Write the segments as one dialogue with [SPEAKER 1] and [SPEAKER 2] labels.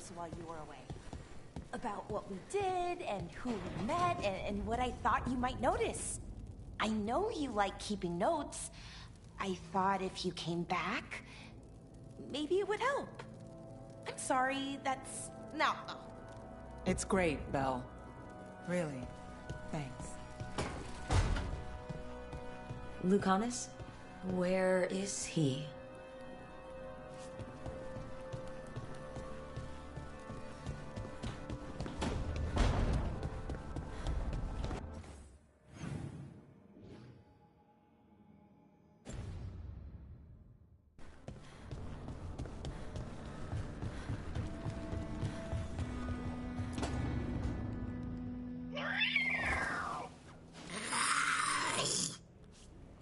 [SPEAKER 1] notes while you were away. About what we did, and who we met, and what I thought you might notice. I know you like keeping notes. I thought if you came back, maybe it would help. I'm sorry, that's... No.
[SPEAKER 2] It's great, Belle. Really. Thanks.
[SPEAKER 3] Lucanus? Where is he?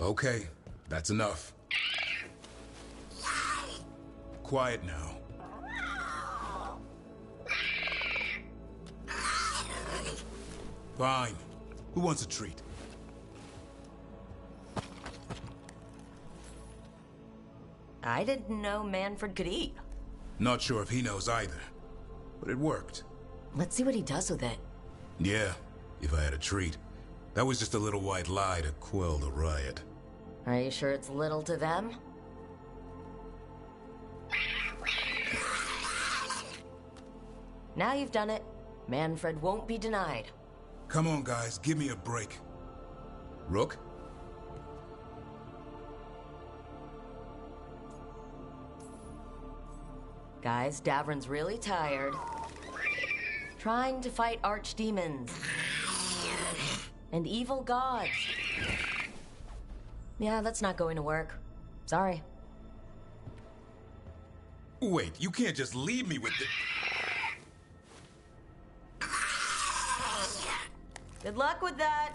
[SPEAKER 4] Okay, that's enough. Quiet now. Fine. Who wants a treat?
[SPEAKER 3] I didn't know Manfred could eat.
[SPEAKER 4] Not sure if he knows either, but it worked.
[SPEAKER 3] Let's see what he does with it.
[SPEAKER 4] Yeah, if I had a treat. That was just a little white lie to quell the riot.
[SPEAKER 3] Are you sure it's little to them? Now you've done it. Manfred won't be denied.
[SPEAKER 4] Come on, guys, give me a break. Rook?
[SPEAKER 3] Guys, Davrin's really tired. Trying to fight archdemons. And evil gods. Yeah, that's not going to work. Sorry.
[SPEAKER 4] Wait, you can't just leave me with the...
[SPEAKER 3] Good luck with that.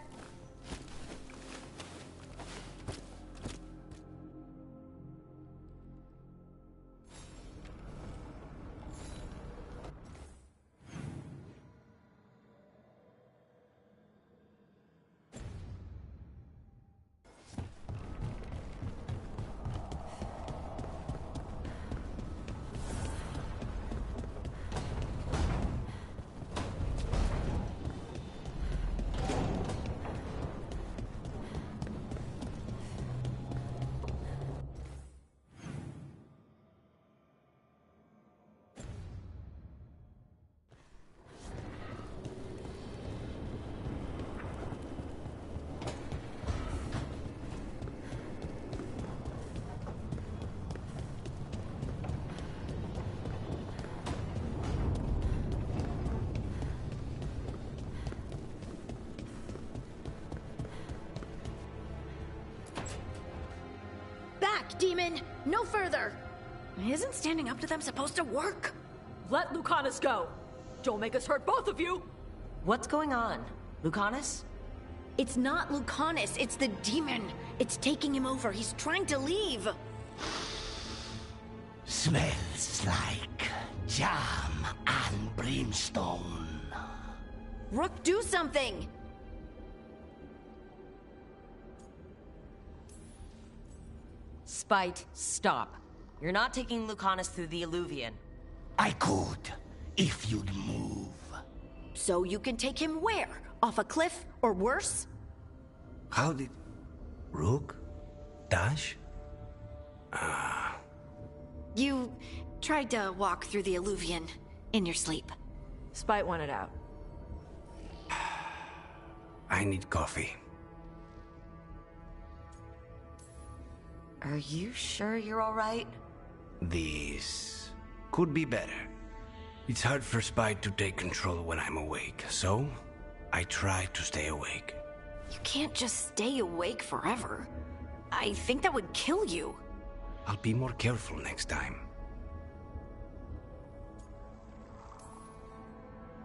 [SPEAKER 5] Demon, no further! Isn't standing up to them supposed to work?
[SPEAKER 6] Let Lucanus go! Don't make us hurt both of you!
[SPEAKER 3] What's going on? Lucanus?
[SPEAKER 5] It's not Lucanus, it's the demon! It's taking him over, he's trying to leave!
[SPEAKER 7] Smells like jam and brimstone.
[SPEAKER 5] Rook, do something!
[SPEAKER 3] Spite, stop. You're not taking Lucanus through the Illuvian.
[SPEAKER 7] I could, if you'd move.
[SPEAKER 5] So you can take him where? Off a cliff, or worse?
[SPEAKER 7] How did... Rook? Dash?
[SPEAKER 5] You tried to walk through the Illuvian in your sleep.
[SPEAKER 6] Spite wanted out.
[SPEAKER 7] I need coffee.
[SPEAKER 3] Are you sure you're all right?
[SPEAKER 7] This could be better. It's hard for Spite to take control when I'm awake, so I try to stay awake.
[SPEAKER 5] You can't just stay awake forever. I think that would kill you.
[SPEAKER 7] I'll be more careful next time.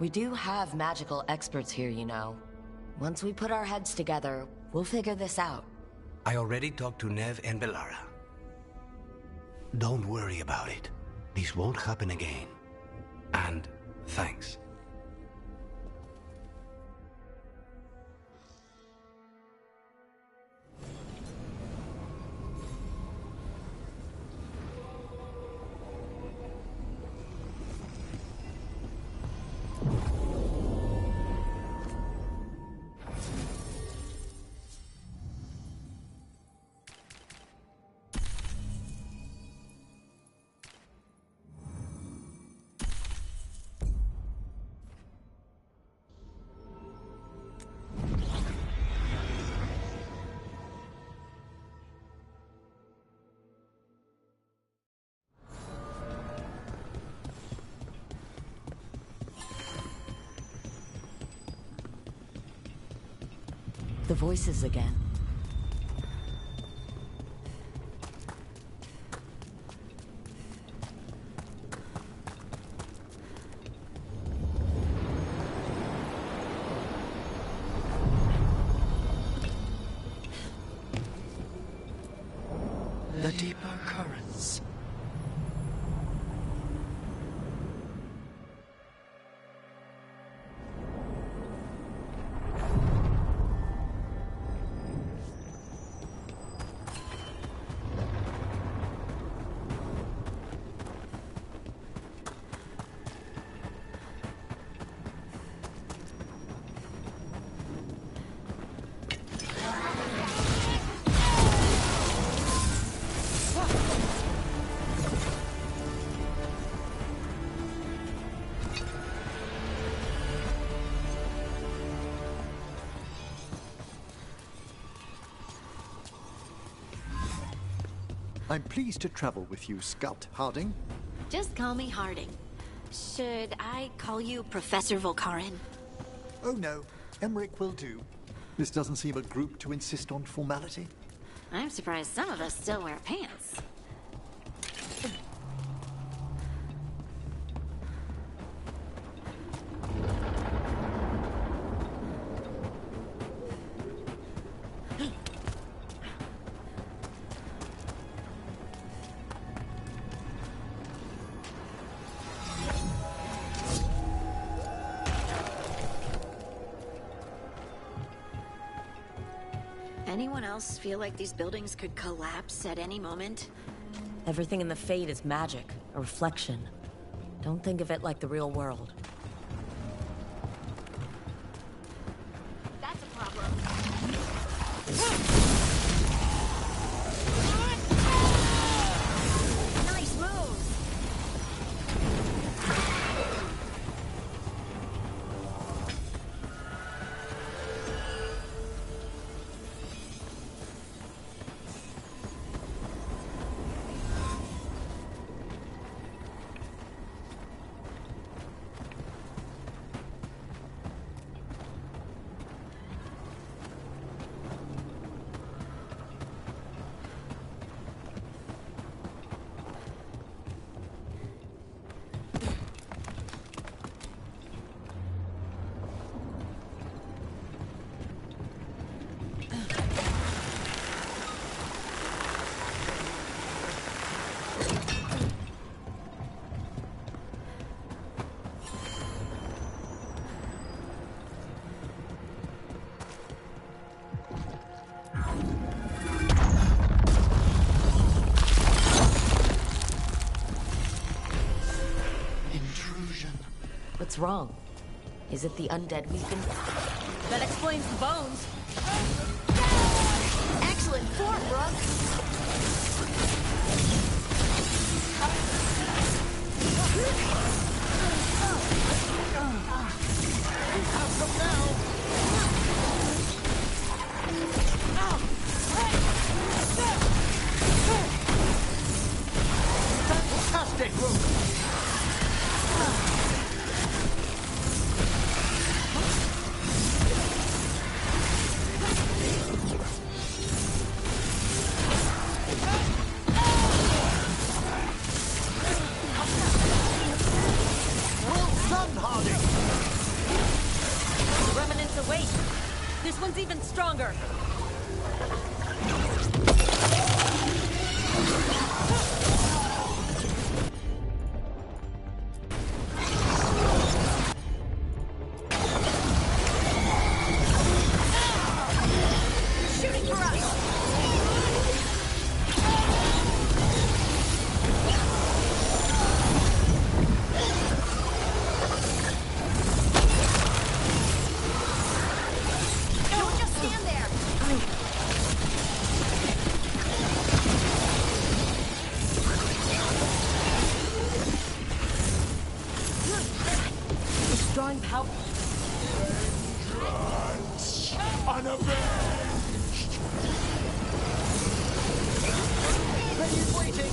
[SPEAKER 3] We do have magical experts here, you know. Once we put our heads together, we'll figure this out.
[SPEAKER 7] I already talked to Nev and Bellara. Don't worry about it. This won't happen again. And thanks.
[SPEAKER 3] the voices again.
[SPEAKER 8] The deeper currents.
[SPEAKER 9] I'm pleased to travel with you, Scout Harding.
[SPEAKER 5] Just call me Harding. Should I call you Professor Volkarin?
[SPEAKER 9] Oh no, Emmerich will do. This doesn't seem a group to insist on formality.
[SPEAKER 5] I'm surprised some of us still wear pants. Anyone else feel like these buildings could collapse at any moment?
[SPEAKER 3] Everything in the Fade is magic, a reflection. Don't think of it like the real world.
[SPEAKER 5] That's a problem. Nice move!
[SPEAKER 3] What's wrong? Is it the undead we've been...
[SPEAKER 6] That explains the bones.
[SPEAKER 5] Excellent form, Brooke!
[SPEAKER 8] Fantastic, Rook!
[SPEAKER 6] Remnants await. This one's even stronger.
[SPEAKER 5] Shooting for us! Don't just stand there!
[SPEAKER 6] It's drawing power.
[SPEAKER 8] Ready waiting!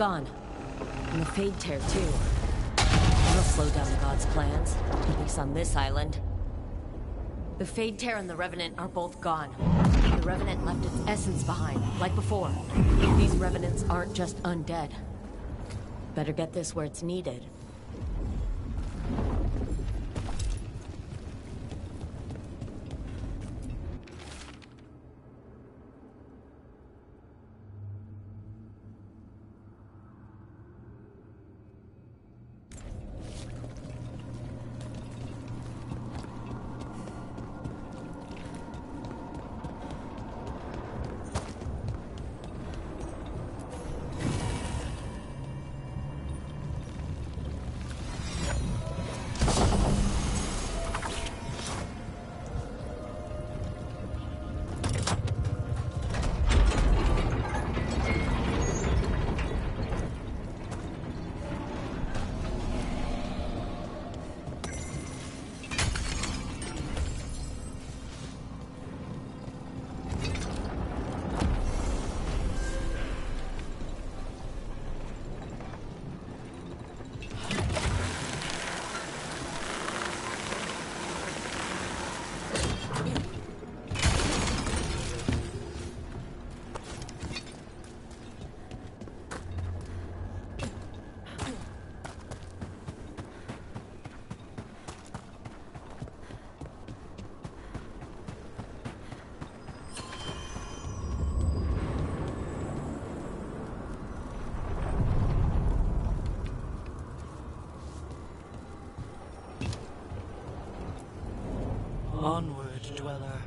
[SPEAKER 3] gone. And the Fade Tear, too. That'll slow down the God's plans, at least on this island. The Fade Tear and the Revenant are both gone. The Revenant left its essence behind, like before. These Revenants aren't just undead. Better get this where it's needed.
[SPEAKER 8] Onward, dweller.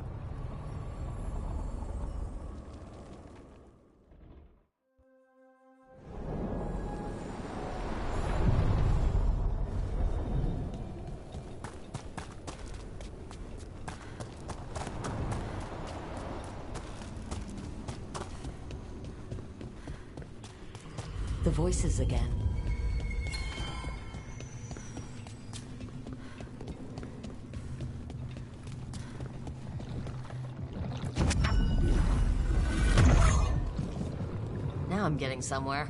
[SPEAKER 3] The voices again. Now I'm getting somewhere.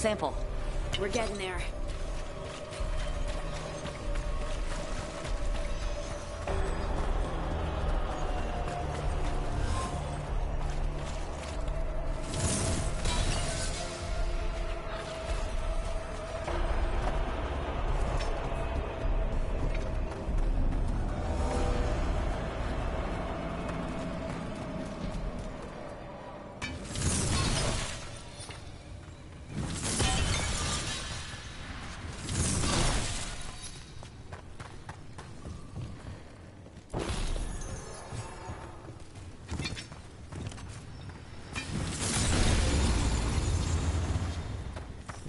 [SPEAKER 3] sample.
[SPEAKER 5] We're getting there.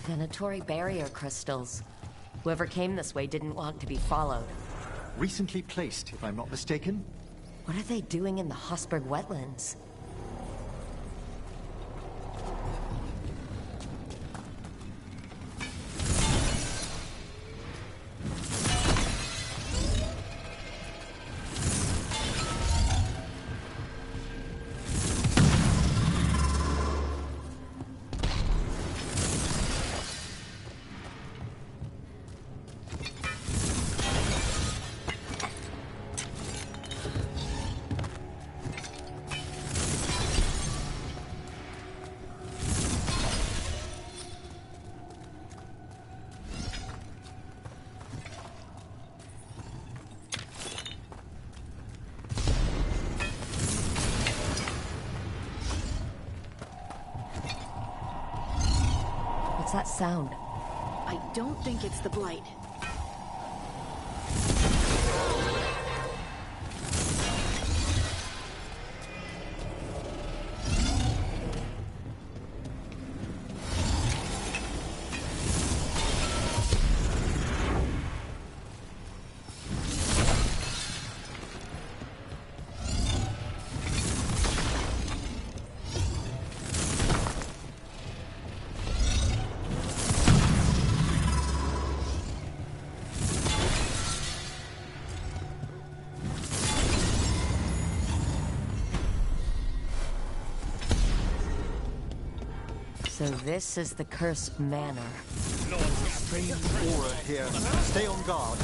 [SPEAKER 3] Venatory barrier crystals. Whoever came this way didn't want to be followed.
[SPEAKER 9] Recently placed, if I'm not mistaken.
[SPEAKER 3] What are they doing in the Hosberg wetlands? What's that sound?
[SPEAKER 5] I don't think it's the blight.
[SPEAKER 3] So this is the cursed manor.
[SPEAKER 9] Strange aura here. Stay on guard.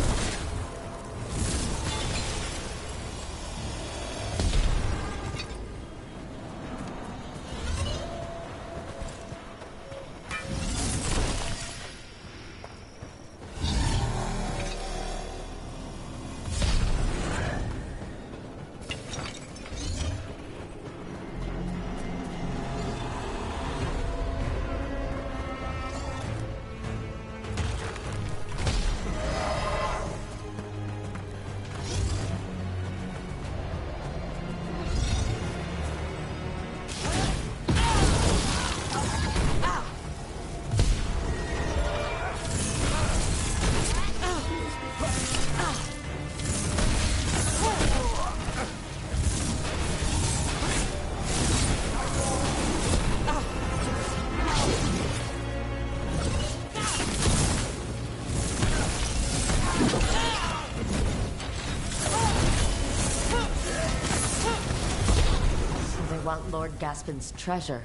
[SPEAKER 3] Want Lord Gaspin's treasure.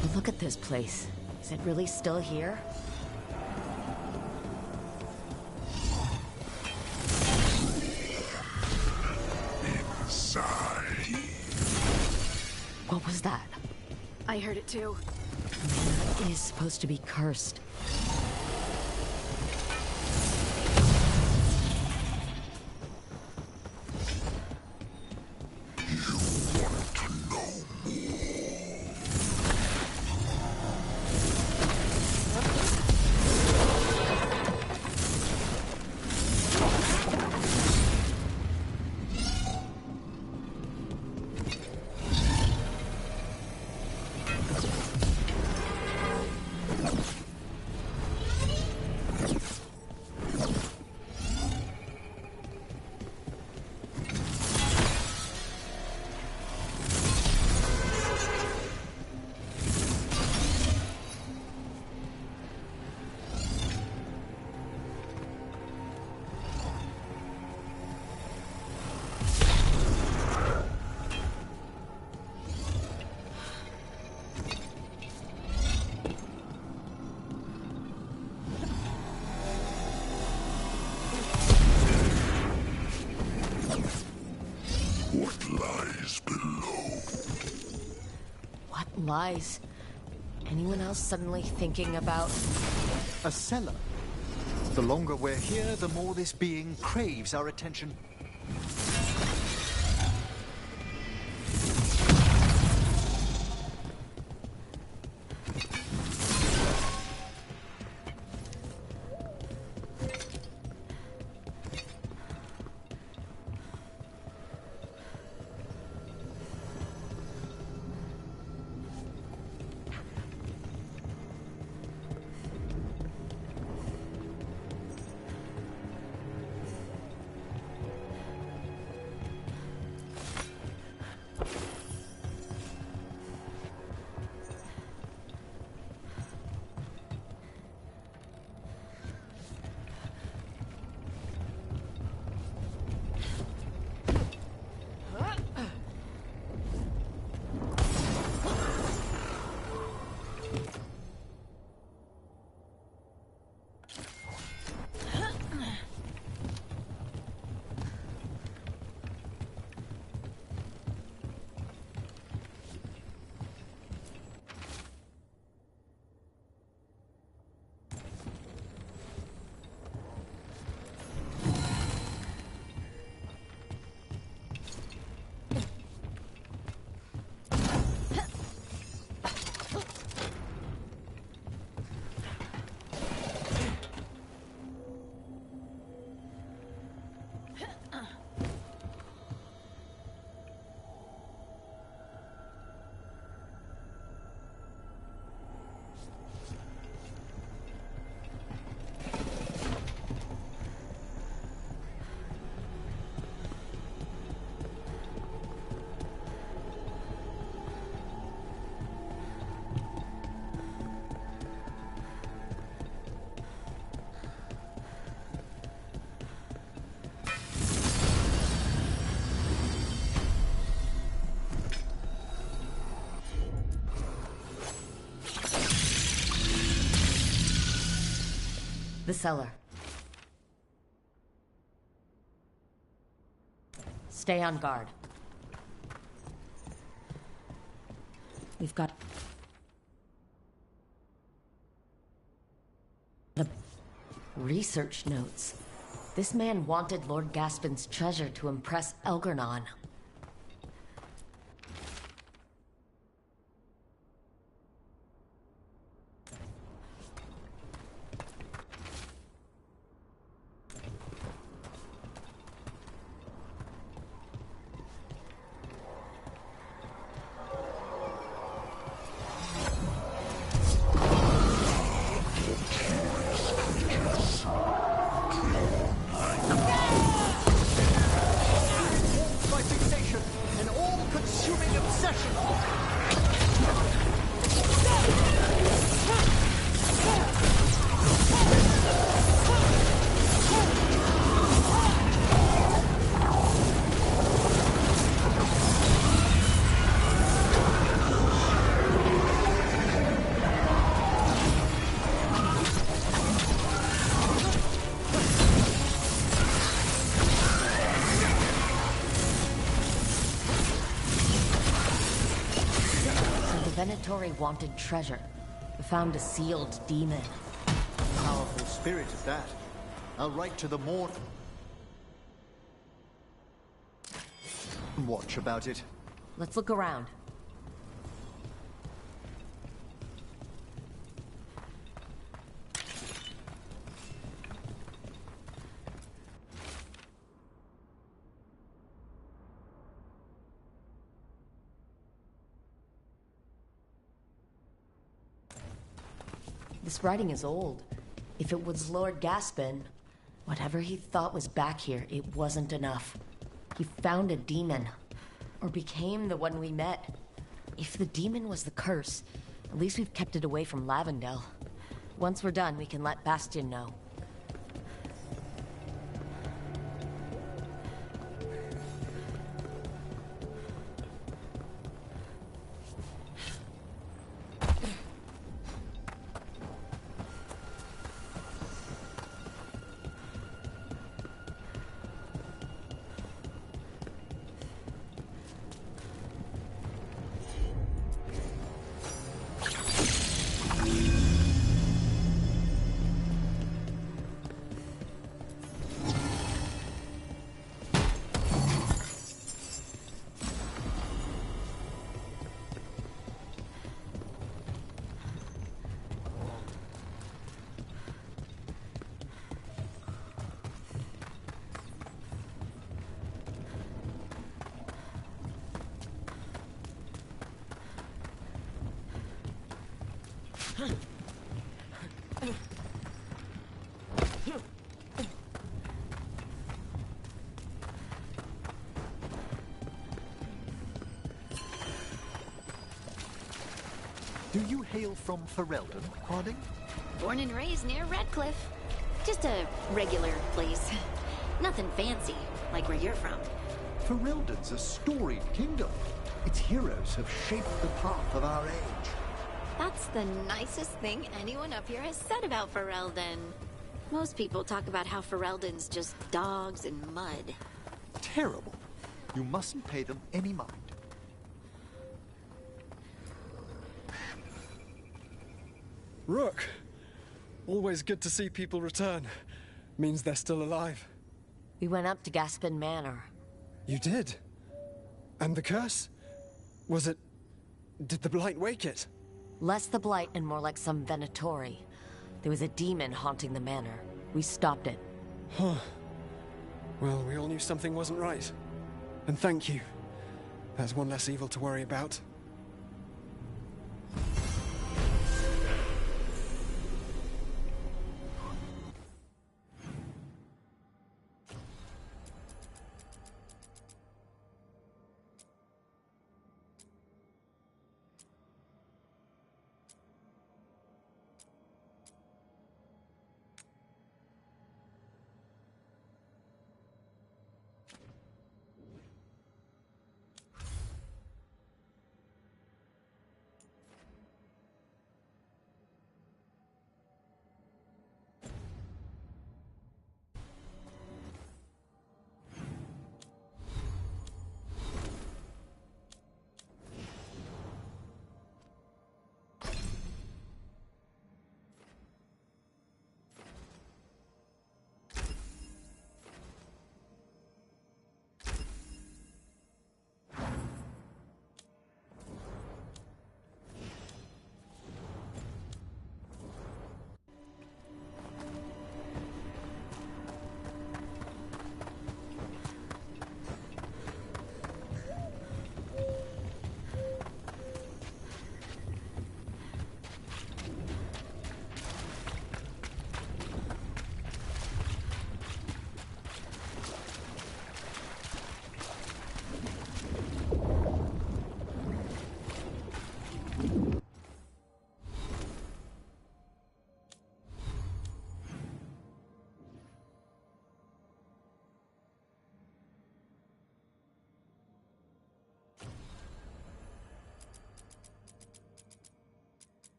[SPEAKER 3] But look at this place. Is it really still here?
[SPEAKER 4] Inside.
[SPEAKER 3] What was that?
[SPEAKER 5] I heard it too.
[SPEAKER 3] It is supposed to be cursed.
[SPEAKER 10] lies below.
[SPEAKER 3] What lies? Anyone else suddenly thinking about...
[SPEAKER 9] A cellar. The longer we're here, the more this being craves our attention.
[SPEAKER 3] The cellar. Stay on guard. We've got... the research notes. This man wanted Lord Gaspin's treasure to impress Elgernon. Venatori wanted treasure. Found a sealed demon.
[SPEAKER 9] Powerful spirit at that. I'll write to the more... watch about it.
[SPEAKER 3] Let's look around. This writing is old. If it was Lord Gaspin, whatever he thought was back here, it wasn't enough. He found a demon. Or became the one we met. If the demon was the curse, at least we've kept it away from Lavendel. Once we're done, we can let Bastion know.
[SPEAKER 9] Do you hail from Ferelden, Harding?
[SPEAKER 5] Born and raised near Redcliffe. Just a regular place. Nothing fancy, like where you're from.
[SPEAKER 9] Ferelden's a storied kingdom. Its heroes have shaped the path of our age.
[SPEAKER 5] That's the nicest thing anyone up here has said about Ferelden. Most people talk about how Ferelden's just dogs and mud.
[SPEAKER 9] Terrible. You mustn't pay them any mind.
[SPEAKER 11] Rook! Always good to see people return. Means they're still alive.
[SPEAKER 3] We went up to Gaspin Manor.
[SPEAKER 11] You did? And the curse? Was it... did the blight wake it?
[SPEAKER 3] Less the blight and more like some Venatori. There was a demon haunting the manor. We stopped it.
[SPEAKER 11] Huh. Well, we all knew something wasn't right. And thank you. There's one less evil to worry about.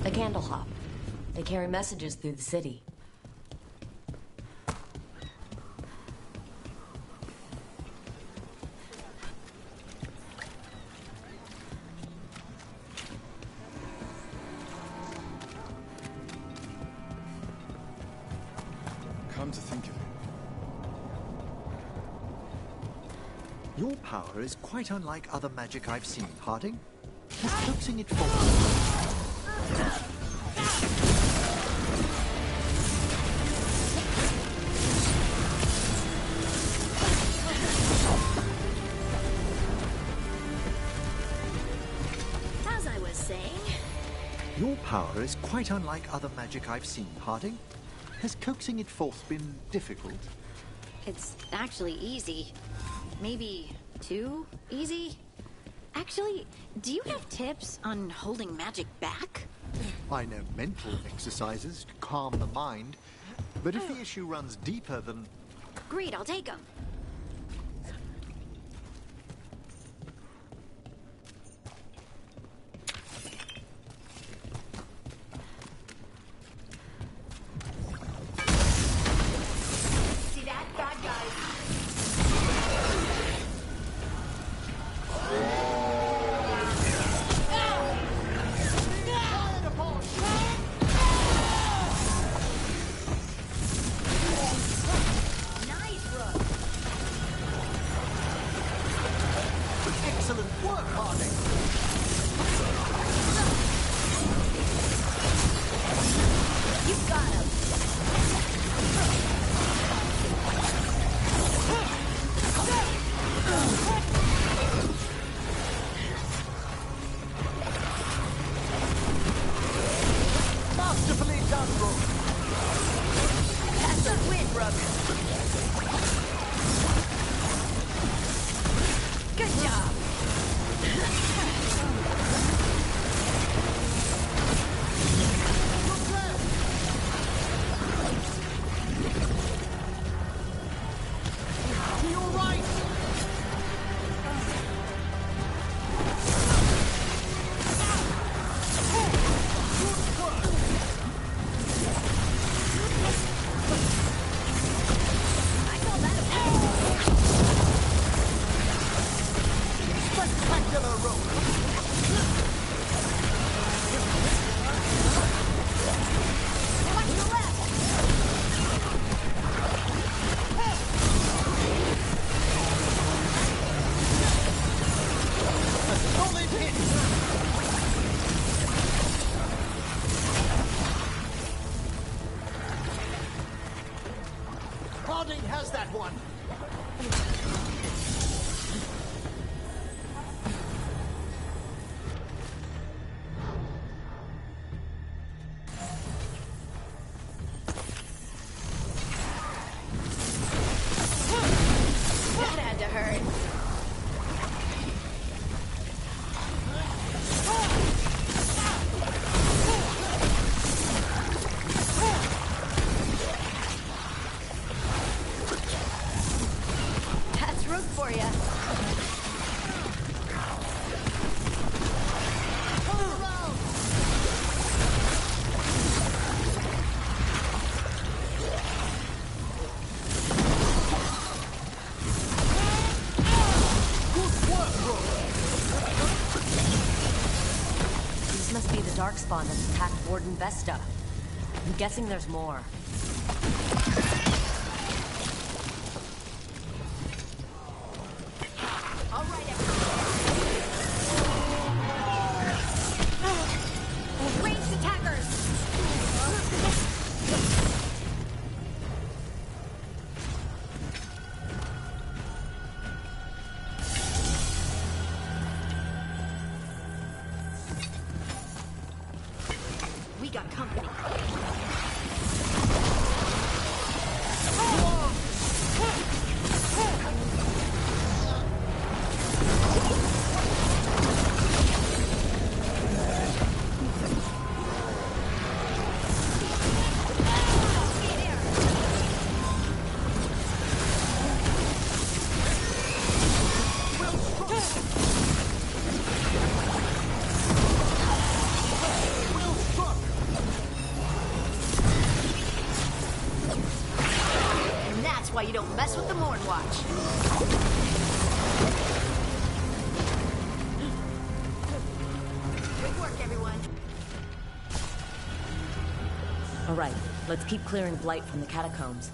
[SPEAKER 3] A candle hop. They carry messages through the city.
[SPEAKER 11] Come to think of it.
[SPEAKER 9] Your power is quite unlike other magic I've seen, Harding. Just coaxing it forward.
[SPEAKER 5] As I was saying...
[SPEAKER 9] Your power is quite unlike other magic I've seen, Harding. Has coaxing it forth been difficult?
[SPEAKER 5] It's actually easy. Maybe too easy? Actually, do you have tips on holding magic back?
[SPEAKER 9] I know mental exercises to calm the mind, but if the issue runs deeper than...
[SPEAKER 5] Great, I'll take them.
[SPEAKER 1] See that? Bad guys.
[SPEAKER 9] yellow rope.
[SPEAKER 1] Watch the left!
[SPEAKER 9] Only hit! Harding has that one.
[SPEAKER 1] That had to hurt. That's root for you.
[SPEAKER 3] These must be the darkspawn that attacked Warden Vesta. I'm guessing there's more.
[SPEAKER 1] All right, everyone. Ranged attackers! We got company. And that's why you don't mess with the Morn Watch. Good work, everyone.
[SPEAKER 3] All right, let's keep clearing blight from the catacombs.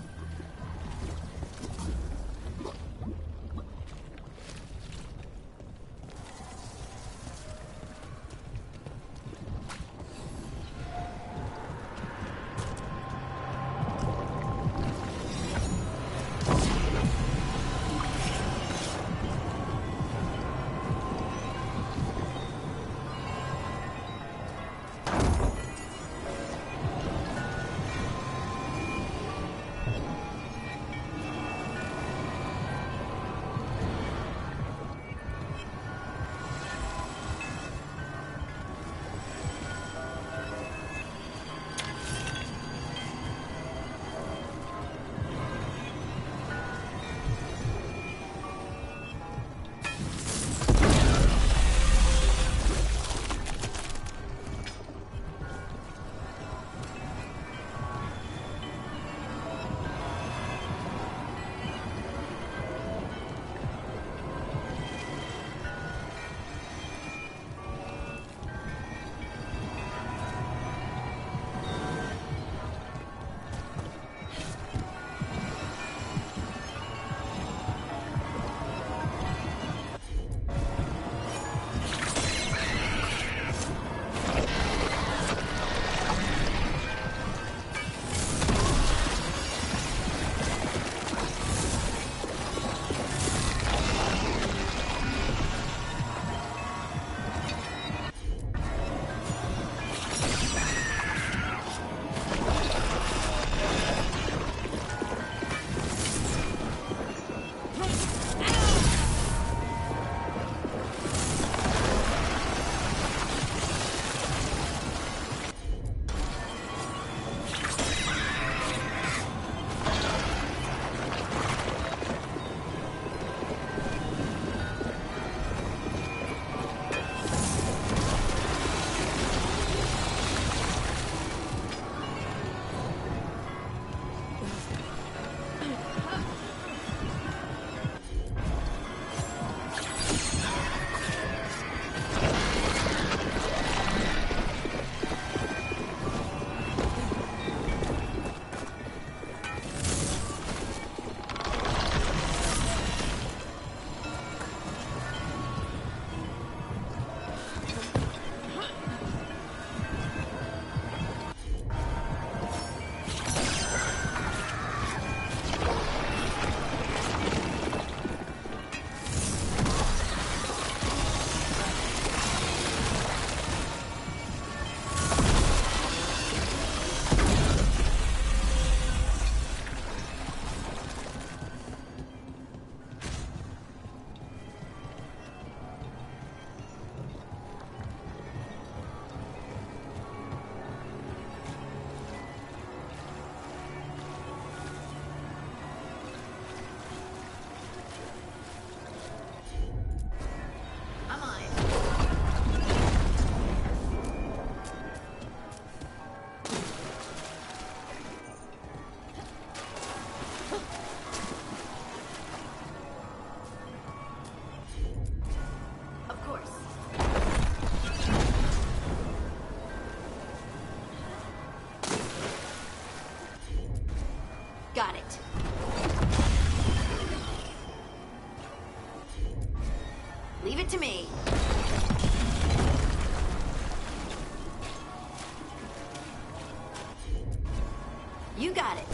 [SPEAKER 5] You got it.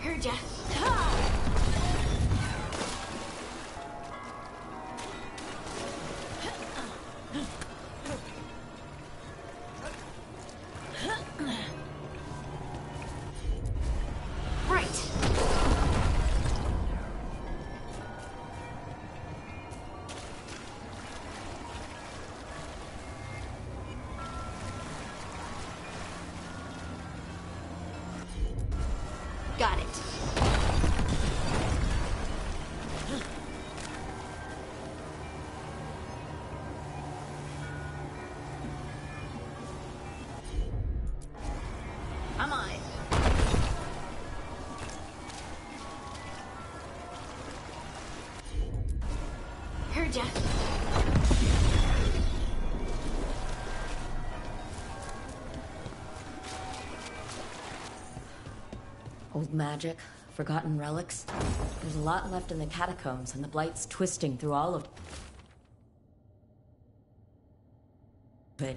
[SPEAKER 5] Heard ya. Right. Got it. I'm on it. Heard ya.
[SPEAKER 3] Old magic, forgotten relics. There's a lot left in the catacombs, and the Blight's twisting through all of it.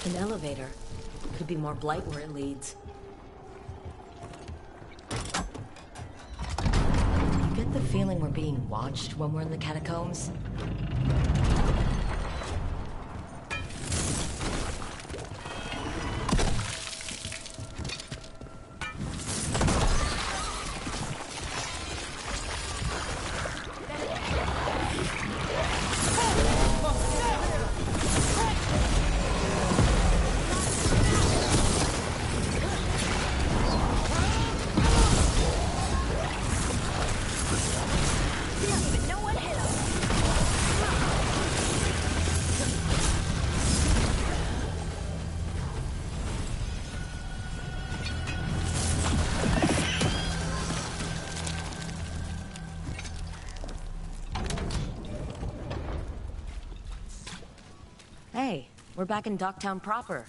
[SPEAKER 3] An elevator. Could be more Blight where it leads. You get the feeling we're being watched when we're in the catacombs? Hey, we're back in Docktown proper.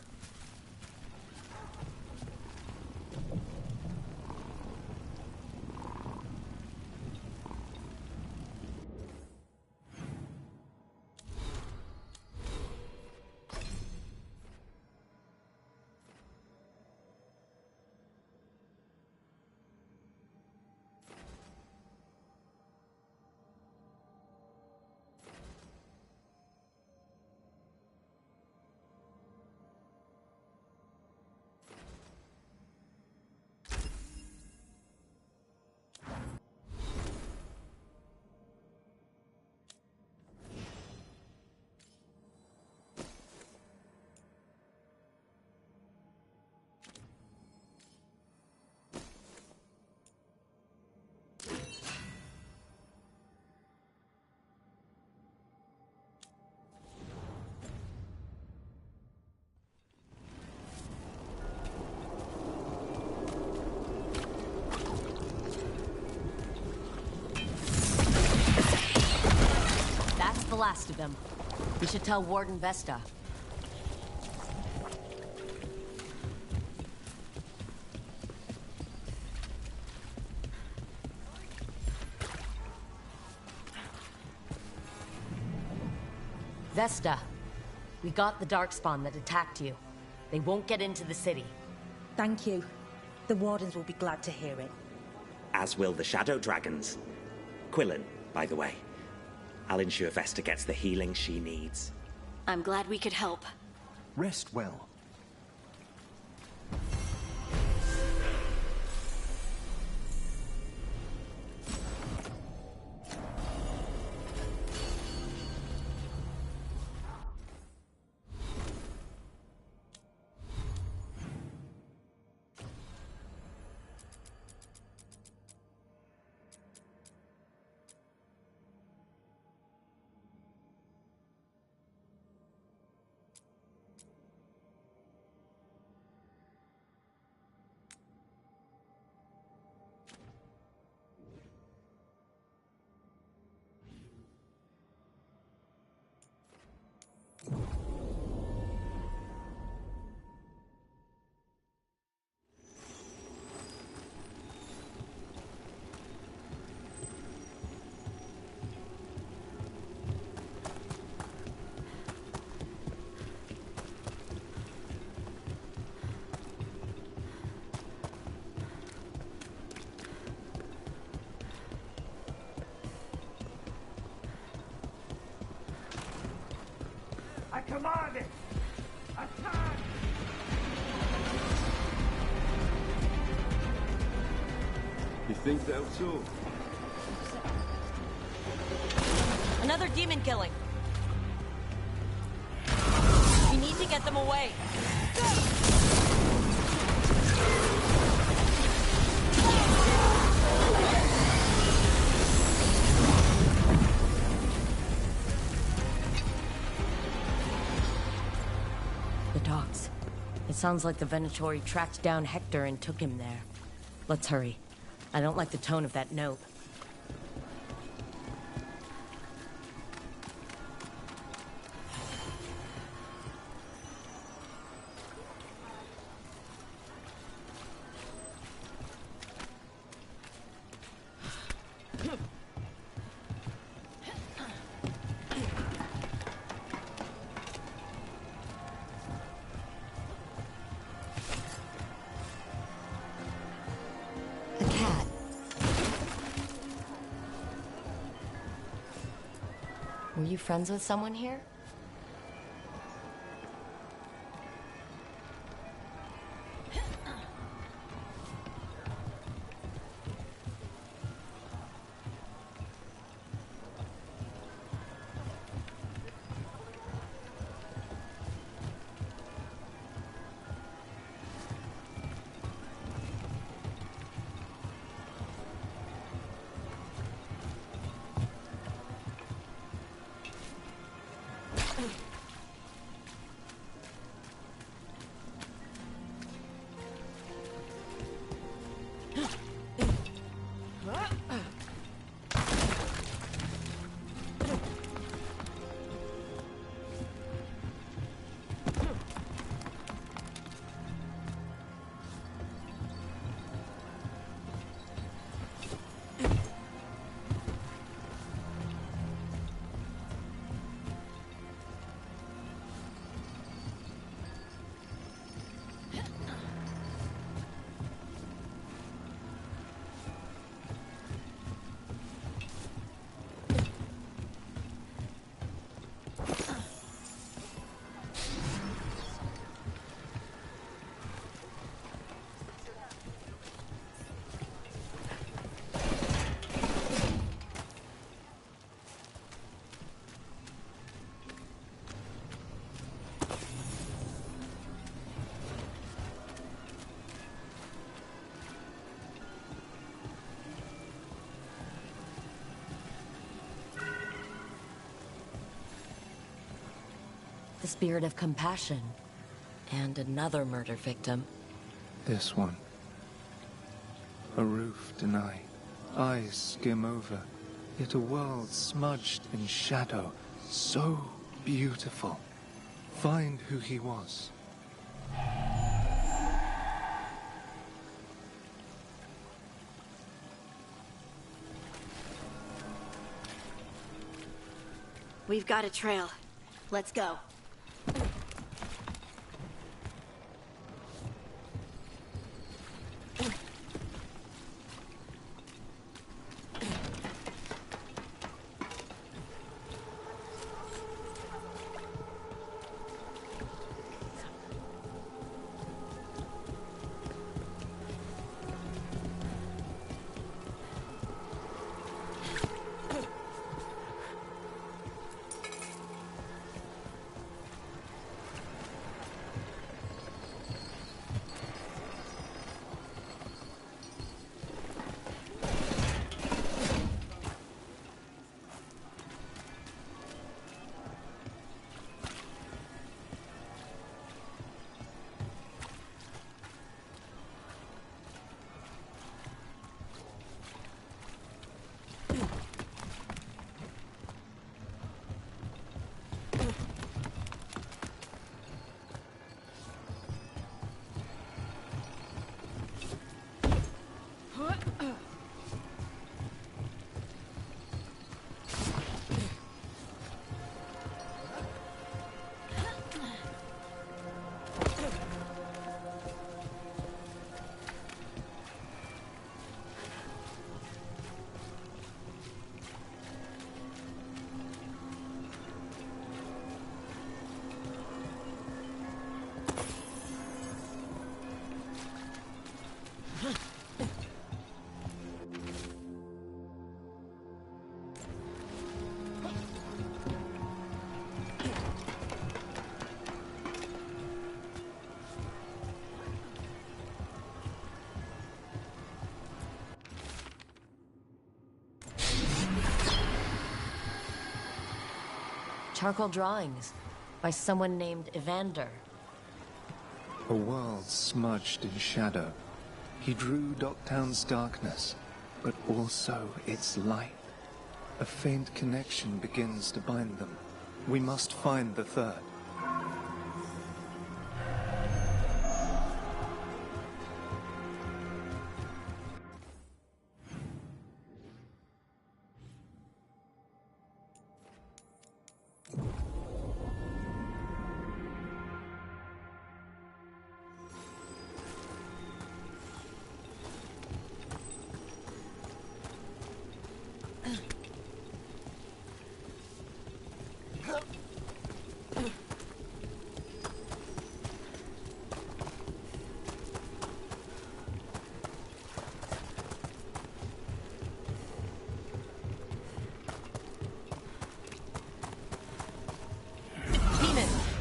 [SPEAKER 3] The last of them. We should tell Warden Vesta. Vesta, We got the darkspawn that attacked you. They won't get into the city.
[SPEAKER 12] Thank you. The Wardens will be glad to hear it.
[SPEAKER 13] As will the Shadow Dragons. Quillen, by the way. I'll ensure Vesta gets the healing she needs.
[SPEAKER 5] I'm glad we could help.
[SPEAKER 9] Rest well.
[SPEAKER 14] I command it! Attack!
[SPEAKER 15] You think that'll too?
[SPEAKER 3] Another demon killing. We need to get them away. The docks. It sounds like the Venatori tracked down Hector and took him there. Let's hurry. I don't like the tone of that note. Were you friends with someone here? The spirit of compassion. And another murder victim.
[SPEAKER 16] This one. A roof denied. Eyes skim over. Yet a world smudged in shadow. So beautiful. Find who he was.
[SPEAKER 5] We've got a trail. Let's go.
[SPEAKER 3] Charcoal drawings by someone named Evander.
[SPEAKER 16] A world smudged in shadow. He drew Docktown's darkness, but also its light. A faint connection begins to bind them. We must find the third.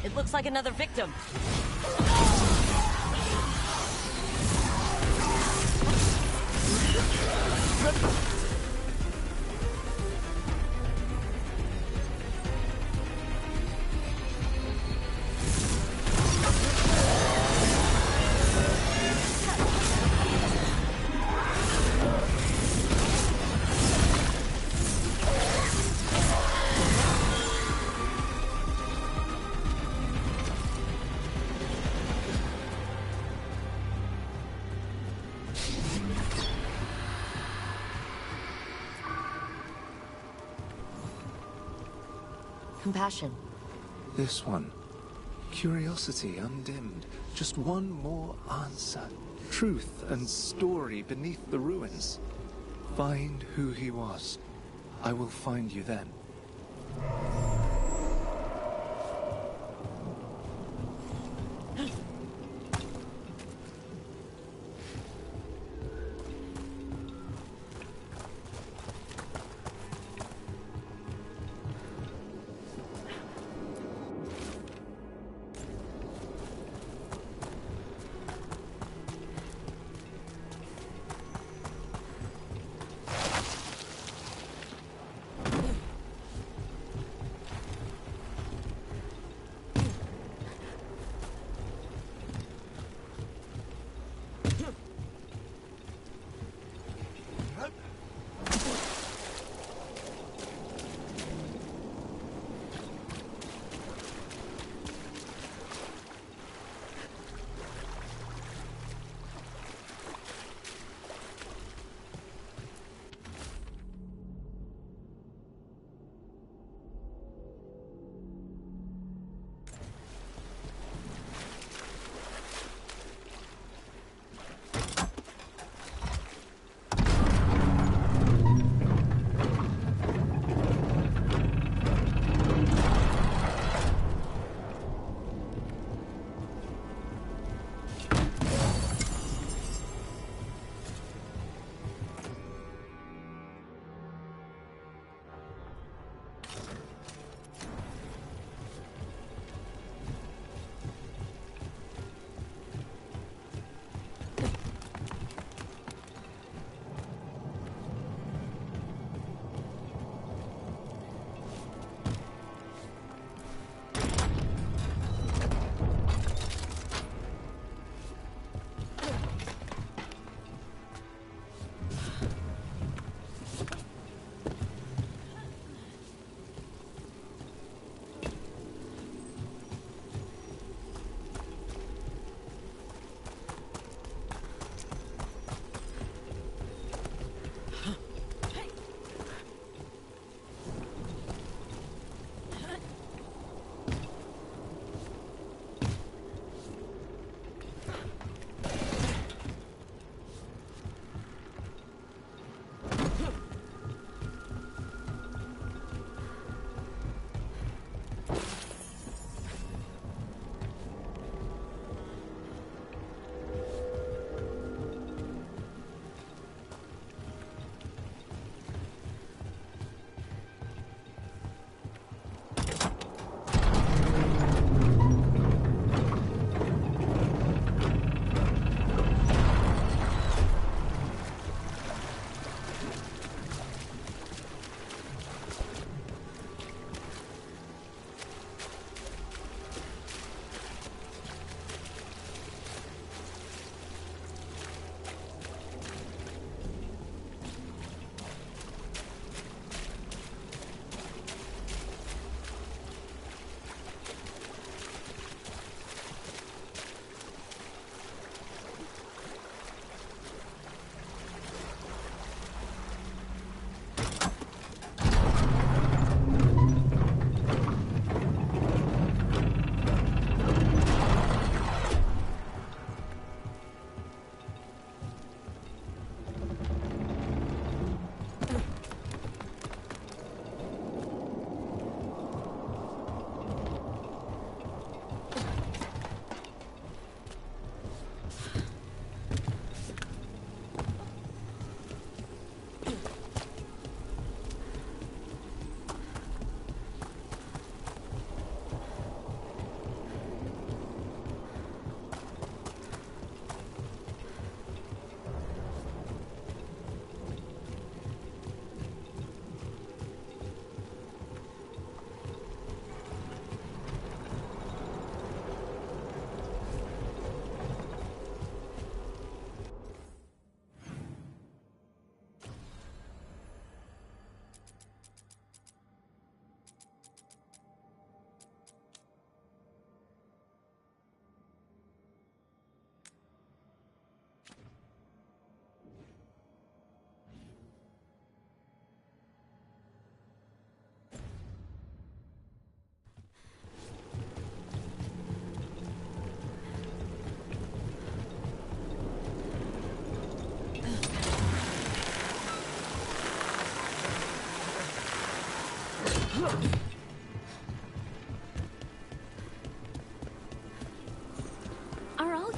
[SPEAKER 3] It looks like another victim. Compassion.
[SPEAKER 16] This one. Curiosity undimmed. Just one more answer. Truth and story beneath the ruins. Find who he was. I will find you then.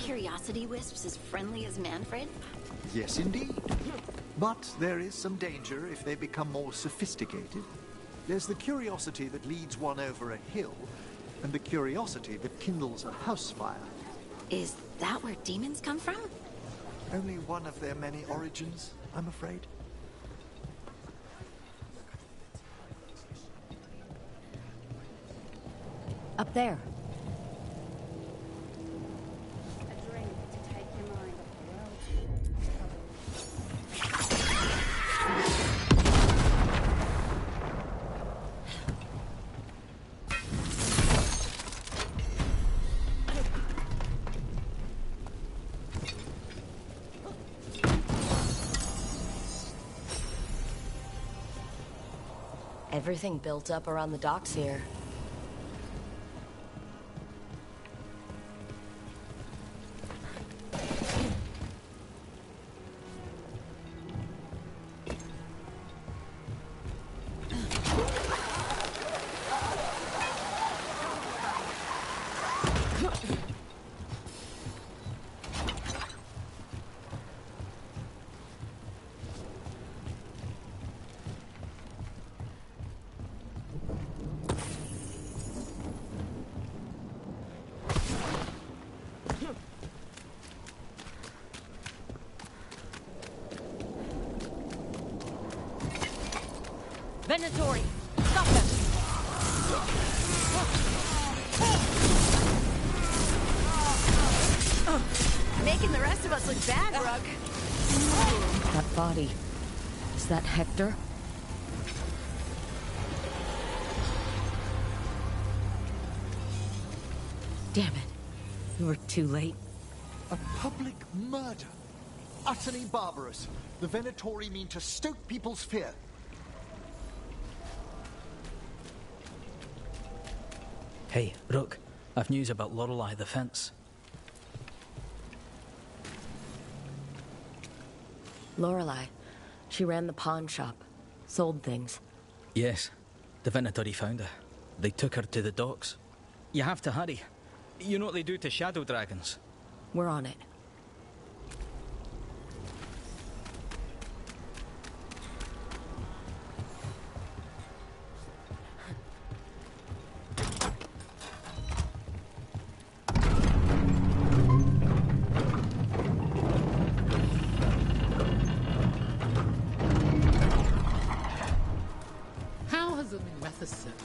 [SPEAKER 5] curiosity wisps as friendly as Manfred?
[SPEAKER 9] Yes, indeed. But there is some danger if they become more sophisticated. There's the curiosity that leads one over a hill, and the curiosity that kindles a house fire.
[SPEAKER 5] Is that where demons come from?
[SPEAKER 9] Only one of their many origins, I'm afraid.
[SPEAKER 3] Up there.
[SPEAKER 17] A drink to take your mind off the world.
[SPEAKER 3] Everything built up around the docks here. Venatori! Stop them!
[SPEAKER 5] Making the rest of us look bad, Rug.
[SPEAKER 3] That body. Is that Hector? Damn it. We were too late.
[SPEAKER 9] A public murder. Utterly barbarous. The Venatori mean to stoke people's fear.
[SPEAKER 18] Hey, Rook. I've news about Lorelei the Fence.
[SPEAKER 3] Lorelei. She ran the pawn shop. Sold things.
[SPEAKER 18] Yes. The Venatori found her. They took her to the docks. You have to hurry. You know what they do to shadow dragons?
[SPEAKER 3] We're on it.
[SPEAKER 19] How has it been with us settled?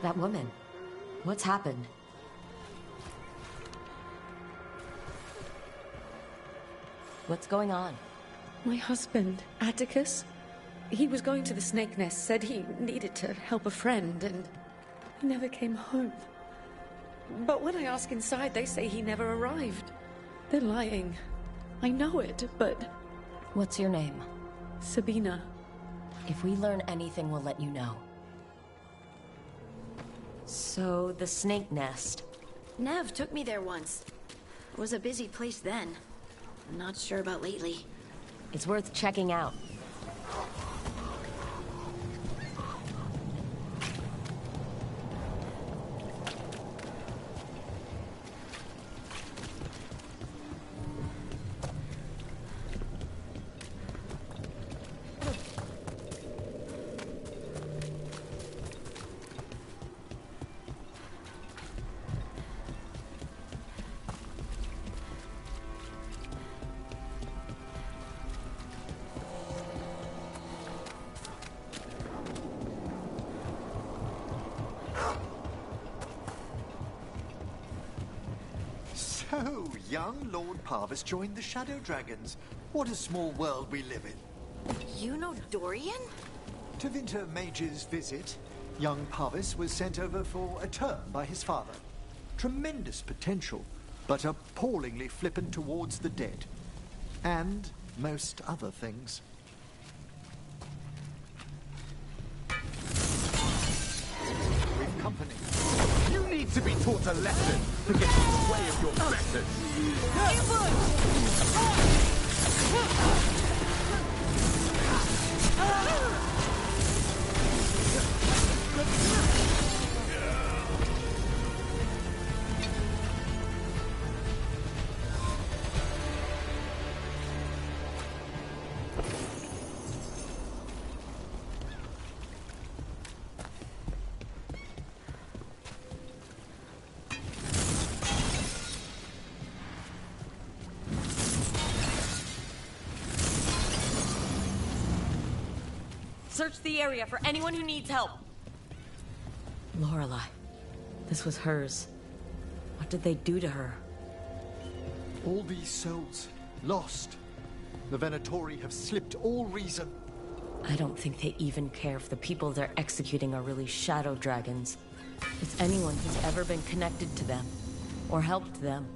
[SPEAKER 3] That woman. What's happened? What's going on?
[SPEAKER 12] My husband, Atticus, he was going to the Snake Nest, said he needed to help a friend, and he never came home. But when I ask inside, they say he never arrived. They're lying. I know it, but...
[SPEAKER 3] What's your name?
[SPEAKER 12] Sabina.
[SPEAKER 3] If we learn anything, we'll let you know. So, the Snake Nest.
[SPEAKER 5] Nev took me there once. It was a busy place then. I'm not sure about lately.
[SPEAKER 3] It's worth checking out.
[SPEAKER 9] So, young Lord Parvis joined the Shadow Dragons. What a small world we live in.
[SPEAKER 5] You know Dorian?
[SPEAKER 9] To Winter Mage's visit, young Parvis was sent over for a term by his father. Tremendous potential, but appallingly flippant towards the dead. And most other things. With company.
[SPEAKER 14] You need to be taught a lesson to get in the way of your betters.
[SPEAKER 3] Search the area for anyone who needs help. Lorelei. This was hers. What did they do to her?
[SPEAKER 9] All these souls, lost. The Venatori have slipped all reason.
[SPEAKER 3] I don't think they even care if the people they're executing are really shadow dragons. It's anyone who's ever been connected to them, or helped them.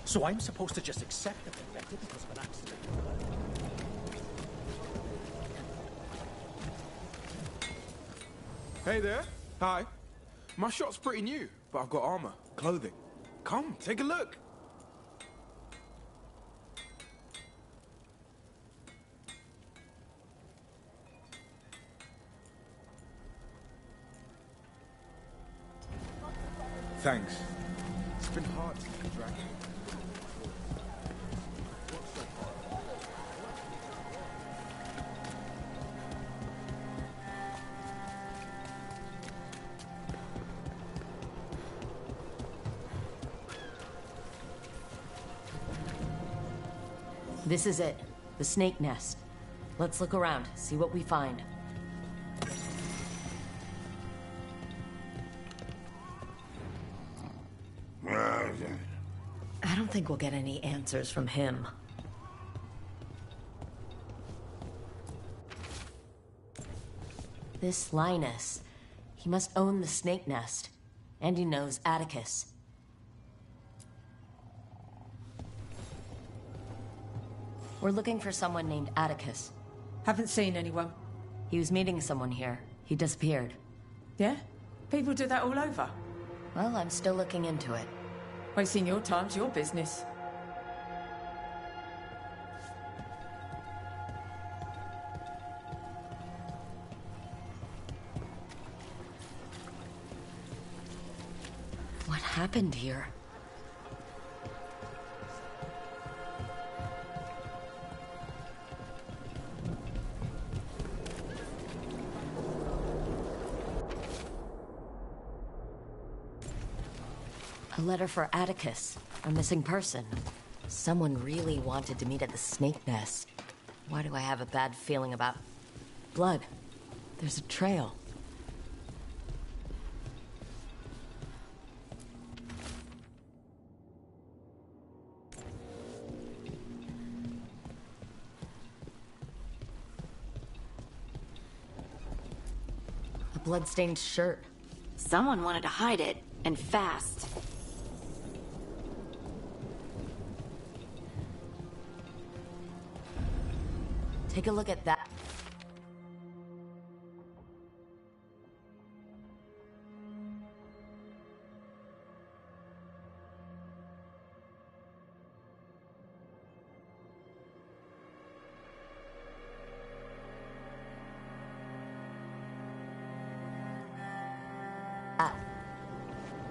[SPEAKER 14] So I'm supposed to just accept the vendetta because of an accident?
[SPEAKER 20] Hey there. Hi. My shop's pretty new, but I've got armor, clothing. Come, take a look. Thanks. It's been hard to keep a dragon.
[SPEAKER 3] This is it. The snake nest. Let's look around, see what we find. I don't think we'll get any answers from him. This Linus, he must own the snake nest. And he knows Atticus. We're looking for someone named Atticus.
[SPEAKER 12] Haven't seen anyone.
[SPEAKER 3] He was meeting someone here. He disappeared.
[SPEAKER 12] Yeah? People do that all over.
[SPEAKER 3] Well, I'm still looking into it.
[SPEAKER 12] Wasting your time's your business.
[SPEAKER 3] What happened here? A letter for Atticus, a missing person. Someone really wanted to meet at the snake nest. Why do I have a bad feeling about blood? There's a trail. A blood-stained shirt.
[SPEAKER 5] Someone wanted to hide it, and fast.
[SPEAKER 3] Take a look at that.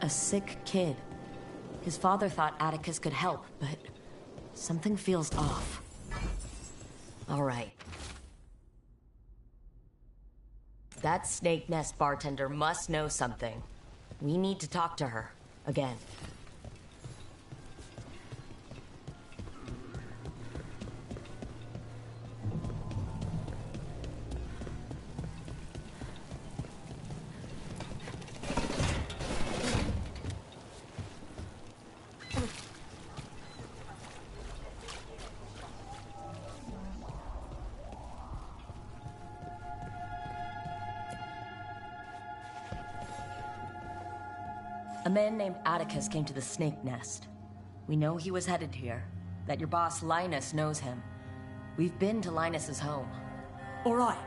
[SPEAKER 3] A sick kid. His father thought Atticus could help, but something feels off. All right. That snake nest bartender must know something. We need to talk to her. Again. A man named Atticus came to the snake nest. We know he was headed here, that your boss Linus knows him. We've been to Linus's home.
[SPEAKER 21] All right,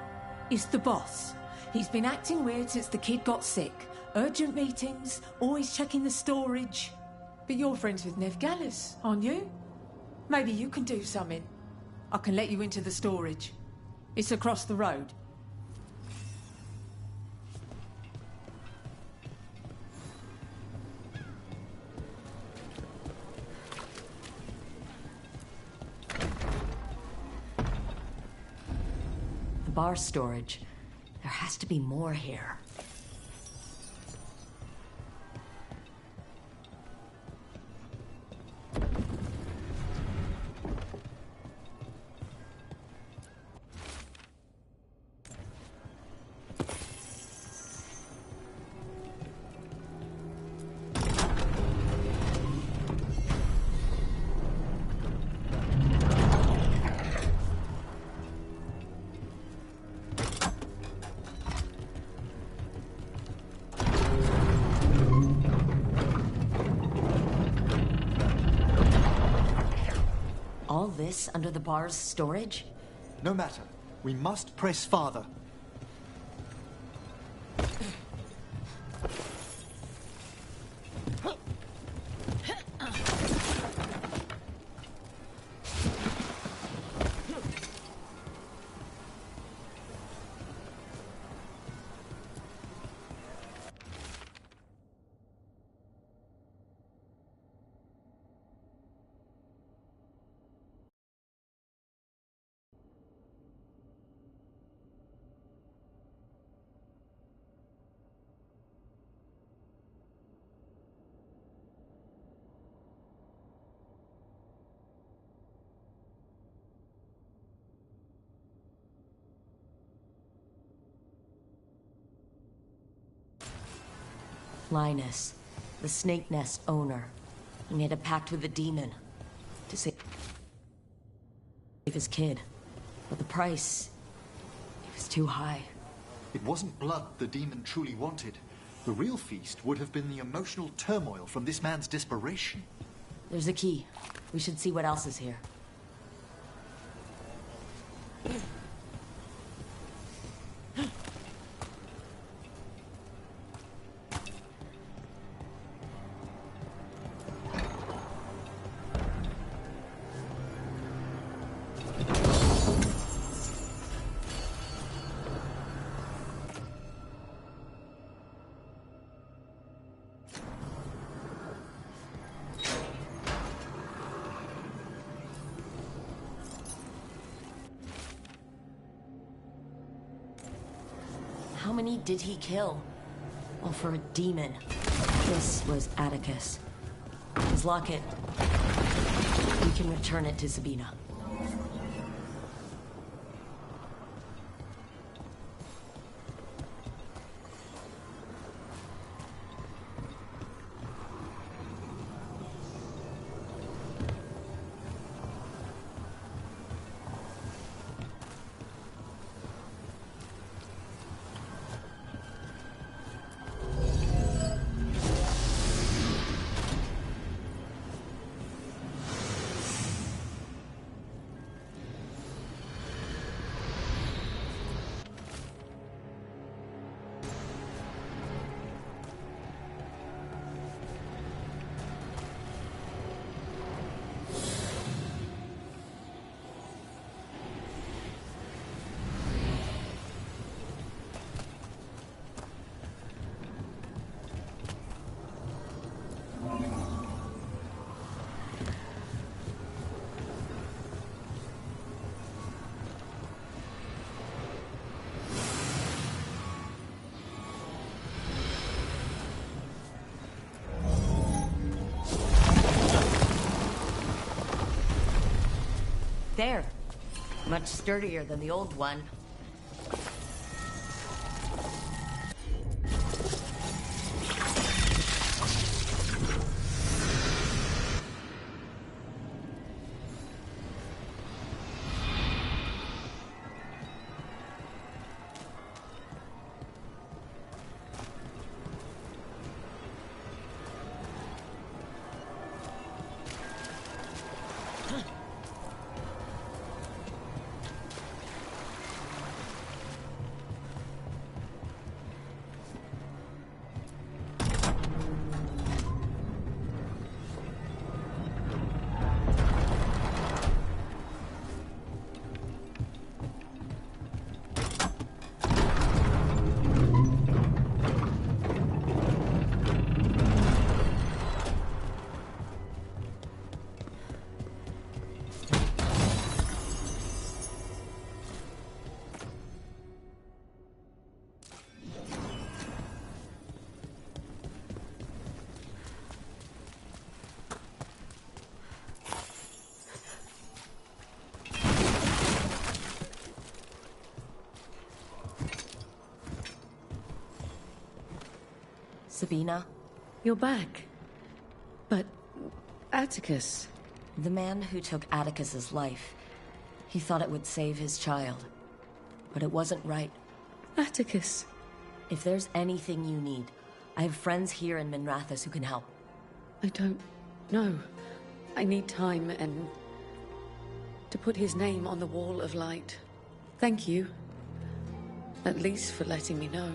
[SPEAKER 21] it's the boss. He's been acting weird since the kid got sick. Urgent meetings, always checking the storage. But you're friends with Nev Gallus, aren't you? Maybe you can do something. I can let you into the storage. It's across the road.
[SPEAKER 3] Bar storage. There has to be more here. All this under the bar's storage?
[SPEAKER 9] No matter. We must press farther.
[SPEAKER 3] Linus, the snake nest owner. He made a pact with the demon to save his kid. But the price, it was too high.
[SPEAKER 9] It wasn't blood the demon truly wanted. The real feast would have been the emotional turmoil from this man's desperation.
[SPEAKER 3] There's a key. We should see what else is here. How many did he kill? Well, for a demon. This was Atticus. His locket. We can return it to Sabina. There. Much sturdier than the old one. Sabina?
[SPEAKER 12] You're back. But Atticus...
[SPEAKER 3] The man who took Atticus's life, he thought it would save his child. But it wasn't right.
[SPEAKER 12] Atticus.
[SPEAKER 3] If there's anything you need, I have friends here in Minrathous who can help.
[SPEAKER 12] I don't know. I need time and... to put his name on the Wall of Light. Thank you. At least for letting me know.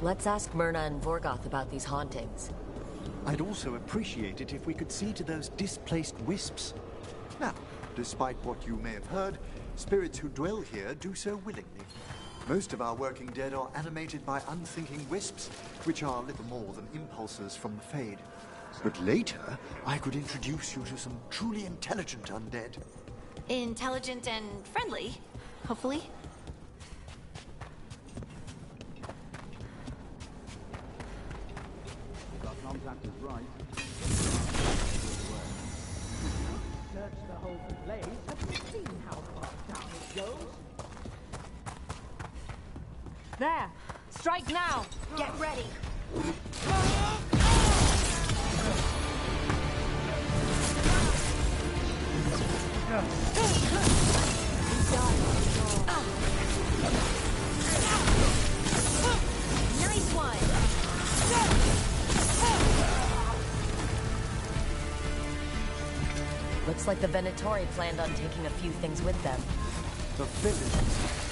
[SPEAKER 3] Let's ask Myrna and Vorgoth about these hauntings.
[SPEAKER 9] I'd also appreciate it if we could see to those displaced wisps. Now, despite what you may have heard, spirits who dwell here do so willingly. Most of our working dead are animated by unthinking wisps, which are little more than impulses from the Fade. But later, I could introduce you to some truly intelligent undead.
[SPEAKER 5] Intelligent and friendly, hopefully.
[SPEAKER 2] Contact is right. Search the whole place. Have you seen how far down it goes?
[SPEAKER 6] There! Strike now!
[SPEAKER 1] Get ready!
[SPEAKER 3] Nice one! Looks like the Venatori planned on taking a few things with them.
[SPEAKER 9] The village.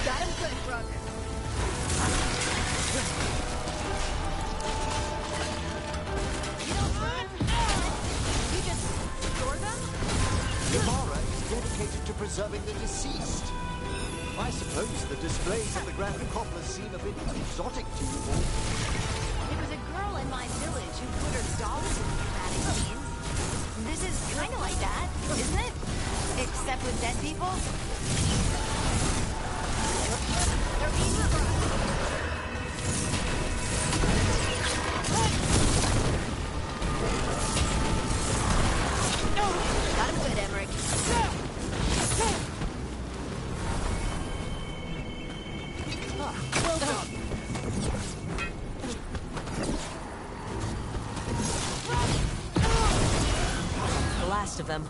[SPEAKER 5] Got him good, Brooke. You don't run. You just store them?
[SPEAKER 9] Yamara is dedicated to preserving the deceased. I suppose the displays of the Grand Necropolis seem a bit exotic to you all.
[SPEAKER 5] It was a girl in my village who put her dolls in dramatic scenes. This is kind of like that, isn't it? Except with dead people. They're being got him good, Emmerich.
[SPEAKER 9] Well done.
[SPEAKER 3] The last of them.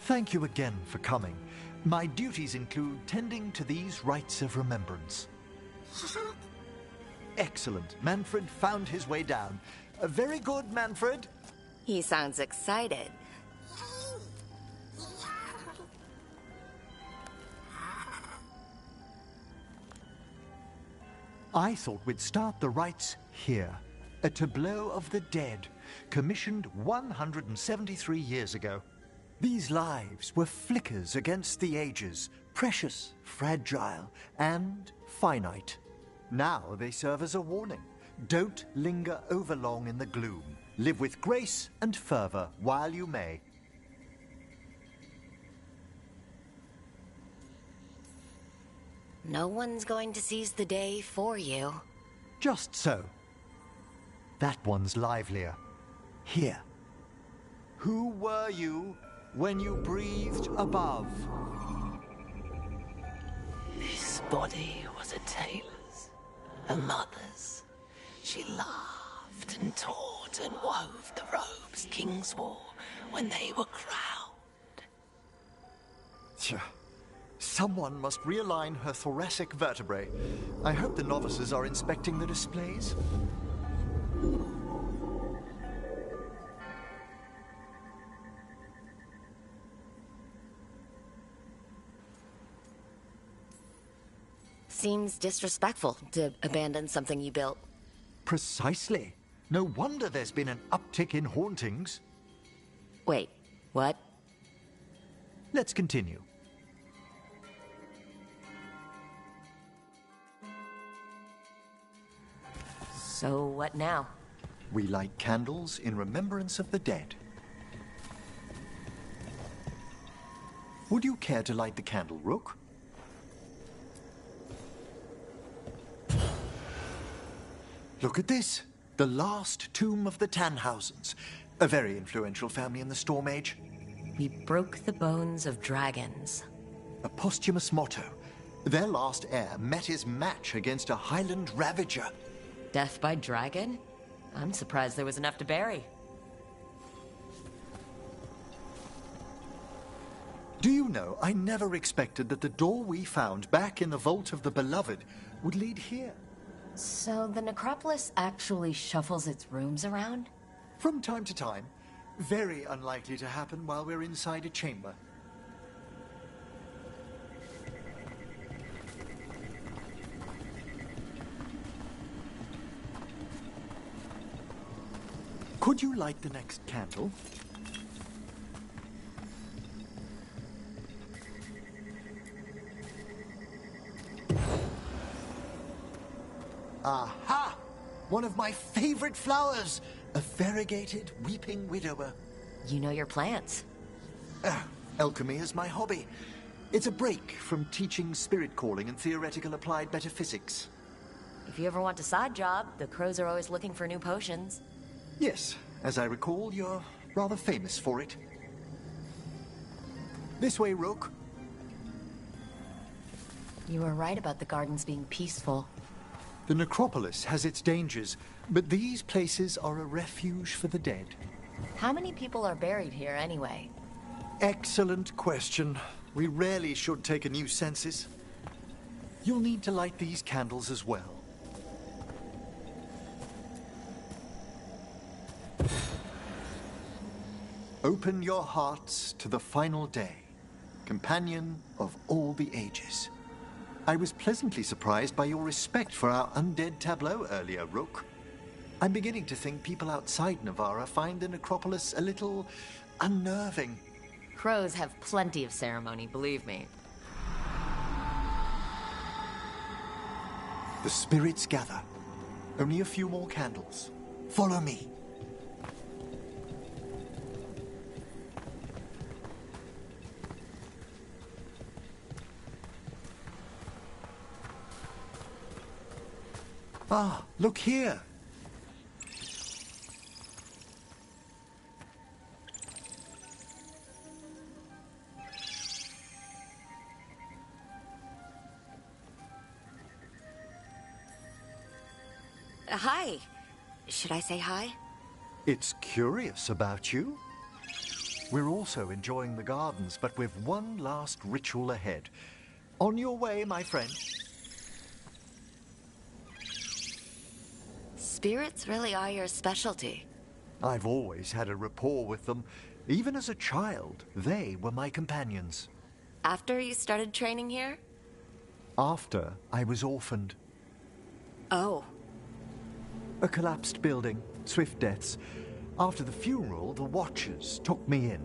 [SPEAKER 9] Thank you again for coming. My duties include tending to these rites of remembrance. Excellent. Manfred found his way down. Very good, Manfred.
[SPEAKER 7] He sounds excited.
[SPEAKER 9] I thought we'd start the rites here. A tableau of the dead, commissioned 173 years ago. These lives were flickers against the ages, precious, fragile, and finite. Now they serve as a warning. Don't linger overlong in the gloom. Live with grace and fervor while you may.
[SPEAKER 7] No one's going to seize the day for you.
[SPEAKER 9] Just so. That one's livelier. Here. Who were you when you breathed above?
[SPEAKER 22] This body was a tailor's, a mother's. She laughed and taught and wove the robes kings wore when they were crowned.
[SPEAKER 9] Tch. Someone must realign her thoracic vertebrae. I hope the novices are inspecting the displays.
[SPEAKER 7] Seems disrespectful to abandon something you built.
[SPEAKER 9] Precisely. No wonder there's been an uptick in hauntings.
[SPEAKER 7] Wait, what?
[SPEAKER 9] Let's continue.
[SPEAKER 3] So what now?
[SPEAKER 9] We light candles in remembrance of the dead. Would you care to light the candle, Rook? Look at this. The last tomb of the Tannhausens. A very influential family in the Storm Age.
[SPEAKER 3] We broke the bones of dragons.
[SPEAKER 9] A posthumous motto. Their last heir met his match against a Highland Ravager.
[SPEAKER 3] Death by dragon? I'm surprised there was enough to bury.
[SPEAKER 9] Do you know, I never expected that the door we found back in the Vault of the Beloved would lead here.
[SPEAKER 3] So the necropolis actually shuffles its rooms around?
[SPEAKER 9] From time to time. Very unlikely to happen while we're inside a chamber. Could you light the next candle? Aha! One of my favorite flowers! A variegated weeping widower.
[SPEAKER 7] You know your plants.
[SPEAKER 9] Alchemy is my hobby. It's a break from teaching spirit calling and theoretical applied metaphysics.
[SPEAKER 7] If you ever want a side job, the crows are always looking for new potions.
[SPEAKER 9] Yes, as I recall, you're rather famous for it. This way, Rook.
[SPEAKER 7] You were right about the gardens being peaceful.
[SPEAKER 9] The necropolis has its dangers, but these places are a refuge for the dead.
[SPEAKER 7] How many people are buried here anyway?
[SPEAKER 9] Excellent question. We rarely should take a new census. You'll need to light these candles as well. Open your hearts to the final day, companion of all the ages. I was pleasantly surprised by your respect for our undead tableau earlier, Rook. I'm beginning to think people outside Navarra find the necropolis a little unnerving.
[SPEAKER 7] Crows have plenty of ceremony, believe me.
[SPEAKER 9] The spirits gather. Only a few more candles. Follow me. Ah, look here.
[SPEAKER 7] Hi. Should I say hi?
[SPEAKER 9] It's curious about you. We're also enjoying the gardens, but with one last ritual ahead. On your way, my friend.
[SPEAKER 7] Spirits really are your specialty.
[SPEAKER 9] I've always had a rapport with them. Even as a child, they were my companions.
[SPEAKER 7] After you started training here?
[SPEAKER 9] After I was orphaned.
[SPEAKER 7] Oh.
[SPEAKER 9] A collapsed building, swift deaths. After the funeral, the Watchers took me in.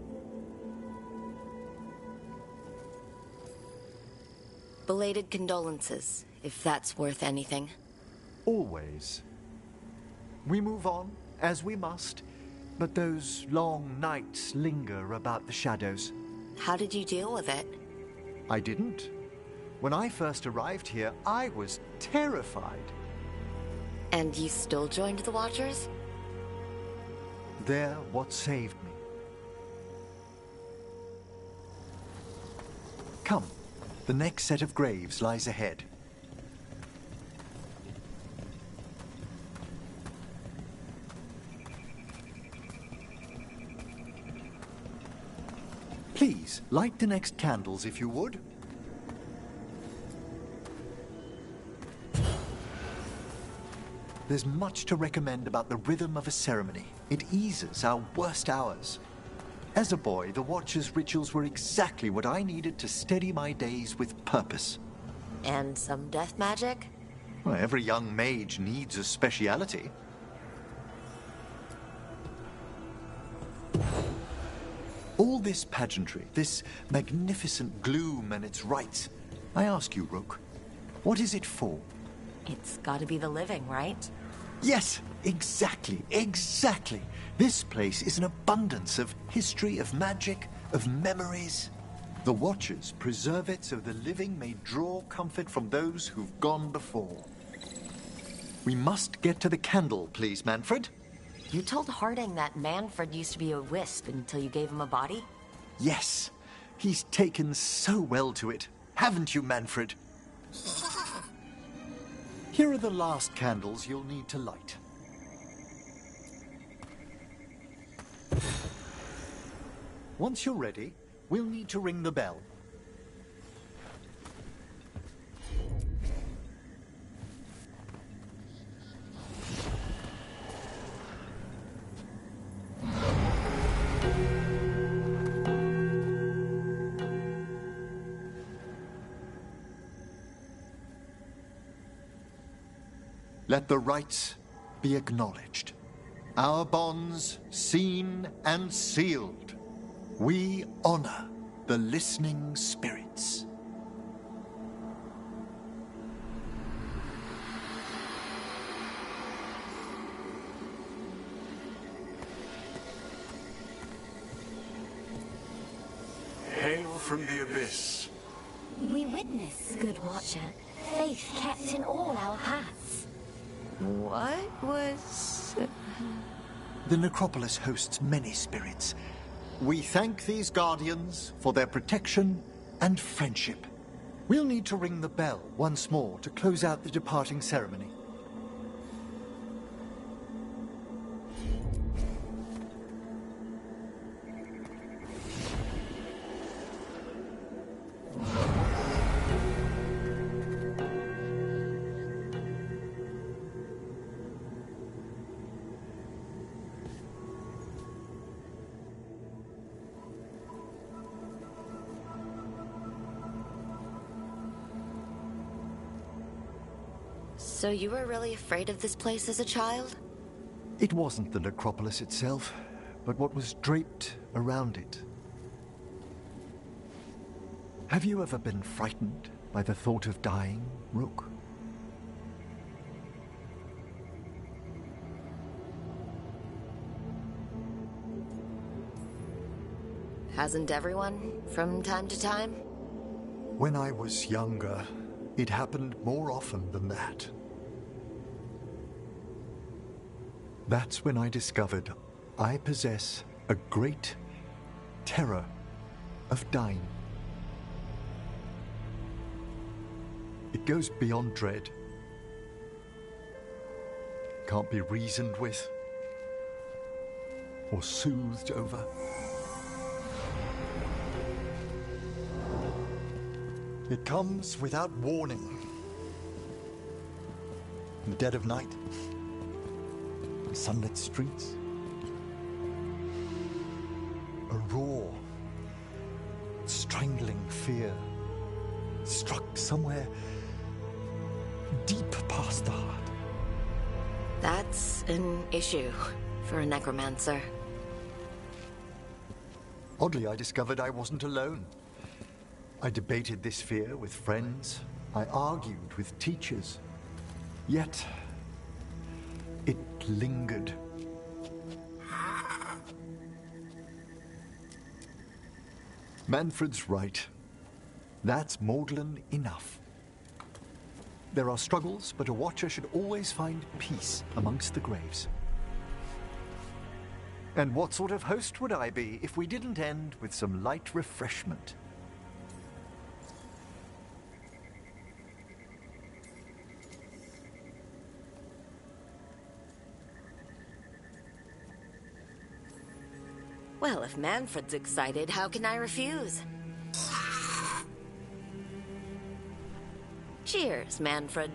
[SPEAKER 7] Belated condolences, if that's worth anything.
[SPEAKER 9] Always. We move on, as we must, but those long nights linger about the shadows.
[SPEAKER 7] How did you deal with it?
[SPEAKER 9] I didn't. When I first arrived here, I was terrified.
[SPEAKER 7] And you still joined the Watchers?
[SPEAKER 9] They're what saved me. Come, the next set of graves lies ahead. Please, light the next candles if you would. There's much to recommend about the rhythm of a ceremony. It eases our worst hours. As a boy, the Watcher's rituals were exactly what I needed to steady my days with purpose.
[SPEAKER 7] And some death magic?
[SPEAKER 9] Well, every young mage needs a speciality. All this pageantry, this magnificent gloom and its rites. I ask you, Rook, what is it for?
[SPEAKER 7] It's gotta be the living, right?
[SPEAKER 9] Yes, exactly, exactly. This place is an abundance of history, of magic, of memories. The Watchers preserve it so the living may draw comfort from those who've gone before. We must get to the candle, please, Manfred.
[SPEAKER 7] You told Harding that Manfred used to be a wisp until you gave him a body?
[SPEAKER 9] Yes, he's taken so well to it. Haven't you, Manfred? Here are the last candles you'll need to light. Once you're ready, we'll need to ring the bell. Let the rites be acknowledged. Our bonds seen and sealed. We honor the listening spirits.
[SPEAKER 10] hail from the abyss.
[SPEAKER 4] We witness, good watcher, faith kept in all our paths.
[SPEAKER 7] What was...
[SPEAKER 9] The necropolis hosts many spirits. We thank these guardians for their protection and friendship. We'll need to ring the bell once more to close out the departing ceremony.
[SPEAKER 7] So you were really afraid of this place as a child?
[SPEAKER 9] It wasn't the necropolis itself, but what was draped around it. Have you ever been frightened by the thought of dying, Rook?
[SPEAKER 7] Hasn't everyone, from time to time?
[SPEAKER 9] When I was younger, it happened more often than that. That's when I discovered I possess a great terror of dying. It goes beyond dread. Can't be reasoned with or soothed over. It comes without warning. In the dead of night, in sunlit streets, a raw, strangling fear struck somewhere deep past the heart.
[SPEAKER 7] That's an issue for a necromancer.
[SPEAKER 9] Oddly, I discovered I wasn't alone. I debated this fear with friends. I argued with teachers. Yet, it lingered. Manfred's right. That's maudlin enough. There are struggles, but a watcher should always find peace amongst the graves. And what sort of host would I be if we didn't end with some light refreshment?
[SPEAKER 7] Well, if Manfred's excited, how can I refuse? Cheers, Manfred.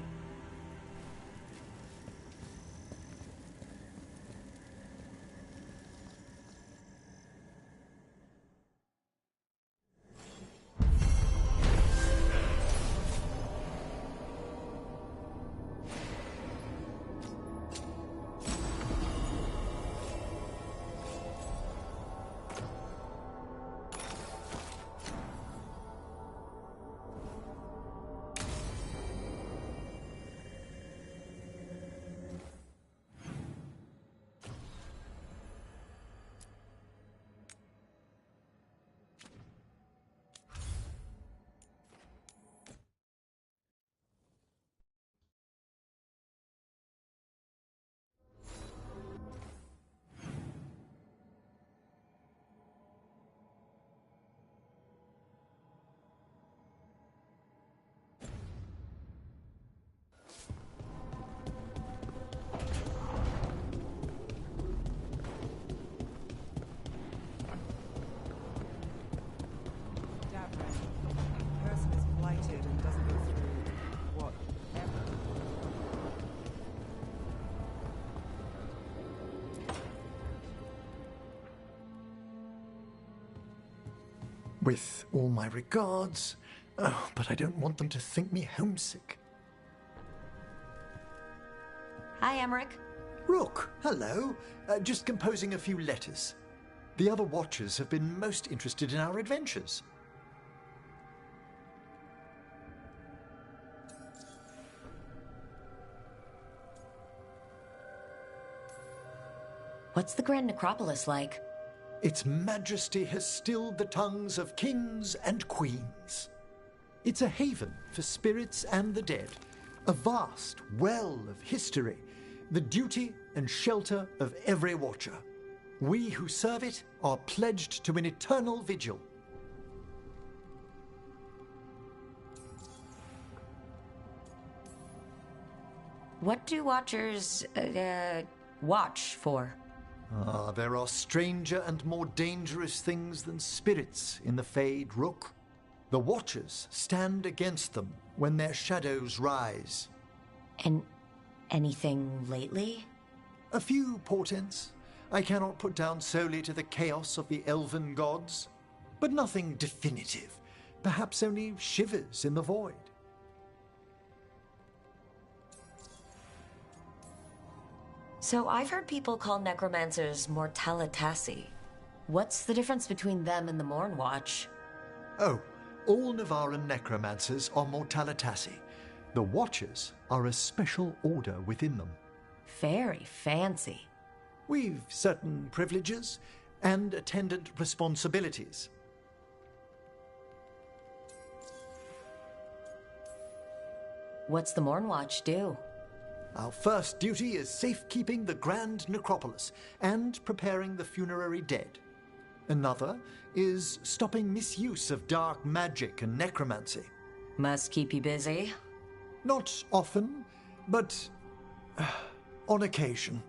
[SPEAKER 9] With all my regards, but I don't want them to think me homesick.
[SPEAKER 1] Hi, Emmerich.
[SPEAKER 9] Rook, hello. Just composing a few letters. The other Watchers have been most interested in our adventures.
[SPEAKER 7] What's the Grand Necropolis like?
[SPEAKER 9] Its majesty has stilled the tongues of kings and queens. It's a haven for spirits and the dead, a vast well of history, the duty and shelter of every watcher. We who serve it are pledged to an eternal vigil.
[SPEAKER 7] What do Watchers, watch for?
[SPEAKER 9] There are stranger and more dangerous things than spirits in the Fade Rook. The Watchers stand against them when their shadows rise.
[SPEAKER 7] And anything lately?
[SPEAKER 9] A few portents. I cannot put down solely to the chaos of the elven gods, but nothing definitive. Perhaps only shivers in the void.
[SPEAKER 7] So I've heard people call necromancers mortalitasi. What's the difference between them and the Morn Watch?
[SPEAKER 9] Oh, all Navaran necromancers are mortalitasi. The Watchers are a special order within them.
[SPEAKER 7] Very fancy.
[SPEAKER 9] We've certain privileges and attendant responsibilities.
[SPEAKER 7] What's the Morn Watch do?
[SPEAKER 9] Our first duty is safekeeping the Grand Necropolis and preparing the funerary dead. Another is stopping misuse of dark magic and necromancy.
[SPEAKER 7] Must keep you busy.
[SPEAKER 9] Not often, but on occasion.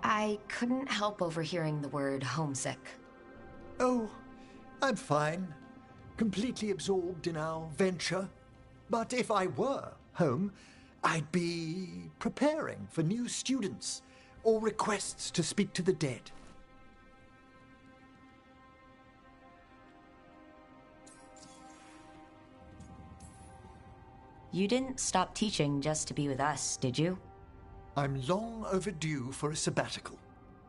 [SPEAKER 7] I couldn't help overhearing the word homesick.
[SPEAKER 9] Oh, I'm fine. Completely absorbed in our venture. But if I were home, I'd be preparing for new students or requests to speak to the dead.
[SPEAKER 7] You didn't stop teaching just to be with us, did you?
[SPEAKER 9] I'm long overdue for a sabbatical.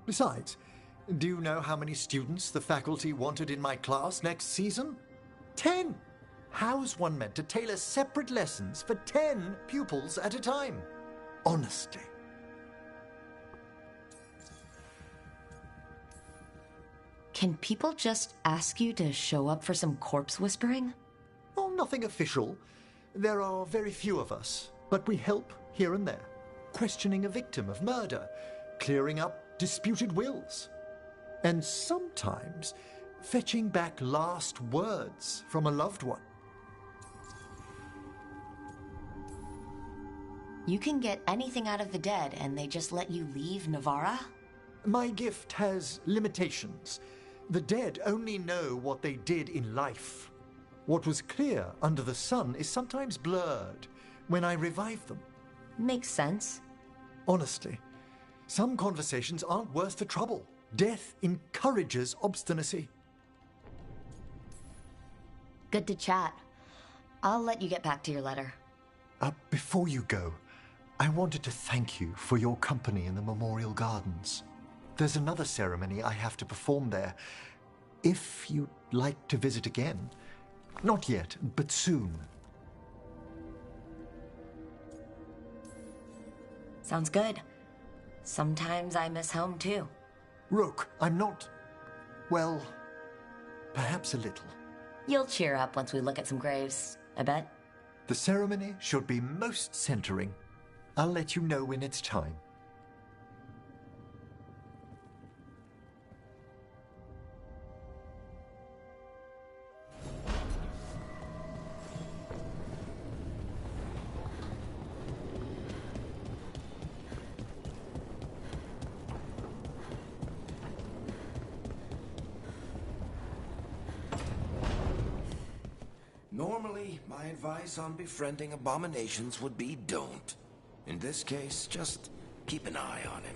[SPEAKER 9] Besides, do you know how many students the faculty wanted in my class next season? 10! How's one meant to tailor separate lessons for 10 pupils at a time? Honestly.
[SPEAKER 7] Can people just ask you to show up for some corpse whispering?
[SPEAKER 9] Oh, nothing official. There are very few of us, but we help here and there. Questioning a victim of murder, clearing up disputed wills, and sometimes fetching back last words from a loved one.
[SPEAKER 7] You can get anything out of the dead and they just let you leave Navarra?
[SPEAKER 9] My gift has limitations. The dead only know what they did in life. What was clear under the sun is sometimes blurred when I revive them.
[SPEAKER 7] Makes sense.
[SPEAKER 9] Honestly, some conversations aren't worth the trouble. Death encourages obstinacy.
[SPEAKER 7] Good to chat. I'll let you get back to your letter.
[SPEAKER 9] Before you go, I wanted to thank you for your company in the Memorial Gardens. There's another ceremony I have to perform there. If you'd like to visit again. Not yet, but soon.
[SPEAKER 7] Sounds good. Sometimes I miss home too.
[SPEAKER 9] Rook, I'm not... well, perhaps a little.
[SPEAKER 7] You'll cheer up once we look at some graves, I bet.
[SPEAKER 9] The ceremony should be most centering. I'll let you know when it's time.
[SPEAKER 8] Normally, my advice on befriending abominations would be don't. In this case, just keep an eye on him.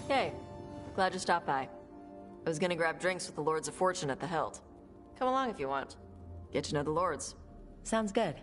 [SPEAKER 11] Hey, glad you stopped by. I was gonna grab drinks with the Lords of Fortune at the Hilt. Come along if you want. Get to know the Lords.
[SPEAKER 7] Sounds good.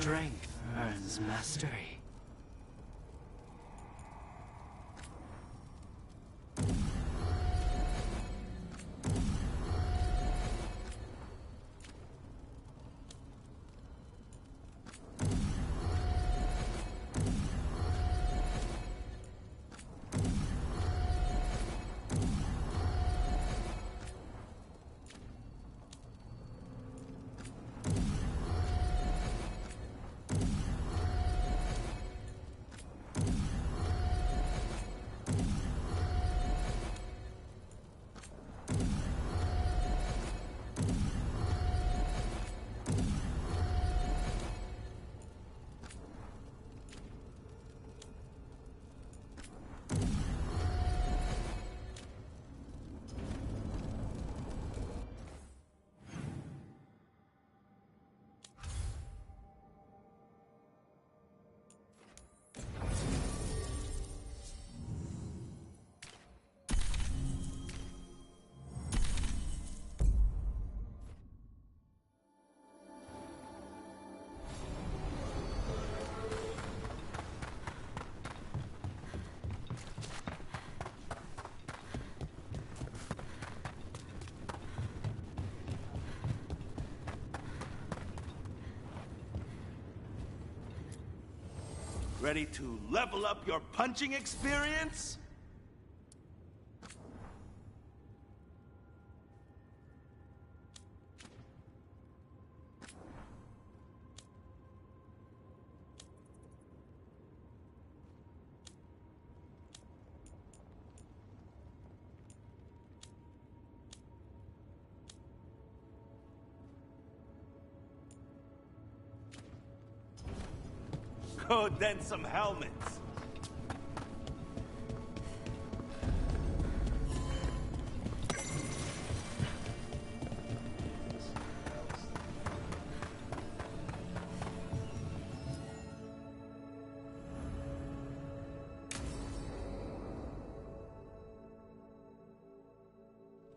[SPEAKER 13] Strength earns mastery.
[SPEAKER 15] Ready to level up your punching experience? Oh, then some helmets.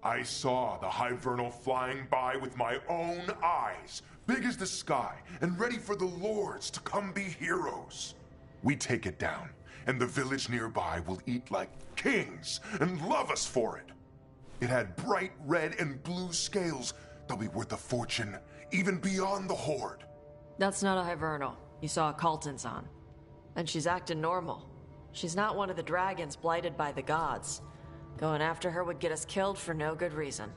[SPEAKER 10] I saw the Hivernal flying by with my own eyes, big as the sky, and ready for the lords to come be heroes. We take it down, and the village nearby will eat like kings and love us for it. It had bright red and blue scales. They'll be worth a fortune, even beyond the Horde.
[SPEAKER 11] That's not a Hivernal. You saw a Calton's on. And she's acting normal. She's not one of the dragons blighted by the gods. Going after her would get us killed for no good reason.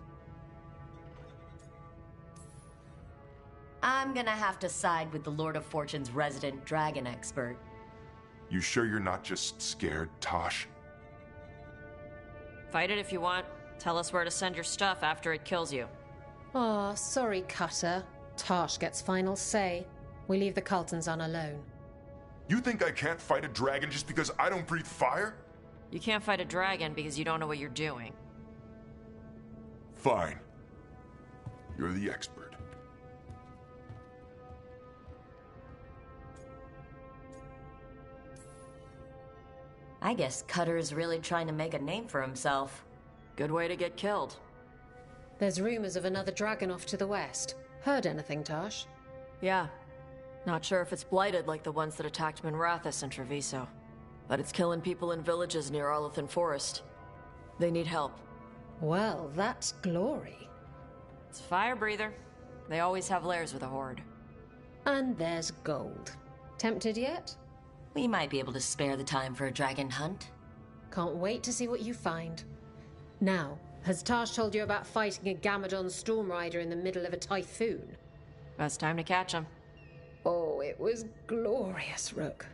[SPEAKER 7] I'm gonna have to side with the Lord of Fortune's resident dragon expert.
[SPEAKER 10] You sure you're not just scared, Tosh?
[SPEAKER 11] Fight it if you want. Tell us where to send your stuff after it kills you.
[SPEAKER 23] Aw, sorry, Cutter. Tosh gets final say. We leave the Caltons on alone.
[SPEAKER 10] You think I can't fight a dragon just because I don't breathe fire?
[SPEAKER 11] You can't fight a dragon because you don't know what you're doing.
[SPEAKER 10] Fine. You're the expert.
[SPEAKER 7] I guess Cutter's really trying to make a name for himself.
[SPEAKER 11] Good way to get killed.
[SPEAKER 23] There's rumors of another dragon off to the west. Heard anything, Tosh?
[SPEAKER 11] Yeah. Not sure if it's blighted like the ones that attacked Minrathous and Treviso. But it's killing people in villages near Arlethan Forest. They need help.
[SPEAKER 23] Well, that's glory.
[SPEAKER 11] It's fire breather. They always have lairs with a horde.
[SPEAKER 23] And there's gold. Tempted yet?
[SPEAKER 7] We might be able to spare the time for a dragon hunt.
[SPEAKER 23] Can't wait to see what you find. Now, has Tosh told you about fighting a Gamadon Stormrider in the middle of a typhoon?
[SPEAKER 11] Best time to catch him.
[SPEAKER 23] Oh, it was glorious, Rook.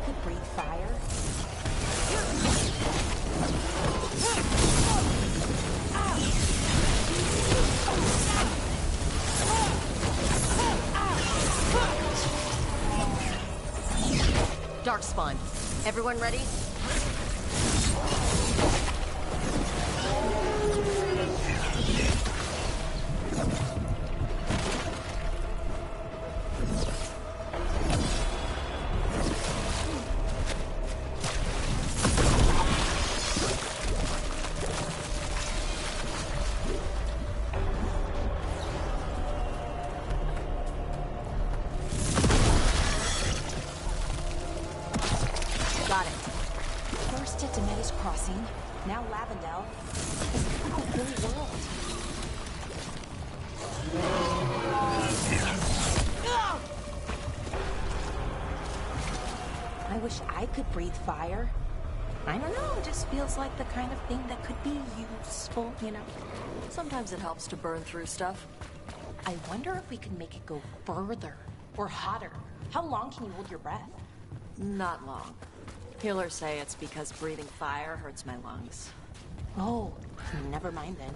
[SPEAKER 1] could breathe fire?
[SPEAKER 3] Darkspawn. Everyone ready?
[SPEAKER 1] Got it. First at Demeter's Crossing, now Lavendel. This is the whole world. I wish I could breathe fire. I don't know, it just feels like the kind of thing that could be useful, you know?
[SPEAKER 3] Sometimes it helps to burn through stuff.
[SPEAKER 1] I wonder if we can make it go further or hotter. How long can you hold your breath?
[SPEAKER 3] Not long. Healers say it's because breathing fire hurts my lungs.
[SPEAKER 1] Oh, never mind then.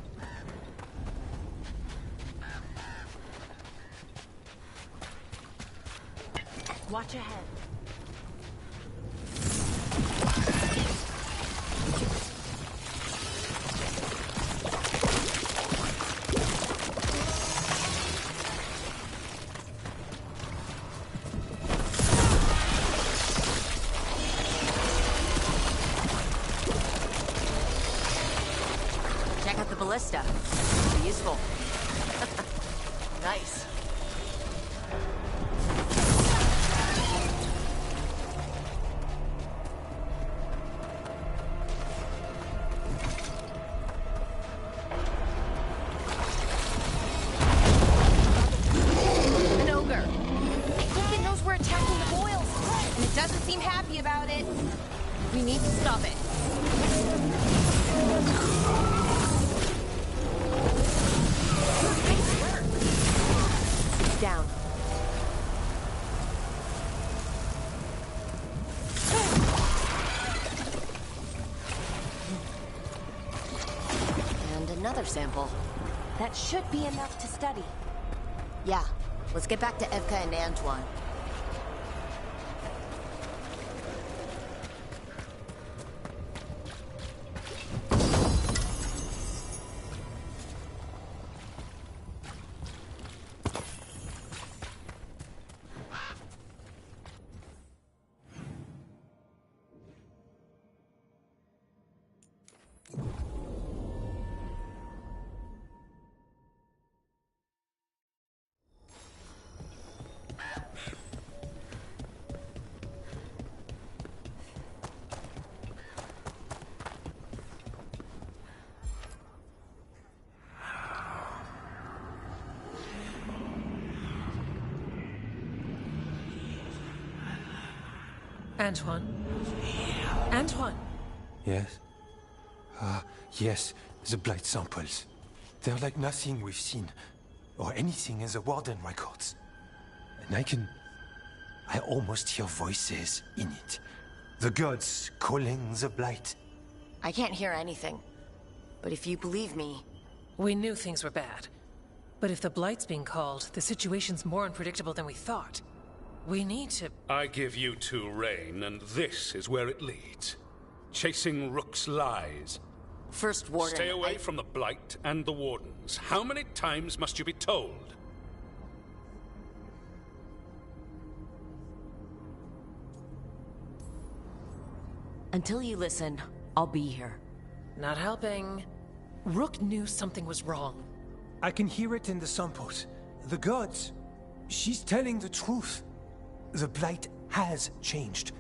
[SPEAKER 1] Watch ahead.
[SPEAKER 3] Check out the ballista. Be useful. Nice.
[SPEAKER 1] An ogre. I think it knows we're attacking the boils, and it doesn't seem happy about it. We need to stop it. Down.
[SPEAKER 3] And another sample.
[SPEAKER 1] That should be enough to study.
[SPEAKER 3] Yeah. Let's get back to Evka and Antoine.
[SPEAKER 21] Antoine? Antoine!
[SPEAKER 16] Yes? Yes, the blight samples. They're like nothing we've seen, or anything in the Warden records. And I almost hear voices in it. The gods calling the blight.
[SPEAKER 3] I can't hear anything. But if you believe me...
[SPEAKER 21] We knew things were bad. But if the Blight's being called, the situation's more unpredictable than we thought. We need to...
[SPEAKER 17] I give you two reign, and this is where it leads. Chasing Rook's lies.
[SPEAKER 3] First Warden...
[SPEAKER 17] Stay away from the Blight and the Wardens. How many times must you be told?
[SPEAKER 3] Until you listen, I'll be here.
[SPEAKER 21] Not helping. Rook knew something was wrong.
[SPEAKER 16] I can hear it in the samples. The gods. She's telling the truth. The blight has changed.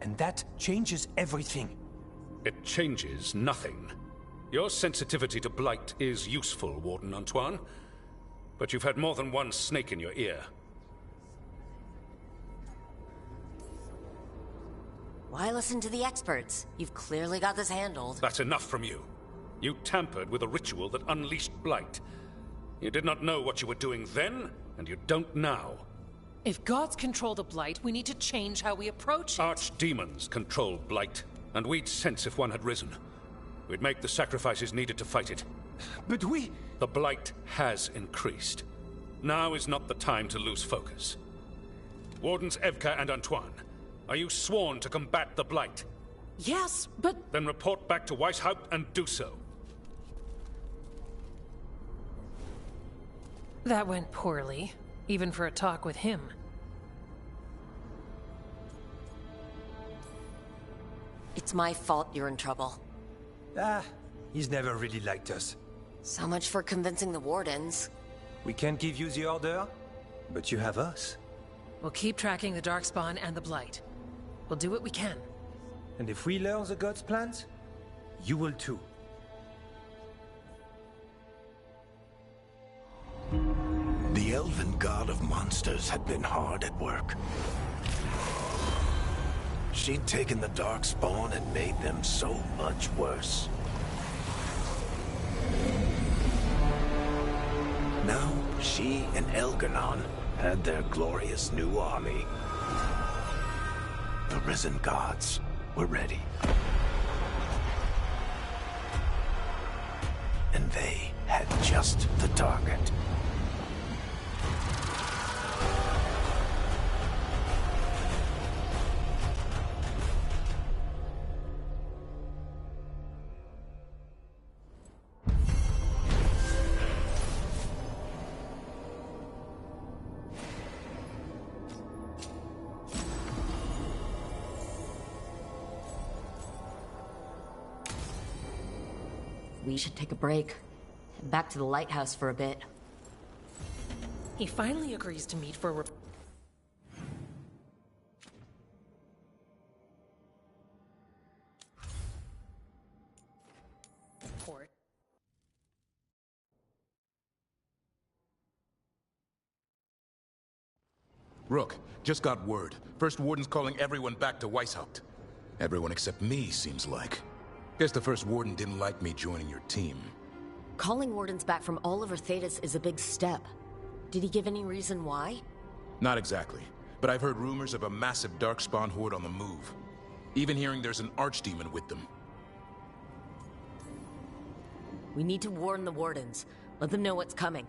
[SPEAKER 16] And that changes everything.
[SPEAKER 17] It changes nothing. Your sensitivity to blight is useful, Warden Antoine. But you've had more than one snake in your ear.
[SPEAKER 3] Why listen to the experts? You've clearly got this handled.
[SPEAKER 17] That's enough from you. You tampered with a ritual that unleashed blight. You did not know what you were doing then, and you don't now.
[SPEAKER 14] If gods control the Blight, we need to change how we approach it.
[SPEAKER 17] Archdemons control Blight, and we'd sense if one had risen. We'd make the sacrifices needed to fight it.
[SPEAKER 16] But we...
[SPEAKER 17] The Blight has increased. Now is not the time to lose focus. Wardens Evka and Antoine, are you sworn to combat the Blight?
[SPEAKER 14] Yes, but...
[SPEAKER 17] Then report back to Weishaupt and do so.
[SPEAKER 14] That went poorly, even for a talk with him.
[SPEAKER 3] It's my fault you're in trouble.
[SPEAKER 16] Ah, he's never really liked us.
[SPEAKER 3] So much for convincing the Wardens.
[SPEAKER 16] We can't give you the order, but you have us.
[SPEAKER 14] We'll keep tracking the Darkspawn and the Blight. We'll do what we can.
[SPEAKER 16] And if we learn the gods' plans, you will too.
[SPEAKER 8] The elven god of monsters had been hard at work. She'd taken the Darkspawn and made them so much worse. Now, she and Elganon had their glorious new army. The risen gods were ready. And they had just the target.
[SPEAKER 3] We should take a break. Head back to the lighthouse for a bit.
[SPEAKER 14] He finally agrees to meet for a report.
[SPEAKER 20] Rook, just got word. First Warden's calling everyone back to Weishaupt. Everyone except me, seems like. Guess the First Warden didn't like me joining your team.
[SPEAKER 3] Calling Wardens back from all over Thedas is a big step. Did he give any reason why?
[SPEAKER 20] Not exactly, but I've heard rumors of a massive Darkspawn horde on the move. Even hearing there's an Archdemon with them.
[SPEAKER 3] We need to warn the Wardens. Let them know what's coming.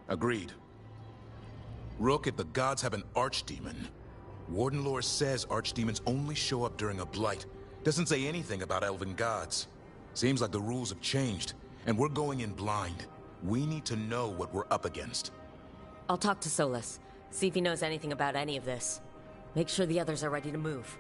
[SPEAKER 20] Agreed. Rook, if the gods have an Archdemon, Warden lore says Archdemons only show up during a Blight. Doesn't say anything about elven gods. Seems like the rules have changed, and we're going in blind. We need to know what we're up against.
[SPEAKER 3] I'll talk to Solus, see if he knows anything about any of this. Make sure the others are ready to move.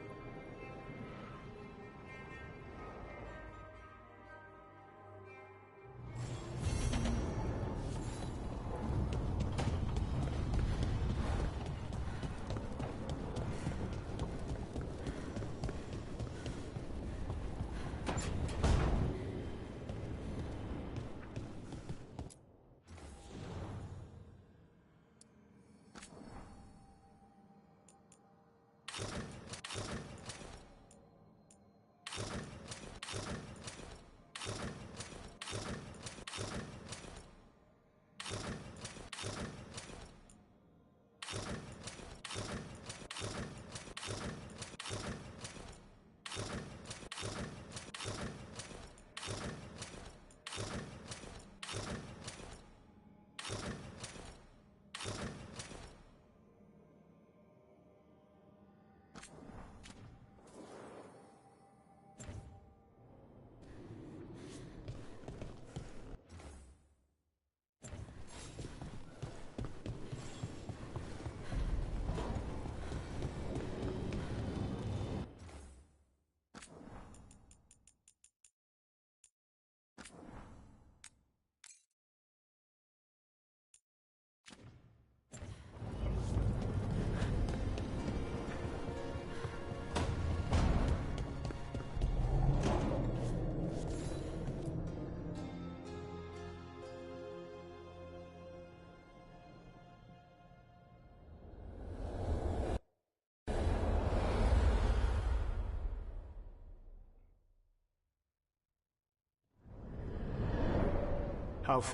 [SPEAKER 18] How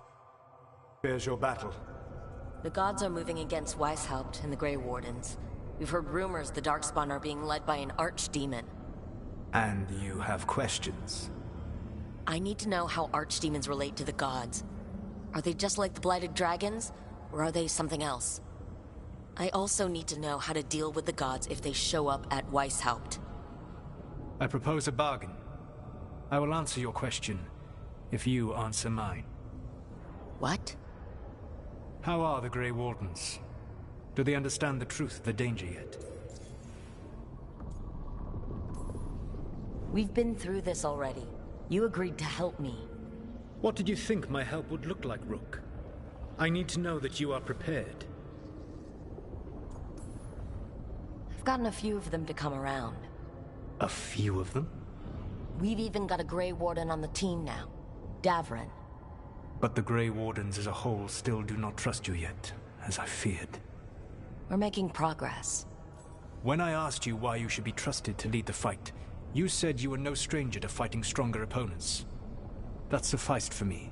[SPEAKER 18] fares your battle?
[SPEAKER 3] The gods are moving against Weishaupt and the Grey Wardens. We've heard rumors the Darkspawn are being led by an archdemon.
[SPEAKER 12] And you have questions?
[SPEAKER 3] I need to know how archdemons relate to the gods. Are they just like the Blighted Dragons, or are they something else? I also need to know how to deal with the gods if they show up at Weishaupt.
[SPEAKER 12] I propose a bargain. I will answer your question if you answer mine.
[SPEAKER 3] What?
[SPEAKER 12] How are the Grey Wardens? Do they understand the truth of the danger yet?
[SPEAKER 3] We've been through this already. You agreed to help me.
[SPEAKER 12] What did you think my help would look like, Rook? I need to know that you are prepared.
[SPEAKER 3] I've gotten a few of them to come around.
[SPEAKER 12] A few of them?
[SPEAKER 3] We've even got a Grey Warden on the team now. Davrin.
[SPEAKER 12] But the Grey Wardens as a whole still do not trust you yet, as I feared.
[SPEAKER 3] We're making progress.
[SPEAKER 12] When I asked you why you should be trusted to lead the fight, you said you were no stranger to fighting stronger opponents. That sufficed for me.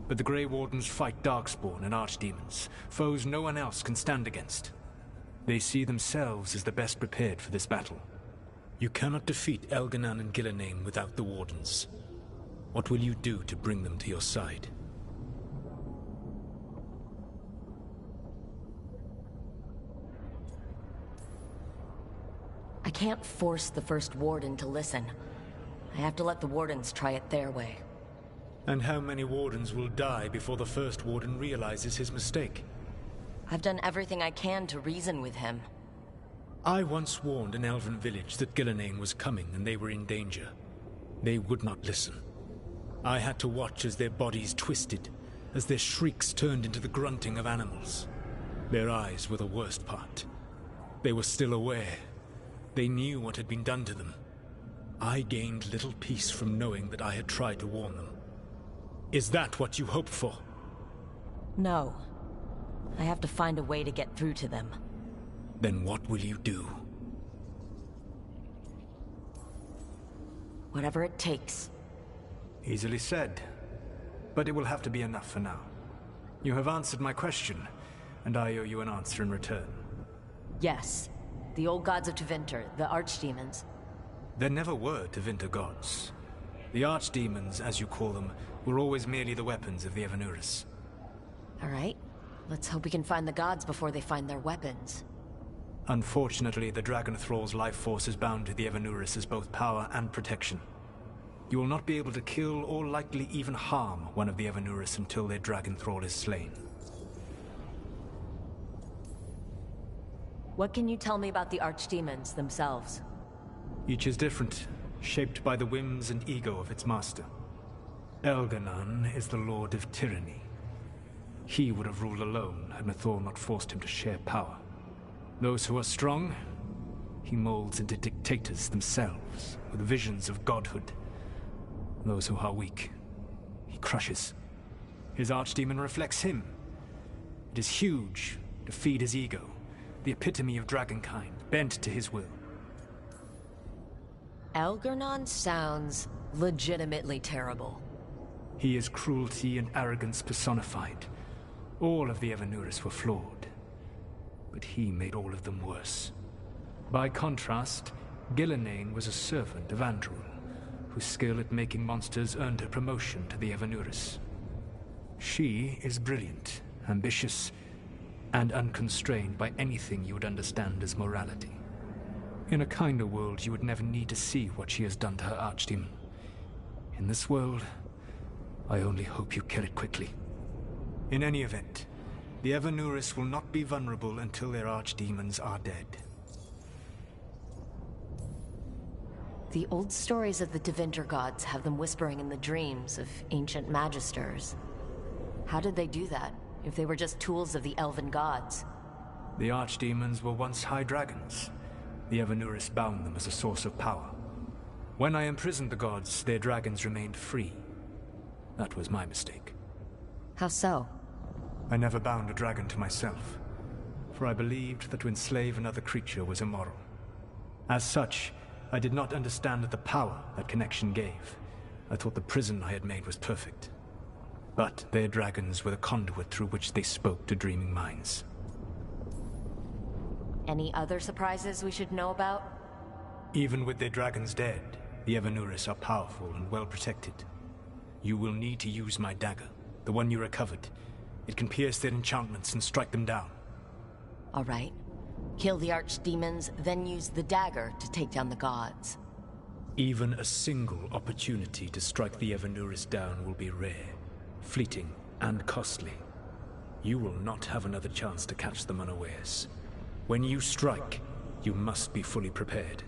[SPEAKER 12] But the Grey Wardens fight Darkspawn and Archdemons, foes no one else can stand against. They see themselves as the best prepared for this battle. You cannot defeat Elganan and Gillenane without the Wardens. What will you do to bring them to your side?
[SPEAKER 3] I can't force the first Warden to listen. I have to let the Wardens try it their way.
[SPEAKER 12] And how many Wardens will die before the first Warden realizes his mistake?
[SPEAKER 3] I've done everything I can to reason with him.
[SPEAKER 12] I once warned an elven village that Gillenane was coming and they were in danger. They would not listen. I had to watch as their bodies twisted, as their shrieks turned into the grunting of animals. Their eyes were the worst part. They were still aware. They knew what had been done to them. I gained little peace from knowing that I had tried to warn them. Is that what you hope for?
[SPEAKER 3] No. I have to find a way to get through to them.
[SPEAKER 12] Then what will you do?
[SPEAKER 3] Whatever it takes.
[SPEAKER 12] Easily said. But it will have to be enough for now. You have answered my question, and I owe you an answer in return.
[SPEAKER 3] Yes. The old gods of Tevinter, the archdemons.
[SPEAKER 12] There never were Tevinter gods. The archdemons, as you call them, were always merely the weapons of the Evanuris.
[SPEAKER 3] All right. Let's hope we can find the gods before they find their weapons.
[SPEAKER 12] Unfortunately, the Dragon Thrall's life force is bound to the Evanuris as both power and protection. You will not be able to kill or likely even harm one of the Evanuris until their Dragon Thrall is slain.
[SPEAKER 3] What can you tell me about the archdemons themselves?
[SPEAKER 12] Each is different, shaped by the whims and ego of its master. Elganan is the Lord of Tyranny. He would have ruled alone had Mathor not forced him to share power. Those who are strong, he molds into dictators themselves, with visions of godhood. Those who are weak, he crushes. His archdemon reflects him. It is huge, to feed his ego, the epitome of dragonkind, bent to his will.
[SPEAKER 3] Elganan sounds legitimately terrible.
[SPEAKER 12] He is cruelty and arrogance personified. All of the Evanuris were flawed, but he made all of them worse. By contrast, Gillenane was a servant of Andrul, whose skill at making monsters earned her promotion to the Evanuris. She is brilliant, ambitious, and unconstrained by anything you would understand as morality. In a kinder world, you would never need to see what she has done to her archdemon. In this world, I only hope you kill it quickly. In any event, the Evanuris will not be vulnerable until their archdemons are dead.
[SPEAKER 3] The old stories of the Tevinter gods have them whispering in the dreams of ancient magisters. How did they do that, if they were just tools of the elven gods?
[SPEAKER 12] The archdemons were once high dragons. The Evanuris bound them as a source of power. When I imprisoned the gods, their dragons remained free. That was my mistake.
[SPEAKER 3] How so?
[SPEAKER 12] I never bound a dragon to myself, for I believed that to enslave another creature was immoral. As such, I did not understand the power that connection gave. I thought the prison I had made was perfect. But their dragons were the conduit through which they spoke to dreaming minds.
[SPEAKER 3] Any other surprises we should know about?
[SPEAKER 12] Even with their dragons dead, the Evanuris are powerful and well protected. You will need to use my dagger, the one you recovered. It can pierce their enchantments and strike them down.
[SPEAKER 3] All right. Kill the archdemons, then use the dagger to take down the gods.
[SPEAKER 12] Even a single opportunity to strike the Evanuris down will be rare, fleeting, and costly. You will not have another chance to catch them unawares. When you strike, you must be fully prepared.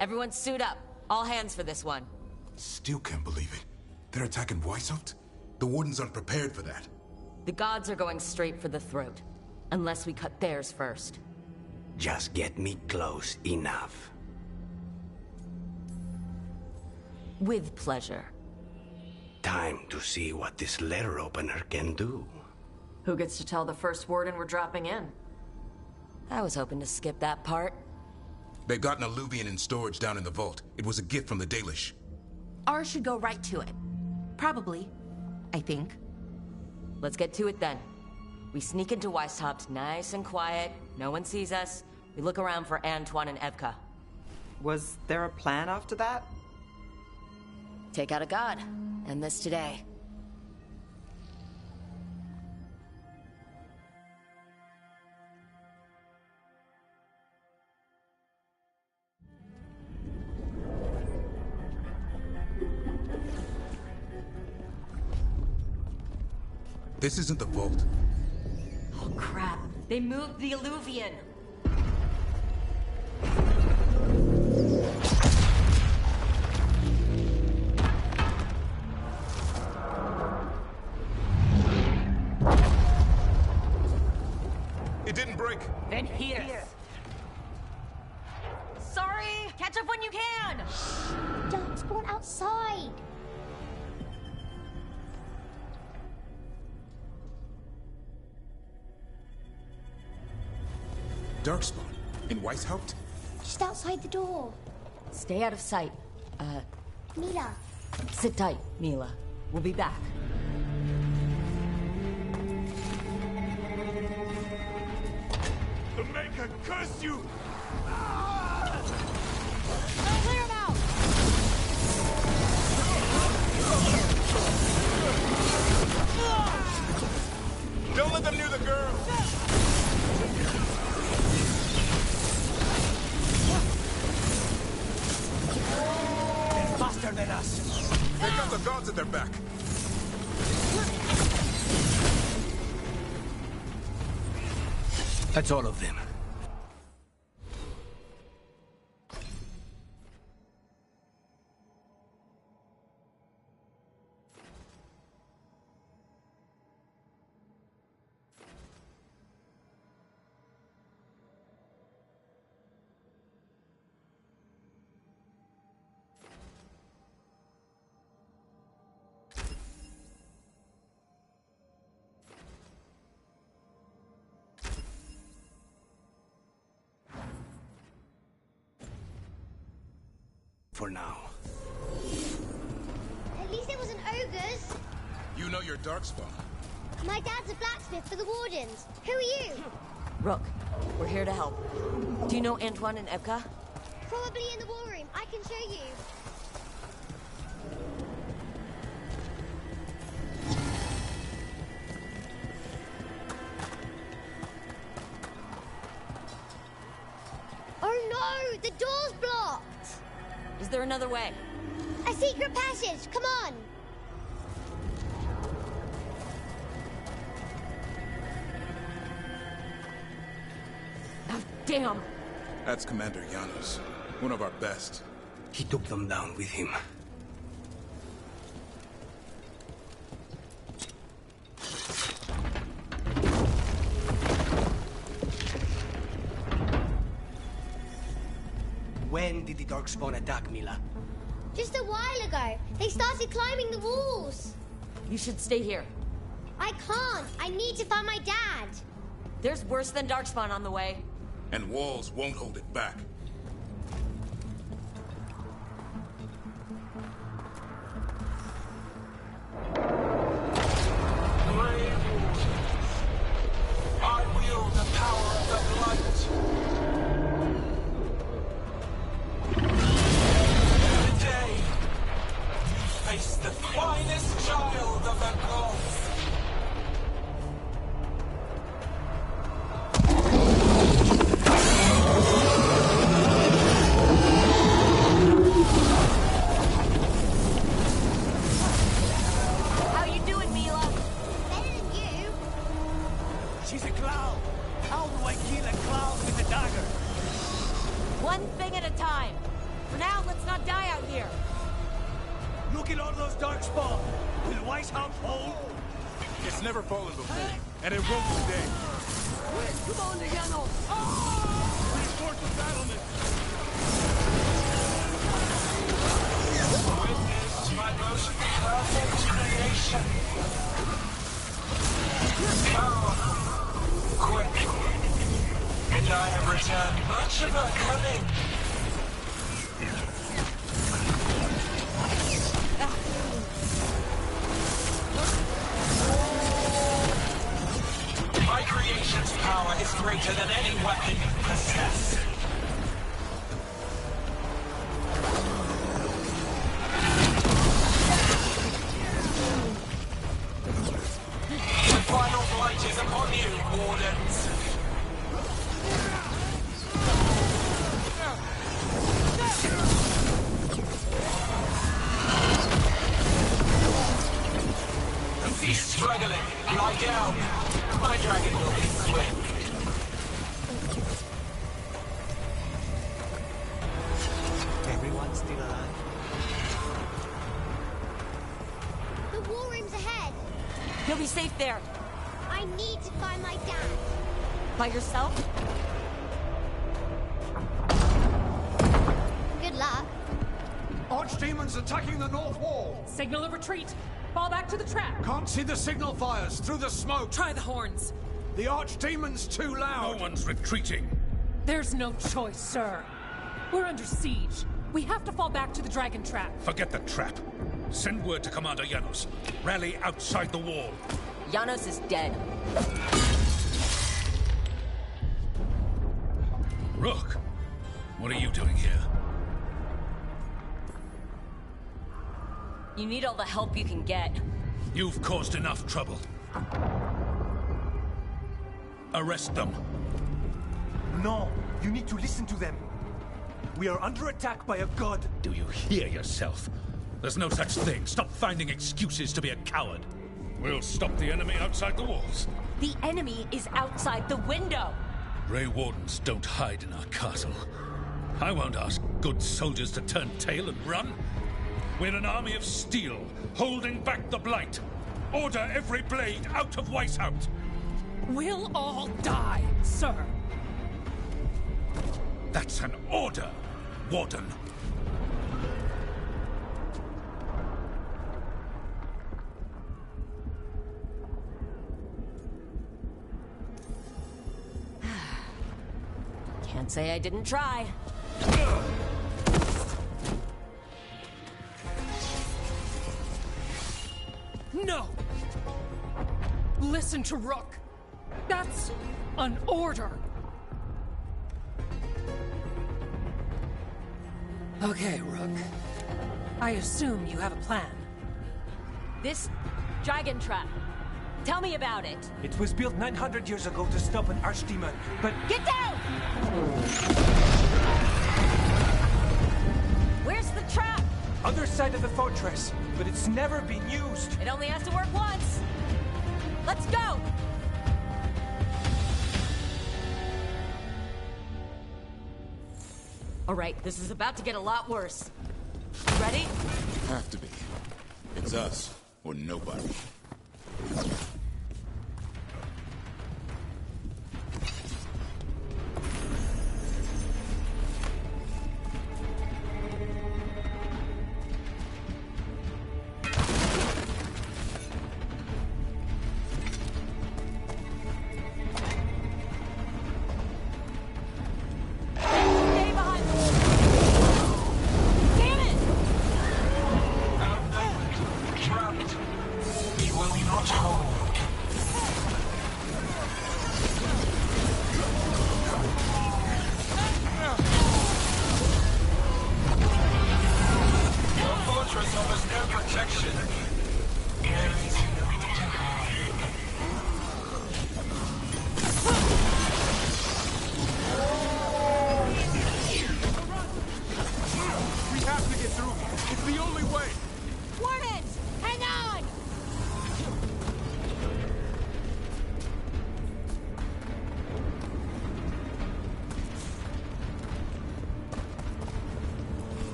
[SPEAKER 3] Everyone suit up. All hands for this one.
[SPEAKER 20] Still can't believe it. They're attacking Weishaupt? The Wardens aren't prepared for that.
[SPEAKER 3] The gods are going straight for the throat. Unless we cut theirs first.
[SPEAKER 2] Just get me close enough.
[SPEAKER 3] With pleasure.
[SPEAKER 2] Time to see what this letter opener can do.
[SPEAKER 11] Who gets to tell the first Warden we're dropping in?
[SPEAKER 3] I was hoping to skip that part.
[SPEAKER 20] They've got an alluvian in storage down in the vault. It was a gift from the Dalish.
[SPEAKER 1] Ours should go right to it. Probably. I think.
[SPEAKER 3] Let's get to it then. We sneak into Weishaupt nice and quiet. No one sees us. We look around for Antoine and Evka.
[SPEAKER 18] Was there a plan after that?
[SPEAKER 3] Take out a god. End this today.
[SPEAKER 20] This isn't the vault.
[SPEAKER 3] Oh crap. They moved the alluvian.
[SPEAKER 20] It didn't break.
[SPEAKER 3] Then here. Sorry! Catch up when you can!
[SPEAKER 4] Darkspawn outside!
[SPEAKER 20] Darkspawn? In Weishaupt?
[SPEAKER 4] Just outside the door.
[SPEAKER 3] Stay out of sight.
[SPEAKER 4] Mila.
[SPEAKER 3] Sit tight, Mila. We'll be back.
[SPEAKER 15] curse you!
[SPEAKER 23] Clear him out!
[SPEAKER 15] Don't let them near the girl!
[SPEAKER 2] They're faster than us.
[SPEAKER 20] They've got the gods at their back.
[SPEAKER 2] That's all of them. For now.
[SPEAKER 5] At least it wasn't ogres.
[SPEAKER 20] You know your darkspawn.
[SPEAKER 5] My dad's a blacksmith for the Wardens. Who are you?
[SPEAKER 3] Rook, we're here to help. Do you know Antoine and Evka?
[SPEAKER 5] Probably in the war room. I can show you. Oh no! The door's blocked!
[SPEAKER 3] Is there another way?
[SPEAKER 5] A secret passage! Come on!
[SPEAKER 3] Oh, damn!
[SPEAKER 20] That's Commander Janos, one of our best.
[SPEAKER 2] He took them down with him. When did the Darkspawn attack, Mila?
[SPEAKER 5] Just a while ago. They started climbing the walls.
[SPEAKER 3] You should stay here.
[SPEAKER 5] I can't. I need to find my dad.
[SPEAKER 3] There's worse than Darkspawn on the way.
[SPEAKER 20] And walls won't hold it back.
[SPEAKER 15] I wield the power of the blight. Today, you face the finest child of the gods.
[SPEAKER 3] How you doing, Mila?
[SPEAKER 5] Better than you.
[SPEAKER 2] She's a clown! How do I kill a clown with a dagger?
[SPEAKER 3] One thing at a time. For now, let's not die out here.
[SPEAKER 2] Look at all those Darkspawn! Will Weishaupt hold?
[SPEAKER 20] It's never fallen before, and it won't today.
[SPEAKER 2] Come on, Llano!
[SPEAKER 15] Reinforce the battlement. Witness my most perfect creation. Power, quick, and I have returned much of her cunning. My creation's power is greater than any weapon you possess. The final blight is upon you, Wardens. Cease struggling. Lie down. My dragon will be swift.
[SPEAKER 2] Everyone's still alive.
[SPEAKER 5] The war room's ahead.
[SPEAKER 3] You'll be safe there.
[SPEAKER 5] I need to find my dad.
[SPEAKER 3] By yourself?
[SPEAKER 5] Good luck.
[SPEAKER 9] Archdemons attacking the north wall!
[SPEAKER 14] Signal of retreat. Fall back to the trap.
[SPEAKER 9] Can't see the signal fires through the smoke!
[SPEAKER 14] Try the horns.
[SPEAKER 9] The Archdemon's too loud!
[SPEAKER 17] No one's retreating.
[SPEAKER 14] There's no choice, sir. We're under siege. We have to fall back to the dragon trap.
[SPEAKER 17] Forget the trap. Send word to Commander Janos. Rally outside the wall.
[SPEAKER 3] Janos is dead.
[SPEAKER 17] Rook, what are you doing here?
[SPEAKER 3] You need all the help you can get.
[SPEAKER 17] You've caused enough trouble. Arrest them.
[SPEAKER 16] No, you need to listen to them. We are under attack by a god.
[SPEAKER 17] Do you hear yourself? There's no such thing. Stop finding excuses to be a coward. We'll stop the enemy outside the walls.
[SPEAKER 3] The enemy is outside the window!
[SPEAKER 17] Grey Wardens don't hide in our castle. I won't ask good soldiers to turn tail and run. We're an army of steel, holding back the Blight. Order every blade out of Weishaupt.
[SPEAKER 14] We'll all die, sir.
[SPEAKER 17] That's an order, Warden.
[SPEAKER 3] Can't say I didn't try.
[SPEAKER 14] No! Listen to Rook. That's an order. Okay, Rook. I assume you have a plan.
[SPEAKER 3] This dragon trap. Tell me about it.
[SPEAKER 16] It was built 900 years ago to stop an archdemon, but...
[SPEAKER 3] Get down! Where's the trap?
[SPEAKER 16] Other side of the fortress, but it's never been used.
[SPEAKER 3] It only has to work once. Let's go! All right, this is about to get a lot worse. Ready?
[SPEAKER 20] Have to be. It's us, or nobody.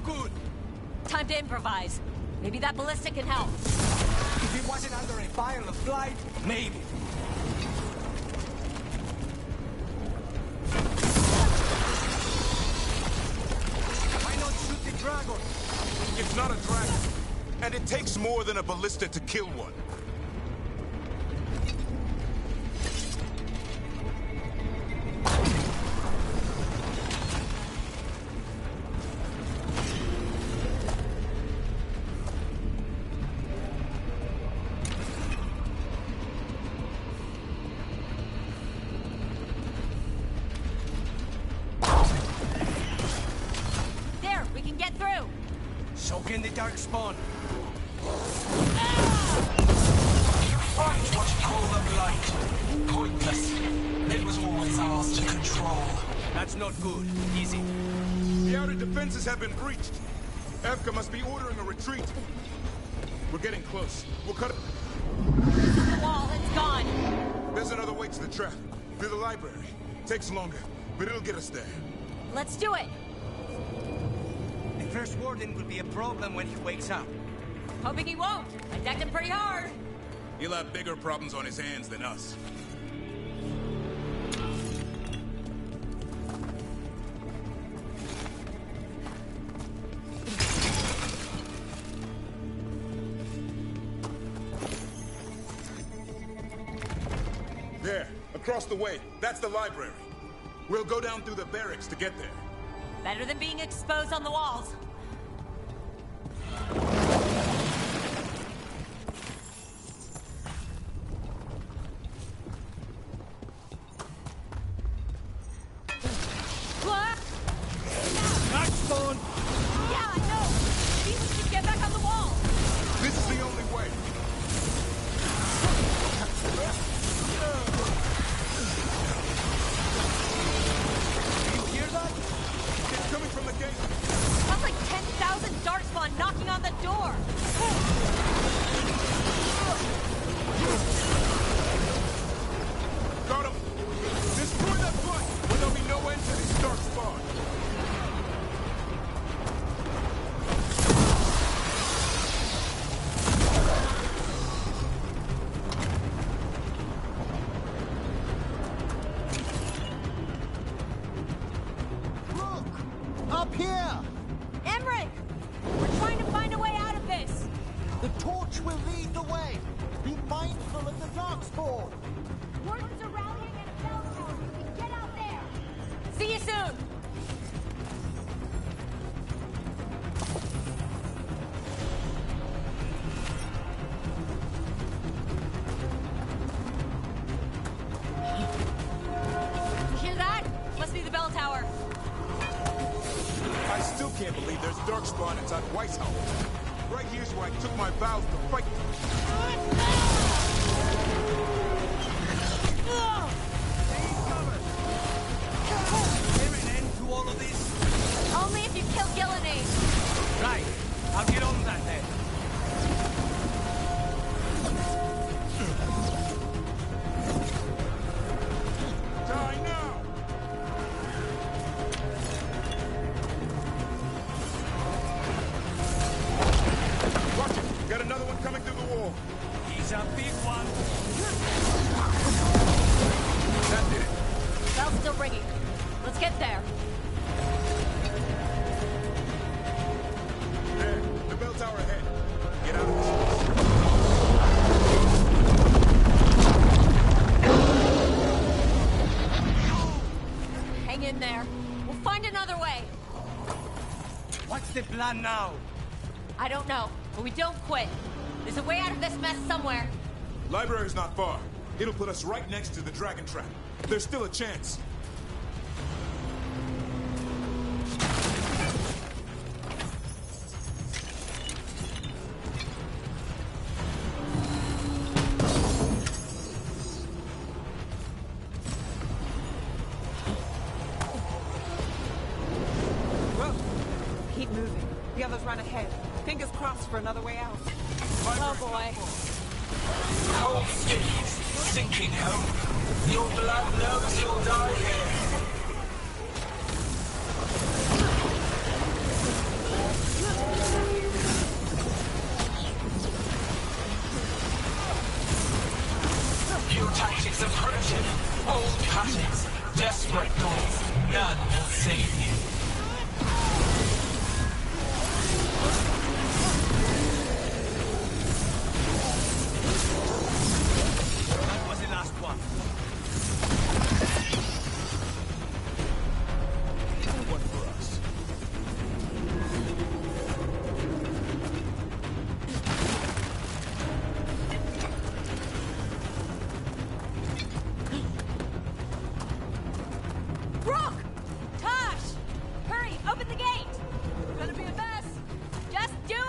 [SPEAKER 15] good.
[SPEAKER 3] Time to improvise. Maybe that ballista can help.
[SPEAKER 15] If it wasn't under a vial of blight, maybe. Why not shoot the dragon?
[SPEAKER 20] It's not a dragon. And it takes more than a ballista to kill one.
[SPEAKER 3] There, we can get through.
[SPEAKER 15] Soak in the dark spawn. You fight what you call the blight. Pointless. It was always ours to control. That's not good, is it?
[SPEAKER 20] The outer defenses have been breached. Evka must be ordering a retreat. We're getting close. We'll cut it.
[SPEAKER 3] The wall, it's gone.
[SPEAKER 20] There's another way to the trap. Through the library. Takes longer, but it'll get us there.
[SPEAKER 3] Let's do it.
[SPEAKER 15] The first warden will be a problem when he wakes up.
[SPEAKER 3] Hoping he won't. I decked him pretty hard.
[SPEAKER 20] He'll have bigger problems on his hands than us. There, across the way. That's the library. We'll go down through the barracks to get there.
[SPEAKER 3] Better than being exposed on the walls. What?
[SPEAKER 15] Dark spawn!
[SPEAKER 3] Yeah, I know. Maybe we should get back on the wall.
[SPEAKER 20] This is the only way.
[SPEAKER 15] You hear that?
[SPEAKER 20] It's coming from the gate.
[SPEAKER 3] Sounds like 10,000 darkspawn knocking on the door.
[SPEAKER 20] Got him. Destroy that blight, or there'll be no end to these dark spawn.
[SPEAKER 9] Look! Up here!
[SPEAKER 3] Emmerich! We're trying to find a way out of this.
[SPEAKER 9] The torch will lead the way. Be mindful of the darkspawn.
[SPEAKER 5] Wardens are rallying at a bell tower. We can get out there.
[SPEAKER 3] See you soon. You hear that? Must be the bell tower.
[SPEAKER 20] I still can't believe there's dark spawn inside Weishaupt. Right here's where I took my vows to fight them.
[SPEAKER 15] There an end to all of this?
[SPEAKER 3] Only if you kill Gillenade.
[SPEAKER 15] Right. I'll get on that then.
[SPEAKER 20] Die now! Watch it! Got another one coming through the wall.
[SPEAKER 15] He's a big one.
[SPEAKER 20] That did it.
[SPEAKER 3] Bell's still ringing. Let's get there.
[SPEAKER 20] There, the bell tower ahead. Get out of this.
[SPEAKER 3] Hang in there. We'll find another way.
[SPEAKER 15] What's the plan now?
[SPEAKER 3] I don't know, but we don't quit. There's a way out of this mess somewhere.
[SPEAKER 20] Library's not far. It'll put us right next to the dragon trap. There's still a chance.
[SPEAKER 18] Well, keep moving. The others run ahead. Fingers crossed for another way out.
[SPEAKER 3] Oh boy.
[SPEAKER 15] Cold steams, sinking hope. Your blood knows you'll die here. None will save you. That was the last one.
[SPEAKER 6] One for us.
[SPEAKER 3] Brooke! Tosh! Hurry, open the gate! It's gonna be a mess. Just do it!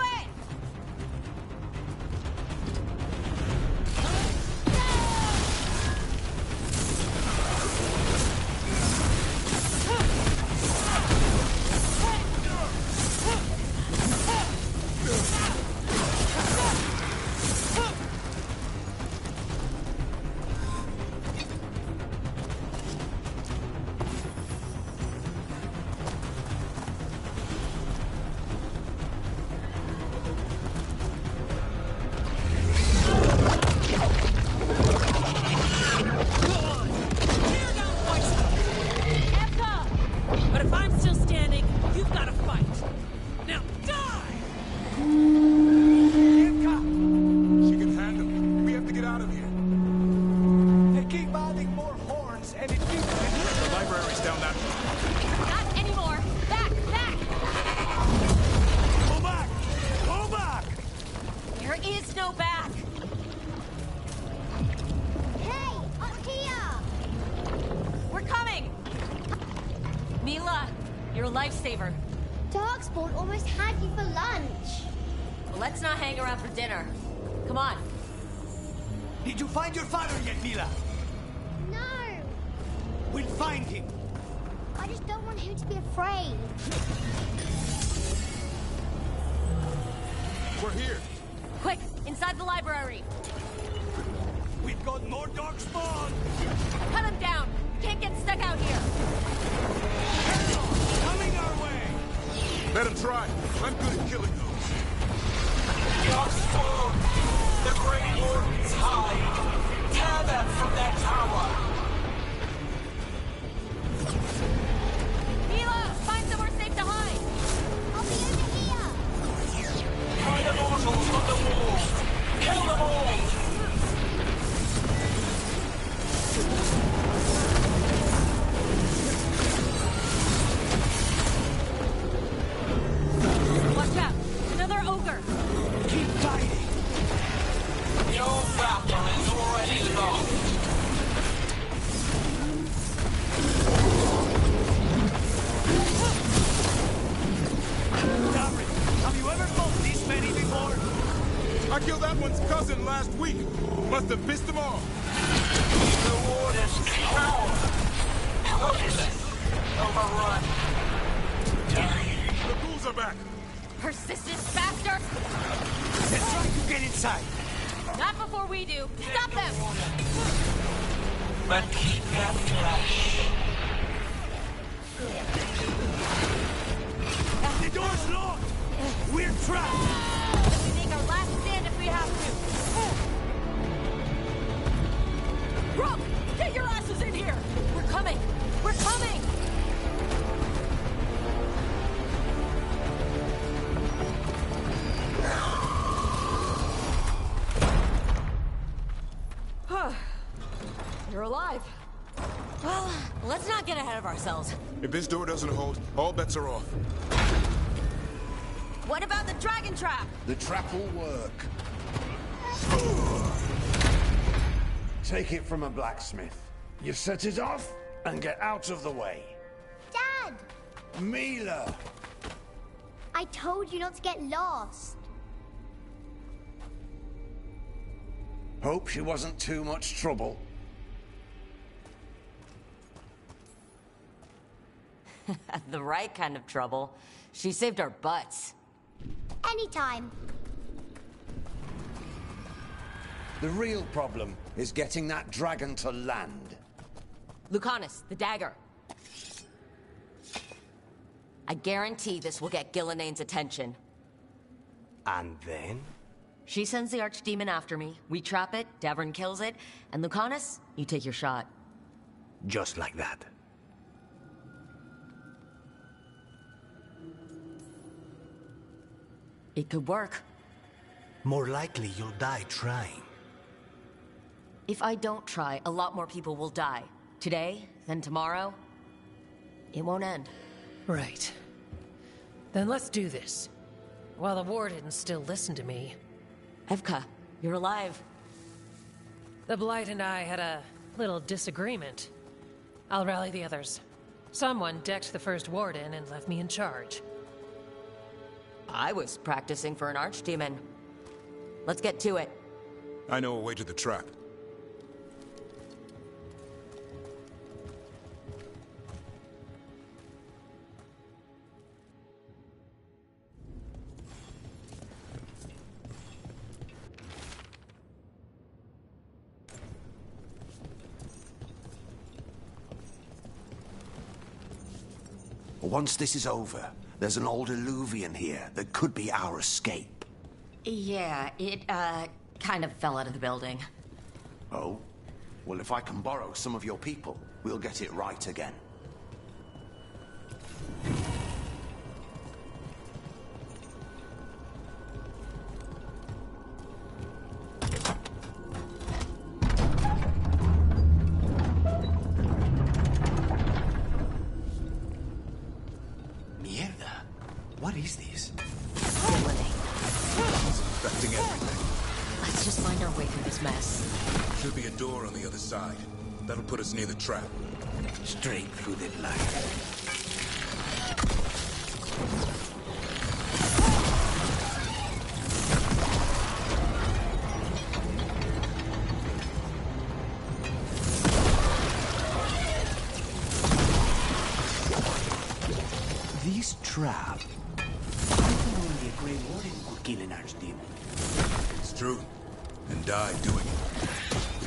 [SPEAKER 14] But if I'm still standing, you've got to fight. Now die!
[SPEAKER 6] She can handle it. We have to get out of here.
[SPEAKER 15] They keep adding more horns, and it keeps...
[SPEAKER 6] The library's down that way.
[SPEAKER 3] Not anymore! Back! Back!
[SPEAKER 15] Go back! Go back!
[SPEAKER 3] There is no back!
[SPEAKER 5] Hey, up here!
[SPEAKER 3] We're coming! Mila, you're a lifesaver.
[SPEAKER 5] Darkspawn almost had you for lunch.
[SPEAKER 3] Well, let's not hang around for dinner. Come on.
[SPEAKER 15] Did you find your father yet, Mila?
[SPEAKER 5] No,
[SPEAKER 15] We'll find him.
[SPEAKER 5] I just don't want him to be afraid.
[SPEAKER 6] We're here.
[SPEAKER 3] Quick, inside the library.
[SPEAKER 15] We've got more Darkspawn.
[SPEAKER 3] Cut him down. Can't get stuck out here.
[SPEAKER 15] Coming our way.
[SPEAKER 6] Let him try. I'm good at killing those.
[SPEAKER 15] Darkspawn! The Great Wardens hide! Tear them from their tower!
[SPEAKER 3] Mila, find somewhere safe to hide.
[SPEAKER 5] I'll be over here.
[SPEAKER 15] Find the mortals on the walls! Kill them all!
[SPEAKER 3] Watch out. Another ogre.
[SPEAKER 15] Keep fighting! Your battle is already lost! Davrin, have you ever fought this many before?
[SPEAKER 6] I killed that one's cousin last week. Must have pissed them off.
[SPEAKER 15] The Wardens cower! Helpless! Overrun!
[SPEAKER 6] The ghouls are back.
[SPEAKER 3] Persistent bastard.
[SPEAKER 15] Let's try to get inside!
[SPEAKER 3] Not before we do. Stop them.
[SPEAKER 15] But keep their flesh! The door's locked! We're trapped!
[SPEAKER 3] We make our last stand if we have to. Brooke, get your asses in here. We're coming. We're coming. You're alive. Well, let's not get ahead of ourselves.
[SPEAKER 6] If this door doesn't hold, all bets are off.
[SPEAKER 3] What about the dragon trap?
[SPEAKER 2] The trap will work. Take it from a blacksmith. You set it off and get out of the way.
[SPEAKER 5] Dad,
[SPEAKER 2] Mila!
[SPEAKER 5] I told you not to get lost.
[SPEAKER 2] Hope she wasn't too much trouble.
[SPEAKER 3] The right kind of trouble. She saved our butts.
[SPEAKER 5] Anytime.
[SPEAKER 2] The real problem is getting that dragon to land.
[SPEAKER 3] Lucanus, the dagger. I guarantee this will get Gillenane's attention.
[SPEAKER 2] And then?
[SPEAKER 3] She sends the archdemon after me, we trap it, Davern kills it, and Lucanus, you take your shot.
[SPEAKER 2] Just like that.
[SPEAKER 3] It could work.
[SPEAKER 15] More likely you'll die trying.
[SPEAKER 3] If I don't try, a lot more people will die. Today, then tomorrow. It won't end.
[SPEAKER 14] Right. Then let's do this. While the Warden still listen to me.
[SPEAKER 3] Evka, you're alive.
[SPEAKER 14] The Blight and I had a little disagreement. I'll rally the others. Someone decked the first Warden and left me in charge.
[SPEAKER 3] I was practicing for an archdemon. Let's get to it.
[SPEAKER 20] I know a way to the trap.
[SPEAKER 2] Once this is over, there's an old Illuvian here that could be our escape.
[SPEAKER 3] Yeah, it, kind of fell out of the building.
[SPEAKER 2] Oh? Well, if I can borrow some of your people, we'll get it right again.
[SPEAKER 15] What is this?
[SPEAKER 20] It's infecting everything.
[SPEAKER 3] Let's just find our way through this mess.
[SPEAKER 20] Should be a door on the other side. That'll put us near the trap.
[SPEAKER 15] Straight through the light. This trap. I thought only a Grey Warden could kill an archdemon.
[SPEAKER 20] It's true. And die doing it.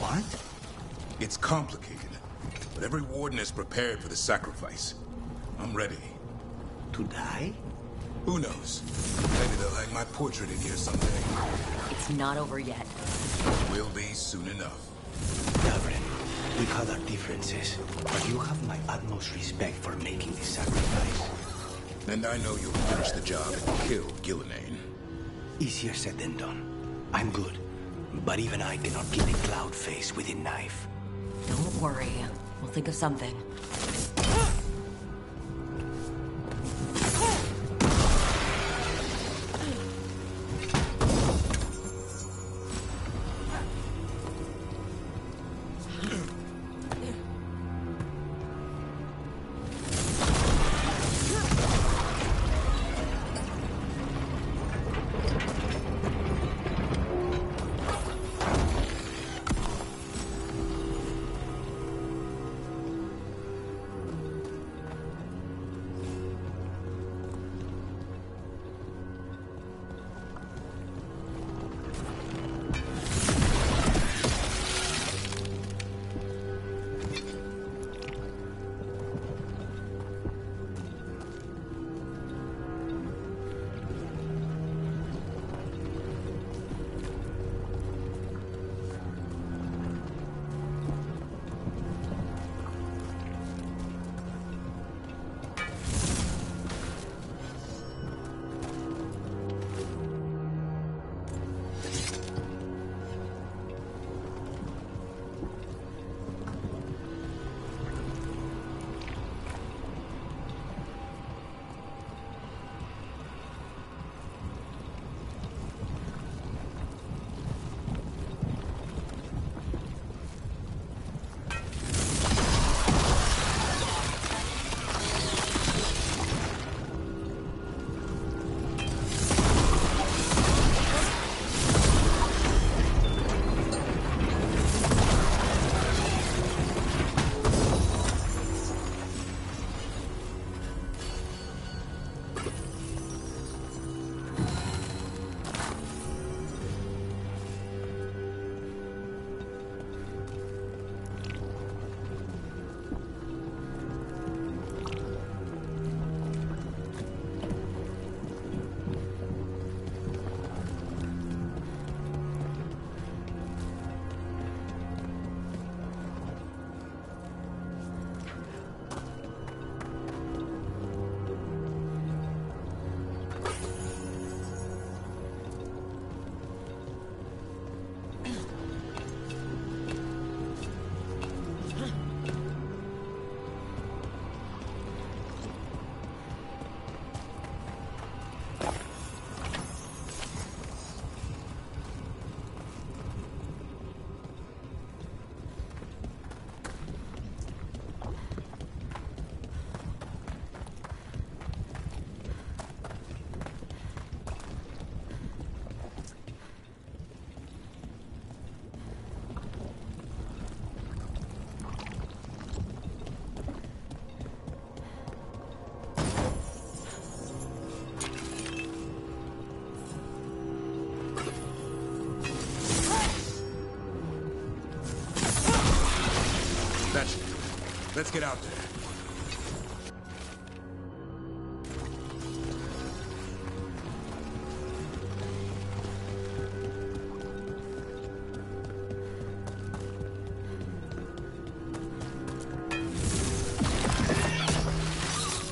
[SPEAKER 15] What?
[SPEAKER 20] It's complicated. But every warden is prepared for the sacrifice. I'm ready.
[SPEAKER 15] To die?
[SPEAKER 20] Who knows? Maybe they'll hang my portrait in here someday.
[SPEAKER 3] It's not over yet.
[SPEAKER 20] Will be soon enough.
[SPEAKER 15] Davren, we've had our differences, but you have my utmost respect for making this sacrifice.
[SPEAKER 20] And I know you'll finish the job and kill Gillenane.
[SPEAKER 15] Easier said than done. I'm good, but even I cannot kill a cloud face with a knife.
[SPEAKER 3] Don't worry. We'll think of something.
[SPEAKER 20] Let's get out there.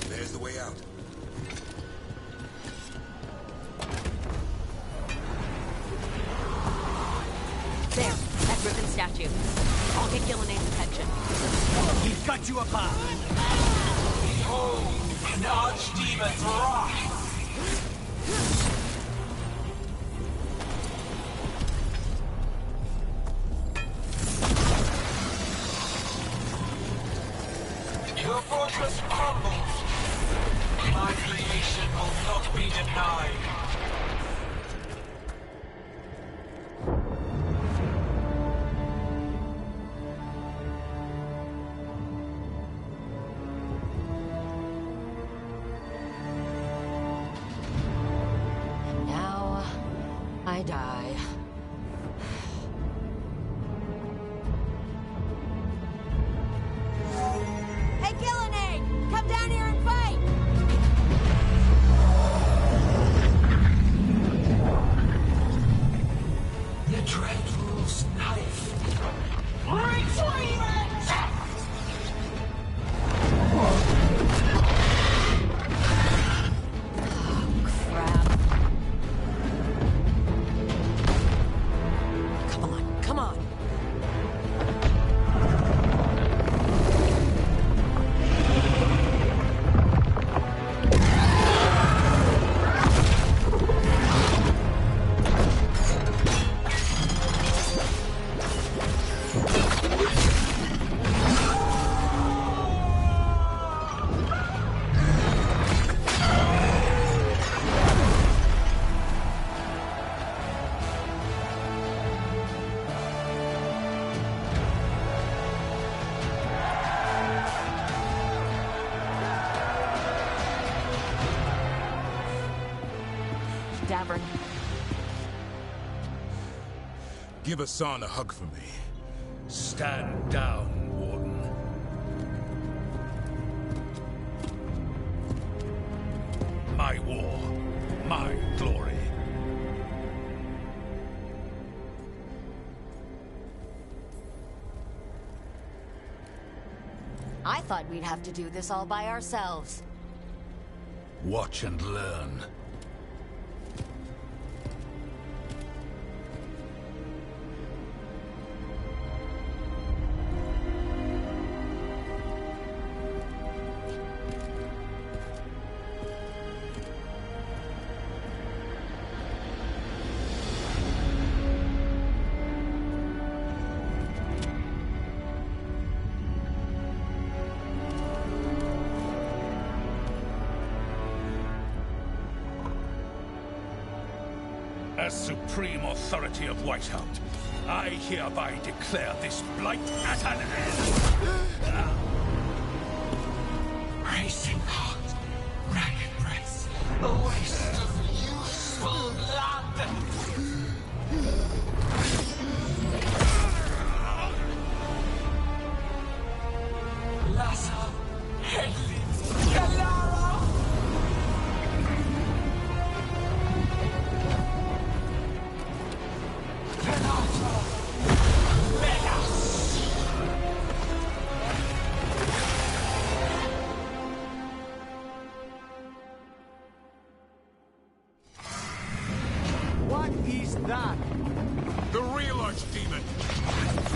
[SPEAKER 20] There's the way out.
[SPEAKER 3] There, that ribbon statue. I'll get Gillenay's attention.
[SPEAKER 15] He's got you apart. Behold, an archdemon's wrath. Your fortress crumbles. My creation will not be denied.
[SPEAKER 3] Now, I die. Hey, Gillenay! Come down here and fight!
[SPEAKER 15] The Dread Rule's knife. Retrieve it!
[SPEAKER 3] Crap. Come on, come on. Davern.
[SPEAKER 20] Give Hassan a hug for me.
[SPEAKER 17] Stand down, Warden. My war, my glory.
[SPEAKER 3] I thought we'd have to do this all by ourselves.
[SPEAKER 17] Watch and learn. As supreme authority of Whitehound, I hereby declare this blight at an end.
[SPEAKER 15] Racing heart, ragged breath, a waste of useful blood. Lassa, Hedley, Galara. What is that?
[SPEAKER 20] The real archdemon.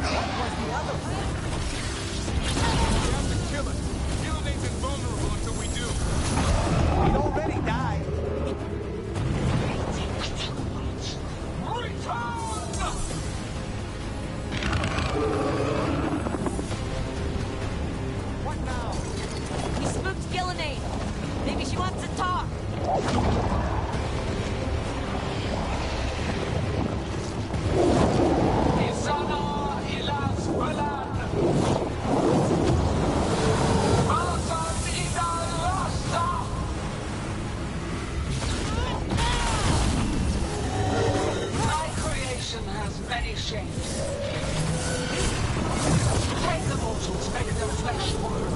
[SPEAKER 15] What was the other one?
[SPEAKER 6] We have to kill it. Gillenay's invulnerable until we do.
[SPEAKER 15] It already died.
[SPEAKER 3] What now? We spooked Gillenay. Maybe she wants to talk.
[SPEAKER 15] My creation has many shapes. Take the mortals, make their flesh work.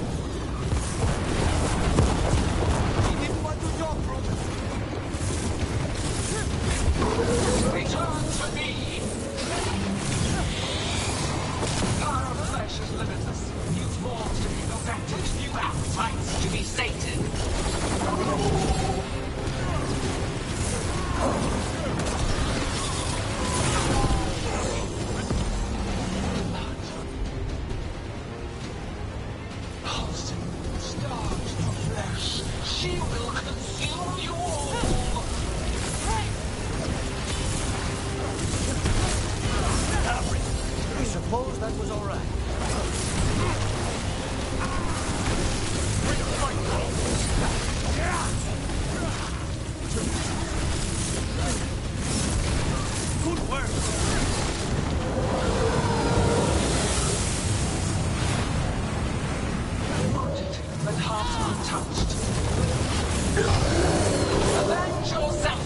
[SPEAKER 15] Satan. Pulsing stars of flesh, she will consume you all.
[SPEAKER 2] I suppose that was all right.
[SPEAKER 15] Good work. Wounded, but heart untouched. Avenge yourself!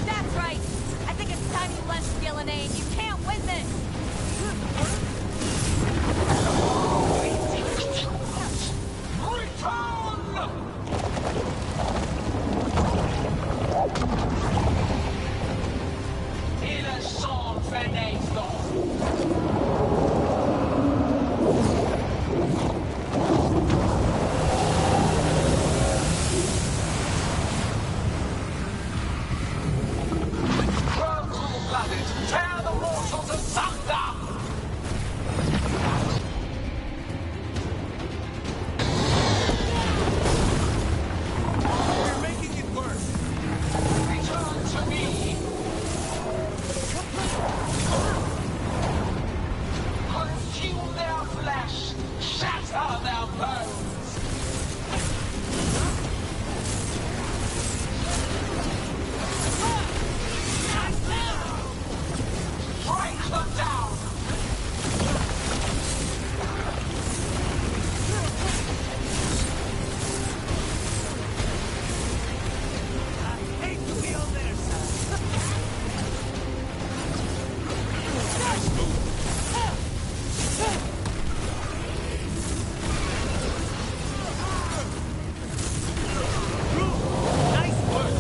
[SPEAKER 3] That's right! I think it's time you left Gillenane. You can't win this!
[SPEAKER 15] Il est sans fenêtre. Tear the mortals asunder! You're making it worse. Return to me. Consume their flesh. Shatter their bones. Strike them down! I hate to be on their side. Nice move. Nice work.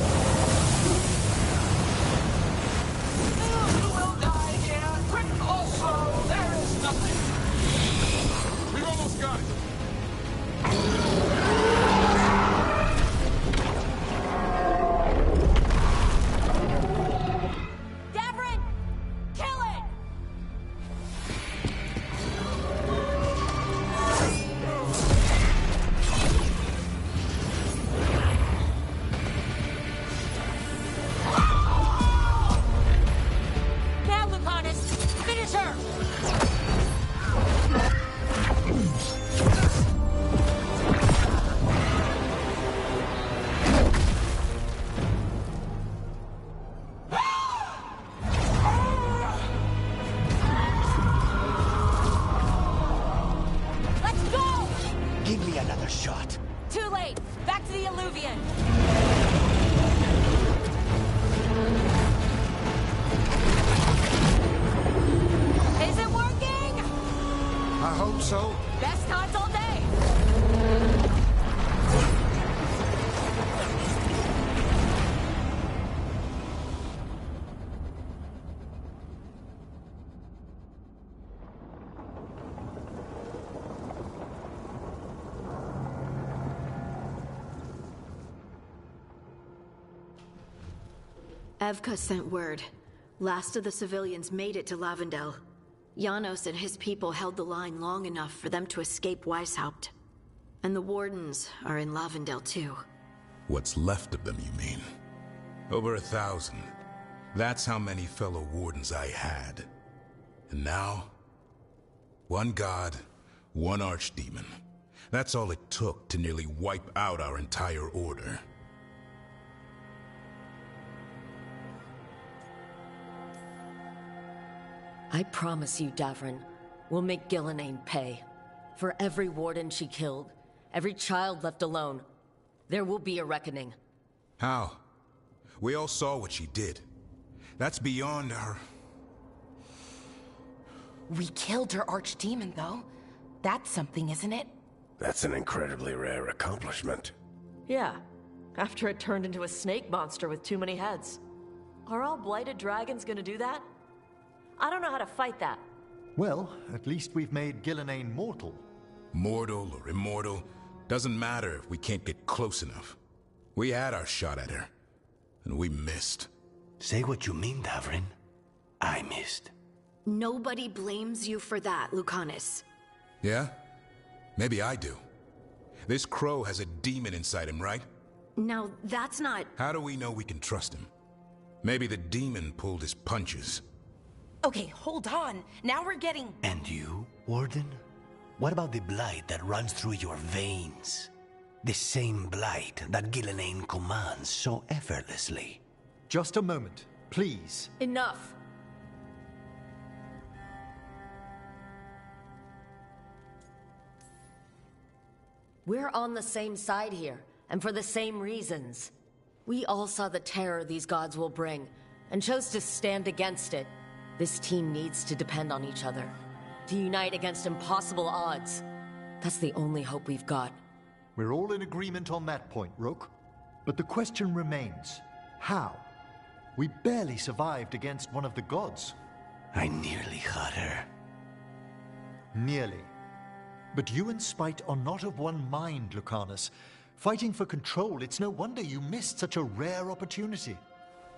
[SPEAKER 15] You will die here, quick or slow, there is nothing.
[SPEAKER 6] We've almost got it.
[SPEAKER 3] Davrin! Kill it! Now, Lucanus! Finish her! Let's go!
[SPEAKER 2] Give me another shot.
[SPEAKER 3] Too late! Back to the Alluvian! Is it working?
[SPEAKER 2] I hope so.
[SPEAKER 3] Best times all day!
[SPEAKER 13] Evka sent word. Last of the civilians made it to Lavendel. Janos and his people held the line long enough for them to escape Weishaupt. And the Wardens are in Lavendel too.
[SPEAKER 20] What's left of them, you mean? Over 1,000. That's how many fellow Wardens I had. And now? One god, one archdemon. That's all it took to nearly wipe out our entire order.
[SPEAKER 3] I promise you, Davrin, we'll make Gillenane pay. For every warden she killed, every child left alone, there will be a reckoning.
[SPEAKER 20] How? We all saw what she did. That's beyond our...
[SPEAKER 1] We killed her archdemon, though. That's something, isn't it?
[SPEAKER 8] That's an incredibly rare accomplishment.
[SPEAKER 11] Yeah, after it turned into a snake monster with too many heads. Are all blighted dragons gonna do that? I don't know how to fight that.
[SPEAKER 9] Well, at least we've made Gillenane mortal.
[SPEAKER 20] Mortal or immortal, doesn't matter if we can't get close enough. We had our shot at her, and we missed.
[SPEAKER 2] Say what you mean, Davrin. I missed.
[SPEAKER 13] Nobody blames you for that, Lucanus.
[SPEAKER 20] Yeah? Maybe I do. This crow has a demon inside him, right?
[SPEAKER 13] Now, that's not...
[SPEAKER 20] How do we know we can trust him? Maybe the demon pulled his punches.
[SPEAKER 1] Okay, hold on. Now we're getting...
[SPEAKER 2] And you, Warden? What about the blight that runs through your veins? The same blight that Gillenane commands so effortlessly.
[SPEAKER 9] Just a moment, please.
[SPEAKER 3] Enough. We're on the same side here, and for the same reasons. We all saw the terror these gods will bring, and chose to stand against it. This team needs to depend on each other, to unite against impossible odds. That's the only hope we've got.
[SPEAKER 9] We're all in agreement on that point, Rook. But the question remains, how? We barely survived against one of the gods.
[SPEAKER 2] I nearly had her.
[SPEAKER 9] Nearly. But you and Spite are not of one mind, Lucanus. Fighting for control, it's no wonder you missed such a rare opportunity.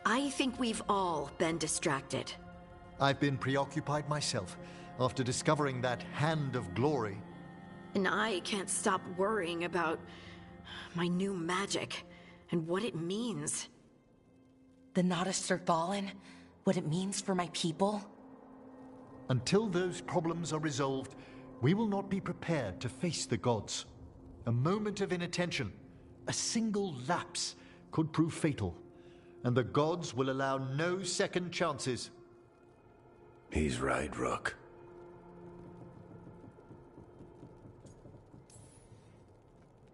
[SPEAKER 13] I think we've all been distracted.
[SPEAKER 9] I've been preoccupied myself, after discovering that Hand of Glory.
[SPEAKER 13] And I can't stop worrying about my new magic and what it means.
[SPEAKER 1] The Nodus are fallen? What it means for my people?
[SPEAKER 9] Until those problems are resolved, we will not be prepared to face the gods. A moment of inattention, a single lapse, could prove fatal, and the gods will allow no second chances.
[SPEAKER 2] He's right, Rook.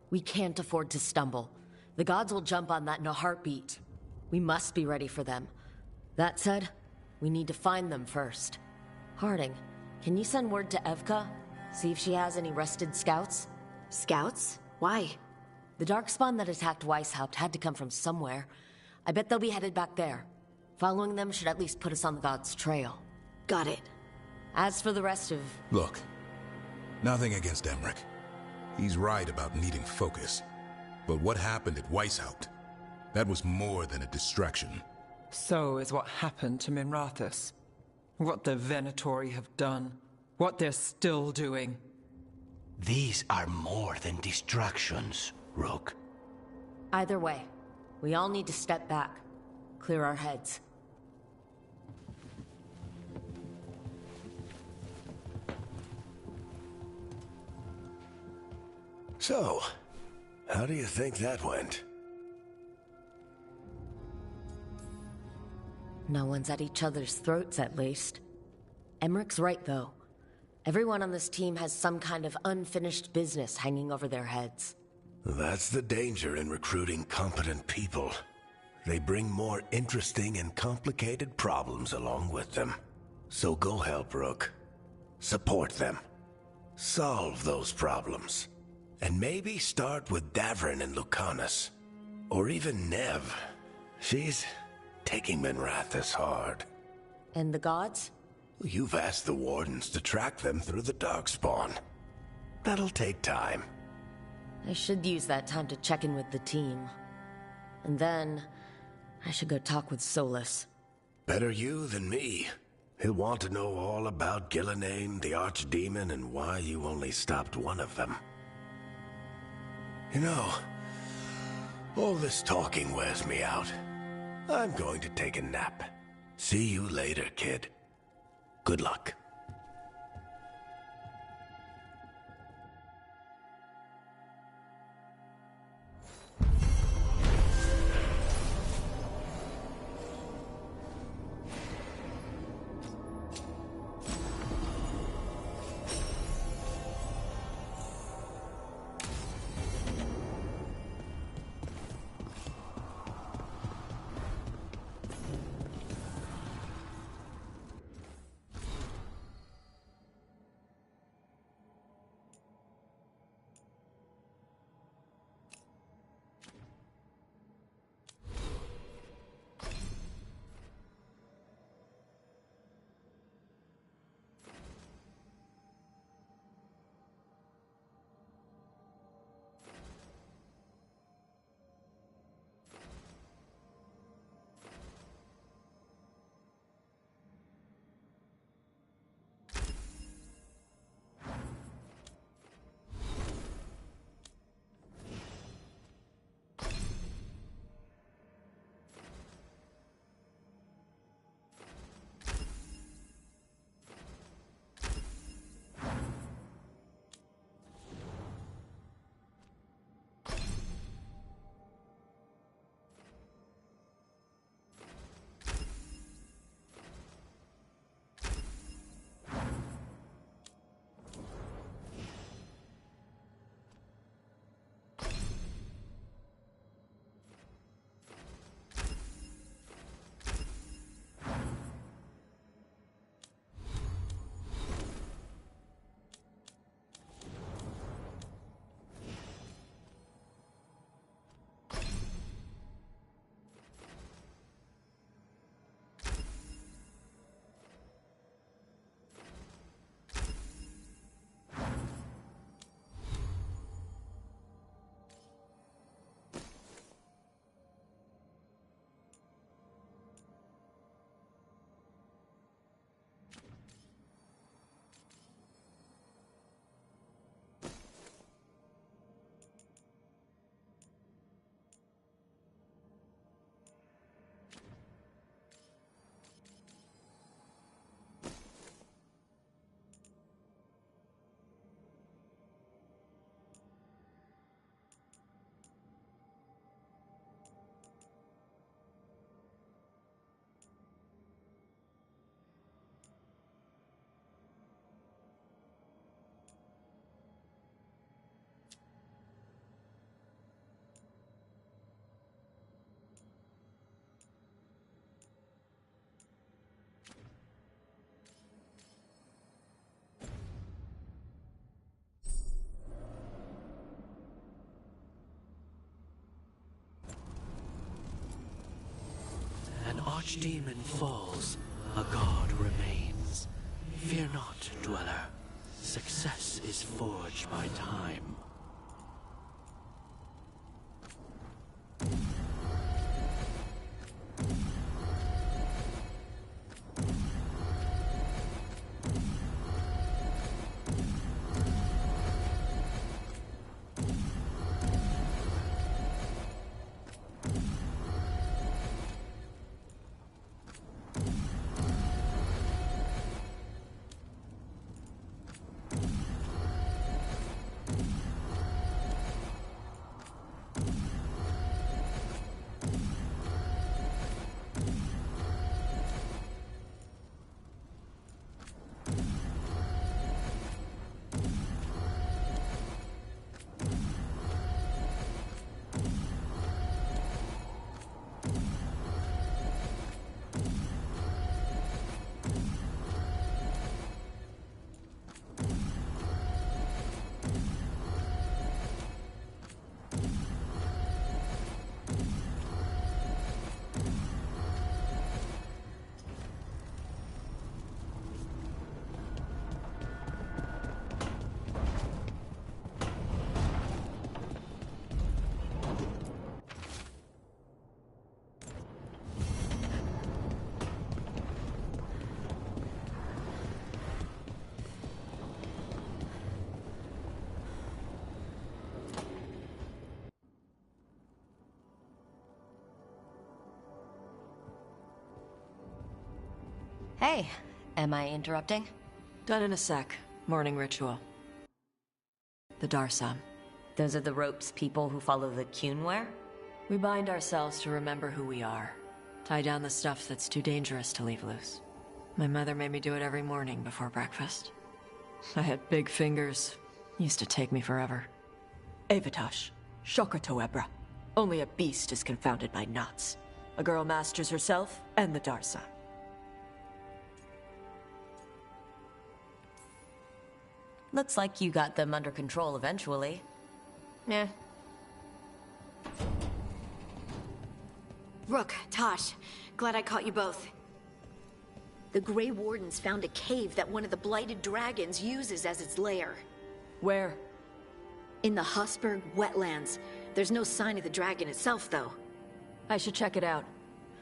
[SPEAKER 3] We can't afford to stumble. The gods will jump on that in a heartbeat. We must be ready for them. That said, we need to find them first. Harding, can you send word to Evka? See if she has any rested scouts?
[SPEAKER 13] Scouts? Why?
[SPEAKER 3] The darkspawn that attacked Weishaupt had to come from somewhere. I bet they'll be headed back there. Following them should at least put us on the gods' trail.
[SPEAKER 13] Got it.
[SPEAKER 3] As for the rest of...
[SPEAKER 20] Look, nothing against Emmerich. He's right about needing focus. But what happened at Weishaupt? That was more than a distraction.
[SPEAKER 18] So is what happened to Minrathous. What the Venatori have done. What they're still doing.
[SPEAKER 2] These are more than distractions, Rook.
[SPEAKER 3] Either way, we all need to step back. Clear our heads.
[SPEAKER 2] So, how do you think that went?
[SPEAKER 3] No one's at each other's throats, at least. Emmerich's right, though. Everyone on this team has some kind of unfinished business hanging over their heads.
[SPEAKER 2] That's the danger in recruiting competent people. They bring more interesting and complicated problems along with them. So go help, Rook. Support them. Solve those problems. And maybe start with Davrin and Lucanus. Or even Nev. She's taking Minrathous hard.
[SPEAKER 3] And the gods?
[SPEAKER 2] You've asked the Wardens to track them through the Darkspawn. That'll take time.
[SPEAKER 3] I should use that time to check in with the team. And then, I should go talk with Solus.
[SPEAKER 2] Better you than me. He'll want to know all about Gillenane, the Archdemon, and why you only stopped one of them. You know, all this talking wears me out. I'm going to take a nap. See you later, kid. Good luck.
[SPEAKER 10] archdemon falls, a god remains. Fear not, dweller. Success is forged by time.
[SPEAKER 7] Hey, am I interrupting?
[SPEAKER 11] Done in a sec. Morning ritual. The Darsam.
[SPEAKER 7] Those are the ropes people who follow the Qun wear?
[SPEAKER 11] We bind ourselves to remember who we are. Tie down the stuff that's too dangerous to leave loose. My mother made me do it every morning before breakfast. I had big fingers. Used to take me forever. Avatash. Shokratoebra. Only a beast is confounded by knots. A girl masters herself and the Darsam.
[SPEAKER 7] Looks like you got them under control eventually. Yeah.
[SPEAKER 13] Rook, Tosh, glad I caught you both. The Grey Wardens found a cave that one of the Blighted Dragons uses as its lair.
[SPEAKER 11] Where?
[SPEAKER 13] In the Hussberg wetlands. There's no sign of the dragon itself, though.
[SPEAKER 11] I should check it out.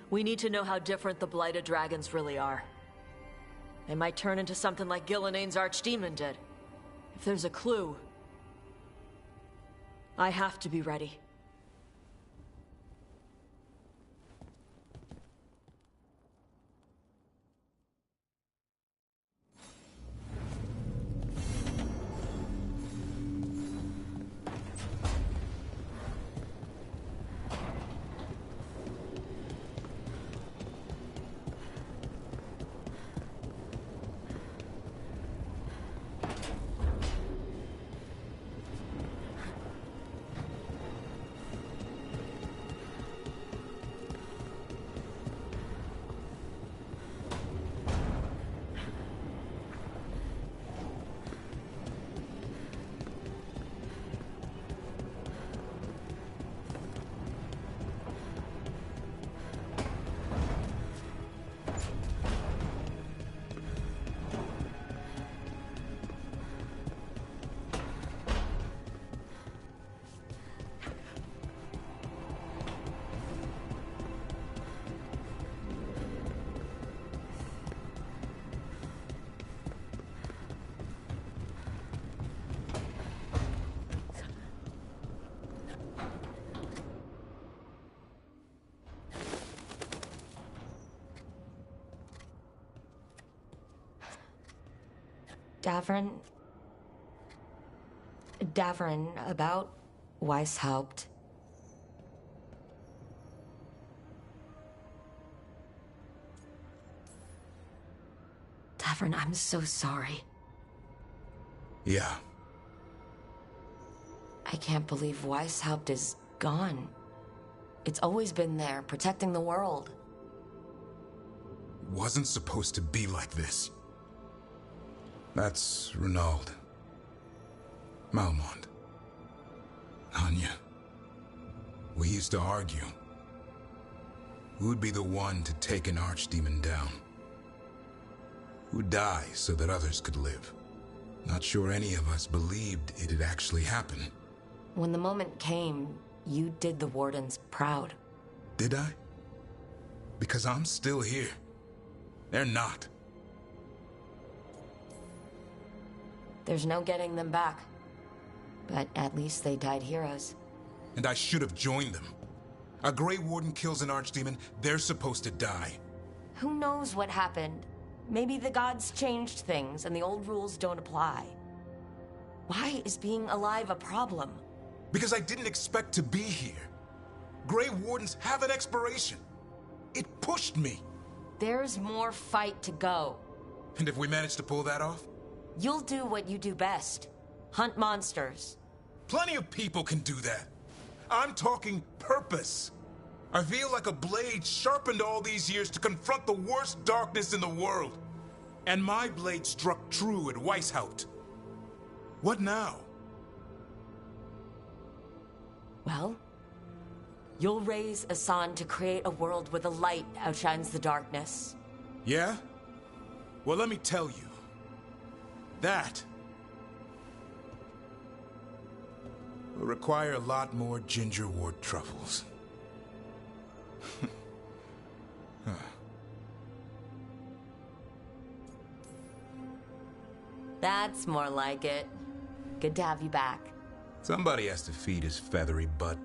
[SPEAKER 11] We need to know how different the Blighted Dragons really are. They might turn into something like Gilnenane's archdemon did. If there's a clue, I have to be ready.
[SPEAKER 7] Davrin, about Weishaupt. Davrin, I'm so sorry.
[SPEAKER 20] Yeah.
[SPEAKER 7] I can't believe Weishaupt is gone. It's always been there, protecting the world.
[SPEAKER 20] Wasn't supposed to be like this. That's Renaud. Malmond. Anya. We used to argue. Who'd be the one to take an archdemon down? Who'd die so that others could live? Not sure any of us believed it'd actually happen.
[SPEAKER 7] When the moment came, you did the Wardens proud.
[SPEAKER 20] Did I? Because I'm still here. They're not.
[SPEAKER 7] There's no getting them back. But at least they died heroes.
[SPEAKER 20] And I should have joined them. A Grey Warden kills an archdemon, they're supposed to die.
[SPEAKER 7] Who knows what happened? Maybe the gods changed things and the old rules don't apply. Why is being alive a problem?
[SPEAKER 20] Because I didn't expect to be here. Grey Wardens have an expiration. It pushed me.
[SPEAKER 7] There's more fight to go.
[SPEAKER 20] And if we manage to pull that off?
[SPEAKER 7] You'll do what you do best. Hunt monsters.
[SPEAKER 20] Plenty of people can do that. I'm talking purpose. I feel like a blade sharpened all these years to confront the worst darkness in the world. And my blade struck true at Weishaupt. What now?
[SPEAKER 7] Well, you'll raise Asan to create a world where the light outshines the darkness.
[SPEAKER 20] Yeah? Well, let me tell you. That will require a lot more gingerwort truffles.
[SPEAKER 7] That's more like it. Good to have you back.
[SPEAKER 20] Somebody has to feed his feathery butt.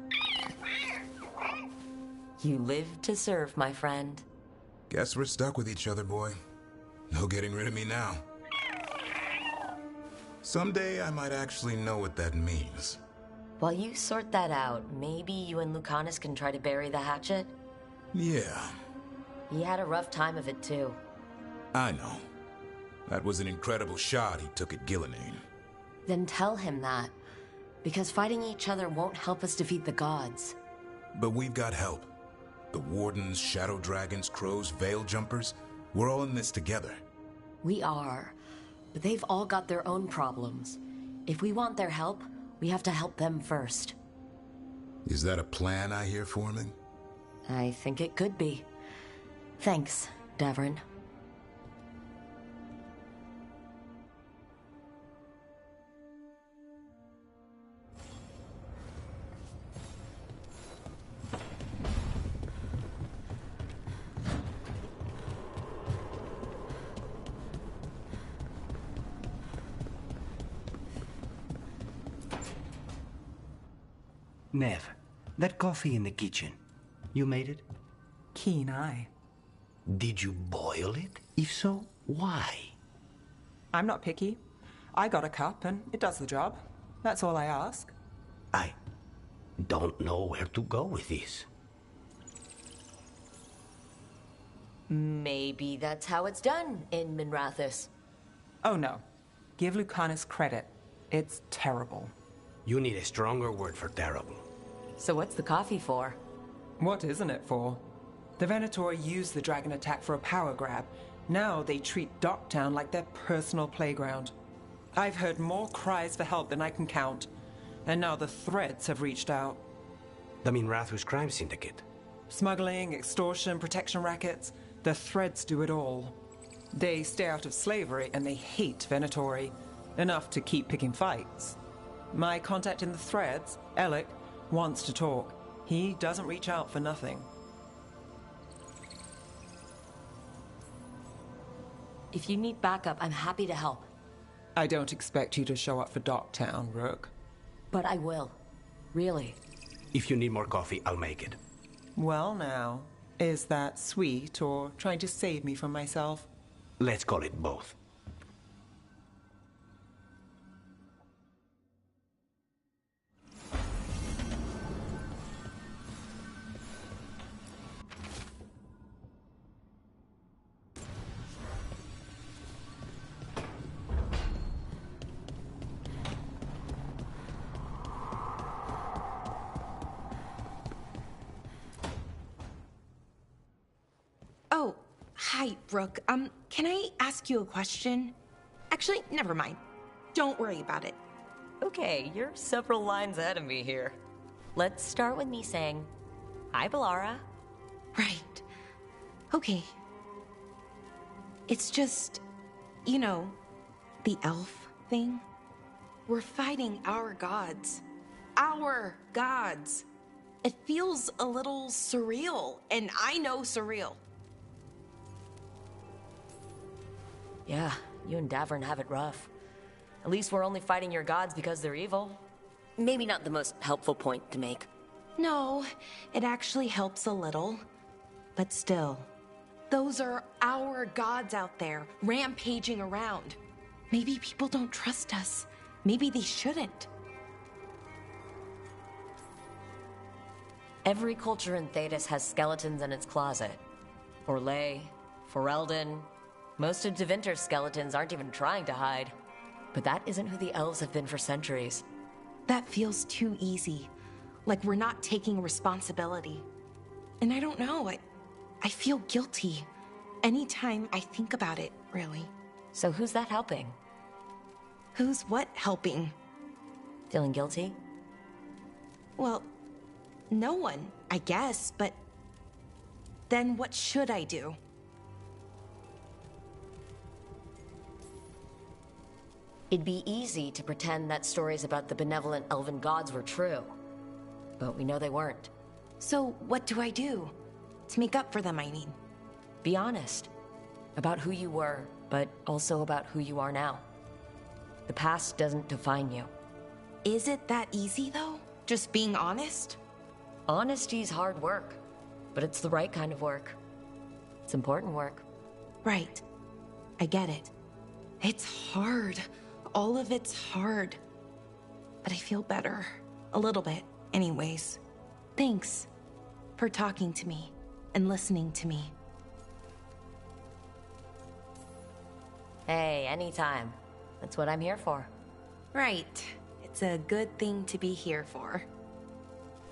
[SPEAKER 7] You live to serve, my friend.
[SPEAKER 20] Guess we're stuck with each other, boy. No getting rid of me now. Someday I might actually know what that means.
[SPEAKER 7] While you sort that out, maybe you and Lucanus can try to bury the hatchet?
[SPEAKER 20] Yeah.
[SPEAKER 7] He had a rough time of it, too.
[SPEAKER 20] I know. That was an incredible shot he took at Gillenane.
[SPEAKER 7] Then tell him that. Because fighting each other won't help us defeat the gods.
[SPEAKER 20] But we've got help. The Wardens, Shadow Dragons, Crows, Veil Jumpers. We're all in this together.
[SPEAKER 7] We are. But they've all got their own problems. If we want their help, we have to help them first.
[SPEAKER 20] Is that a plan I hear forming?
[SPEAKER 7] I think it could be. Thanks, Davrin.
[SPEAKER 19] Nev, that coffee in the kitchen, you made it?
[SPEAKER 18] Keen eye.
[SPEAKER 19] Did you boil it? If so, why?
[SPEAKER 18] I'm not picky. I got a cup and it does the job. That's all I ask.
[SPEAKER 19] I don't know where to go with this.
[SPEAKER 7] Maybe that's how it's done in Minrathous.
[SPEAKER 18] Oh no. Give Lucanus credit. It's terrible.
[SPEAKER 19] You need a stronger word for terrible.
[SPEAKER 7] So what's the coffee for?
[SPEAKER 18] What isn't it for? The Venator used the dragon attack for a power grab. Now they treat Docktown like their personal playground. I've heard more cries for help than I can count. And now the Threads have reached out.
[SPEAKER 19] The Minrathous crime syndicate.
[SPEAKER 18] Smuggling, extortion, protection rackets. The Threads do it all. They stay out of slavery and they hate Venatori. Enough to keep picking fights. My contact in the Threads, Alec, wants to talk. He doesn't reach out for nothing.
[SPEAKER 7] If you need backup, I'm happy to help.
[SPEAKER 18] I don't expect you to show up for Docktown, Rook.
[SPEAKER 7] But I will. Really.
[SPEAKER 19] If you need more coffee, I'll make it.
[SPEAKER 18] Well now, is that sweet or trying to save me from myself?
[SPEAKER 19] Let's call it both.
[SPEAKER 1] Oh, hi, Brooke. Can I ask you a question? Actually, never mind. Don't worry about it.
[SPEAKER 7] Okay, you're several lines ahead of me here. Let's start with me saying, hi, Bellara.
[SPEAKER 1] Right. Okay. It's just, you know, the elf thing. We're fighting our gods. Our gods. It feels a little surreal, and I know surreal.
[SPEAKER 7] Yeah, you and Davern have it rough. At least we're only fighting your gods because they're evil. Maybe not the most helpful point to make.
[SPEAKER 1] No, it actually helps a little. But still, those are our gods out there, rampaging around. Maybe people don't trust us. Maybe they shouldn't.
[SPEAKER 7] Every culture in Thedas has skeletons in its closet. Orlais, Ferelden. Most of Devinter's skeletons aren't even trying to hide. But that isn't who the elves have been for centuries.
[SPEAKER 1] That feels too easy. Like we're not taking responsibility. And I don't know, I feel guilty. Anytime I think about it, really.
[SPEAKER 7] So who's that helping?
[SPEAKER 1] Who's what helping?
[SPEAKER 7] Feeling guilty?
[SPEAKER 1] Well, no one, I guess, but then what should I do?
[SPEAKER 7] It'd be easy to pretend that stories about the benevolent elven gods were true. But we know they weren't.
[SPEAKER 1] So what do I do? To make up for them, I mean.
[SPEAKER 7] Be honest. About who you were, but also about who you are now. The past doesn't define you.
[SPEAKER 1] Is it that easy, though? Just being honest?
[SPEAKER 7] Honesty's hard work, but it's the right kind of work. It's important work.
[SPEAKER 1] Right. I get it. It's hard. All of it's hard. But I feel better. A little bit, anyways. Thanks for talking to me and listening to me.
[SPEAKER 7] Hey, anytime. That's what I'm here for.
[SPEAKER 1] Right. It's a good thing to be here for.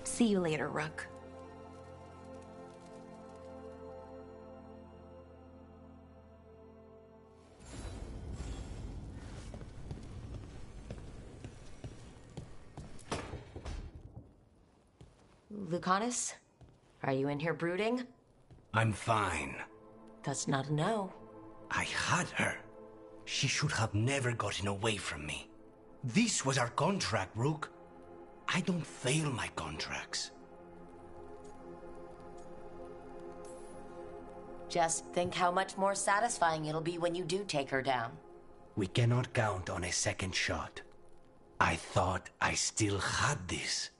[SPEAKER 1] See you later, Rook.
[SPEAKER 7] Lucanus? Are you in here brooding?
[SPEAKER 12] I'm fine.
[SPEAKER 7] That's not a no.
[SPEAKER 12] I had her. She should have never gotten away from me. This was our contract, Rook. I don't fail my contracts.
[SPEAKER 7] Just think how much more satisfying it'll be when you do take her down.
[SPEAKER 12] We cannot count on a second shot. I thought I still had this.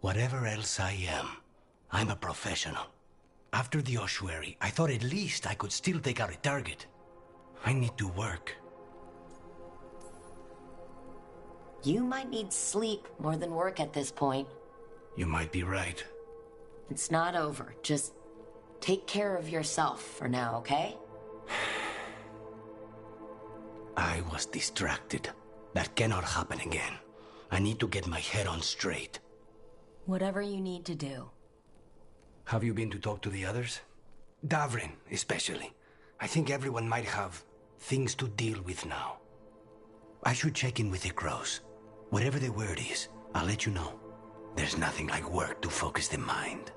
[SPEAKER 12] Whatever else I am, I'm a professional. After the ossuary, I thought at least I could still take out a target. I need to work.
[SPEAKER 7] You might need sleep more than work at this point.
[SPEAKER 12] You might be right.
[SPEAKER 7] It's not over. Just take care of yourself for now, okay?
[SPEAKER 12] I was distracted. That cannot happen again. I need to get my head on straight.
[SPEAKER 7] Whatever you need to do.
[SPEAKER 12] Have you been to talk to the others? Davrin, especially. I think everyone might have things to deal with now. I should check in with the crows. Whatever the word is, I'll let you know. There's nothing like work to focus the mind.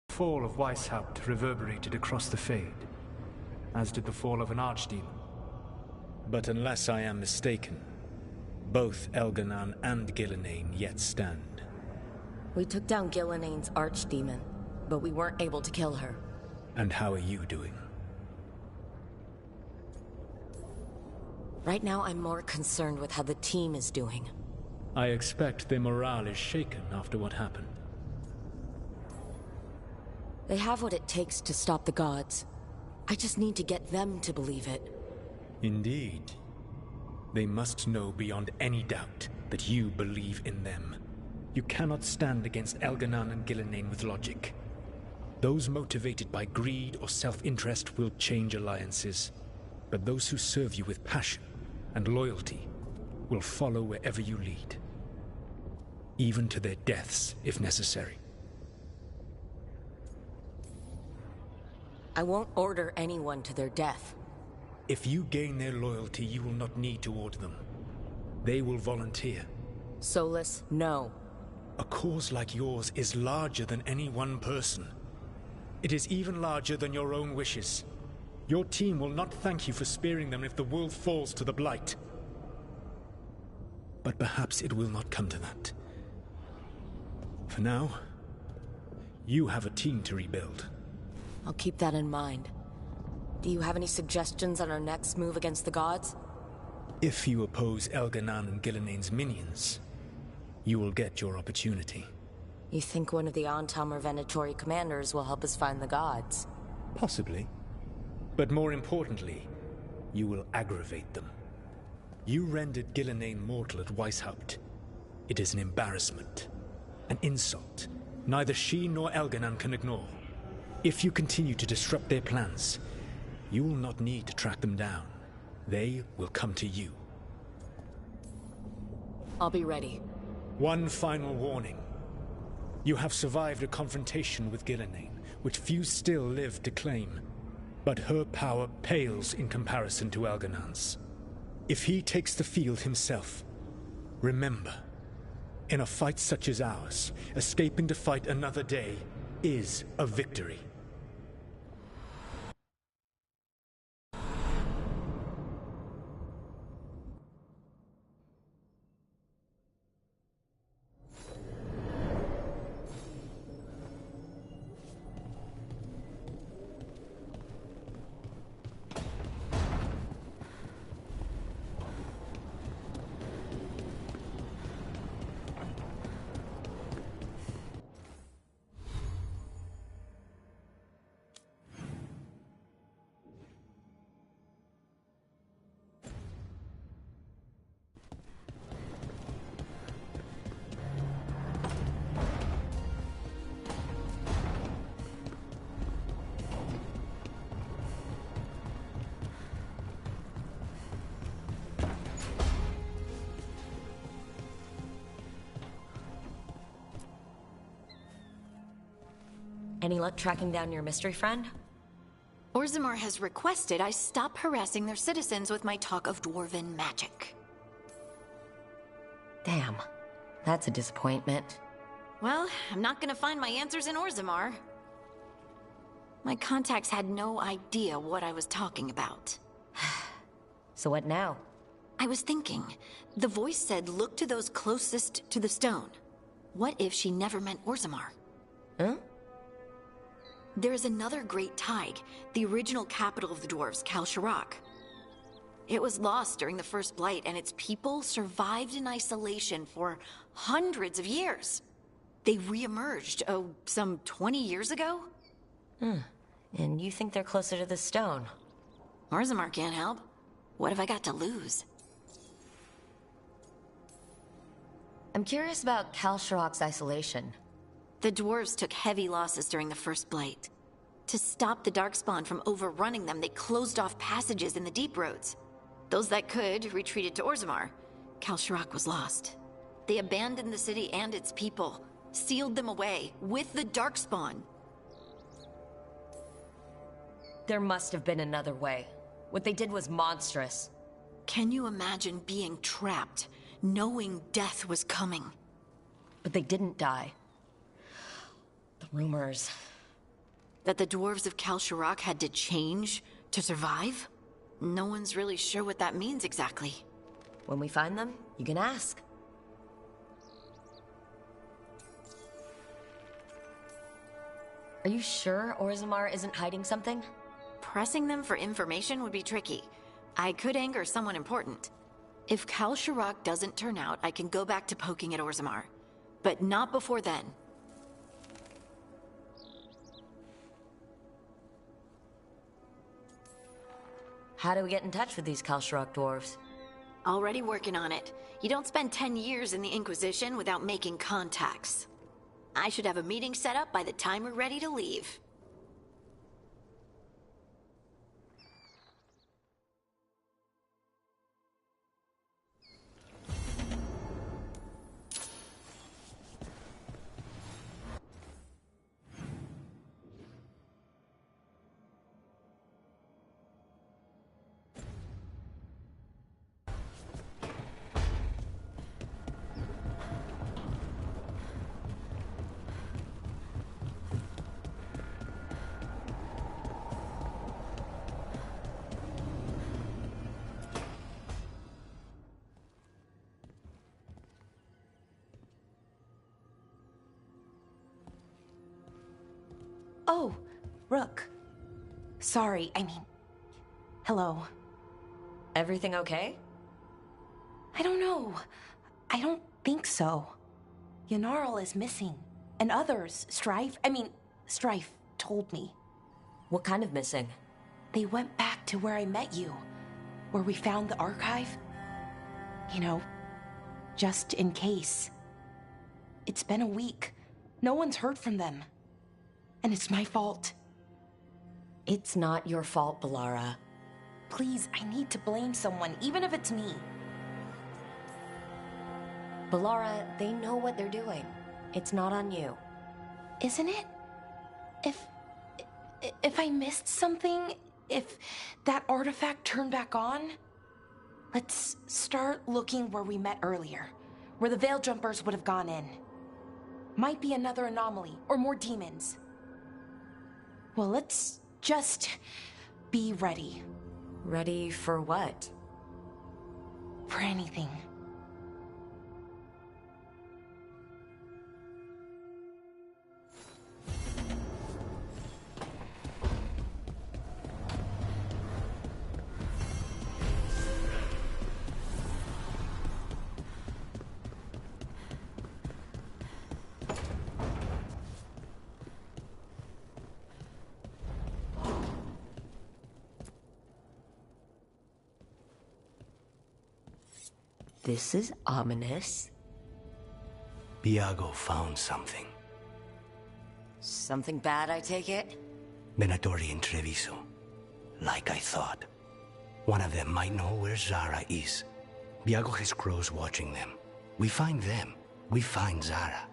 [SPEAKER 21] The fall of Weishaupt reverberated across the Fade, as did the fall of an archdemon.
[SPEAKER 22] But unless I am mistaken, both Elganan and Gillenane yet stand.
[SPEAKER 7] We took down Gillenane's archdemon, but we weren't able to kill her.
[SPEAKER 22] And how are you doing?
[SPEAKER 3] Right now, I'm more concerned with how the team is doing.
[SPEAKER 22] I expect their morale is shaken after what happened.
[SPEAKER 3] They have what it takes to stop the gods. I just need to get them to believe it.
[SPEAKER 22] Indeed. They must know beyond any doubt that you believe in them. You cannot stand against Elganan and Gillenane with logic. Those motivated by greed or self-interest will change alliances. But those who serve you with passion and loyalty will follow wherever you lead. Even to their deaths, if necessary.
[SPEAKER 3] I won't order anyone to their death.
[SPEAKER 22] If you gain their loyalty, you will not need to order them. They will volunteer.
[SPEAKER 3] Solus, no.
[SPEAKER 22] A cause like yours is larger than any one person. It is even larger than your own wishes. Your team will not thank you for sparing them if the world falls to the Blight. But perhaps it will not come to that. For now, you have a team to rebuild.
[SPEAKER 3] I'll keep that in mind. Do you have any suggestions on our next move against the gods?
[SPEAKER 22] If you oppose Elganan and Gillenane's minions, you will get your opportunity.
[SPEAKER 3] You think one of the Antam or Venatori commanders will help us find the gods?
[SPEAKER 22] Possibly. But more importantly, you will aggravate them. You rendered Gillenane mortal at Weishaupt. It is an embarrassment. An insult. Neither she nor Elganan can ignore. If you continue to disrupt their plans, you will not need to track them down. They will come to you.
[SPEAKER 3] I'll be ready.
[SPEAKER 22] One final warning. You have survived a confrontation with Gillenane, which few still live to claim. But her power pales in comparison to Elganan's. If he takes the field himself, remember, in a fight such as ours, escaping to fight another day is a victory.
[SPEAKER 3] Any luck tracking down your mystery friend?
[SPEAKER 13] Orzammar has requested I stop harassing their citizens with my talk of dwarven magic.
[SPEAKER 3] Damn. That's a disappointment.
[SPEAKER 13] Well, I'm not gonna find my answers in Orzammar. My contacts had no idea what I was talking about.
[SPEAKER 3] So what now?
[SPEAKER 13] I was thinking. The voice said look to those closest to the stone. What if she never meant Orzammar?
[SPEAKER 3] Huh?
[SPEAKER 13] There is another great Tig, the original capital of the dwarves, Kal Shirak. It was lost during the First Blight, and its people survived in isolation for hundreds of years. They re-emerged, some 20 years ago?
[SPEAKER 3] And you think they're closer to the stone?
[SPEAKER 13] Orzammar can't help. What have I got to lose?
[SPEAKER 3] I'm curious about Kal Shirak's isolation.
[SPEAKER 13] The dwarves took heavy losses during the First Blight. To stop the Darkspawn from overrunning them, they closed off passages in the deep roads. Those that could retreated to Orzammar. Kal Shirak was lost. They abandoned the city and its people, sealed them away with the Darkspawn.
[SPEAKER 3] There must have been another way. What they did was monstrous.
[SPEAKER 13] Can you imagine being trapped, knowing death was coming?
[SPEAKER 3] But they didn't die. The rumors.
[SPEAKER 13] That the dwarves of Kal Shirak had to change to survive? No one's really sure what that means exactly.
[SPEAKER 3] When we find them, you can ask. Are you sure Orzammar isn't hiding something?
[SPEAKER 13] Pressing them for information would be tricky. I could anger someone important. If Kal Shirak doesn't turn out, I can go back to poking at Orzammar. But not before then.
[SPEAKER 7] How do we get in touch with these Kal Shirak dwarves?
[SPEAKER 13] Already working on it. You don't spend 10 years in the Inquisition without making contacts. I should have a meeting set up by the time we're ready to leave.
[SPEAKER 1] Oh, Rook. Sorry, I mean... Hello.
[SPEAKER 7] Everything okay?
[SPEAKER 1] I don't know. I don't think so. Yennefer is missing. And others, Strife told me.
[SPEAKER 7] What kind of missing?
[SPEAKER 1] They went back to where I met you. Where we found the archive. You know, just in case. It's been a week. No one's heard from them. And it's my fault.
[SPEAKER 7] It's not your fault, Balara.
[SPEAKER 1] Please, I need to blame someone, even if it's me.
[SPEAKER 7] Balara, they know what they're doing. It's not on you.
[SPEAKER 1] Isn't it? If I missed something, if that artifact turned back on, let's start looking where we met earlier, where the Veil Jumpers would have gone in. Might be another anomaly, or more demons. Well, let's just be ready.
[SPEAKER 7] Ready for what?
[SPEAKER 1] For anything.
[SPEAKER 7] This is ominous.
[SPEAKER 12] Viago found something.
[SPEAKER 7] Something bad, I take it?
[SPEAKER 12] Venatori and Treviso. Like I thought. One of them might know where Zara is. Viago has crows watching them. We find them. We find Zara.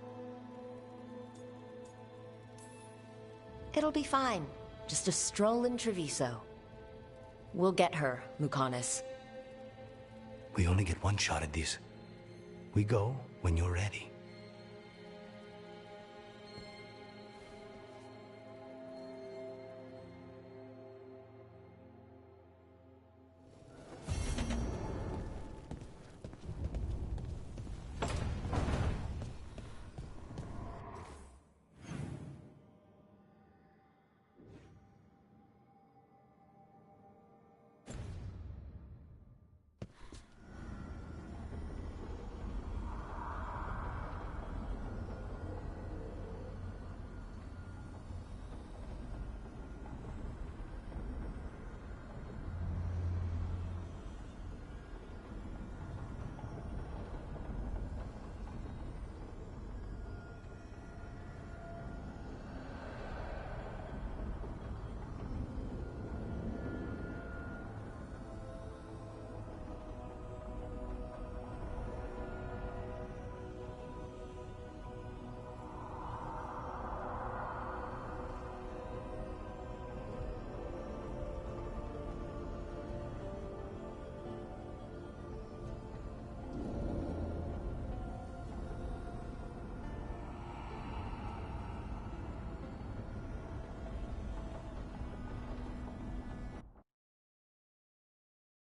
[SPEAKER 7] It'll be fine. Just a stroll in Treviso. We'll get her, Lucanus.
[SPEAKER 12] We only get one shot at this. We go when you're ready.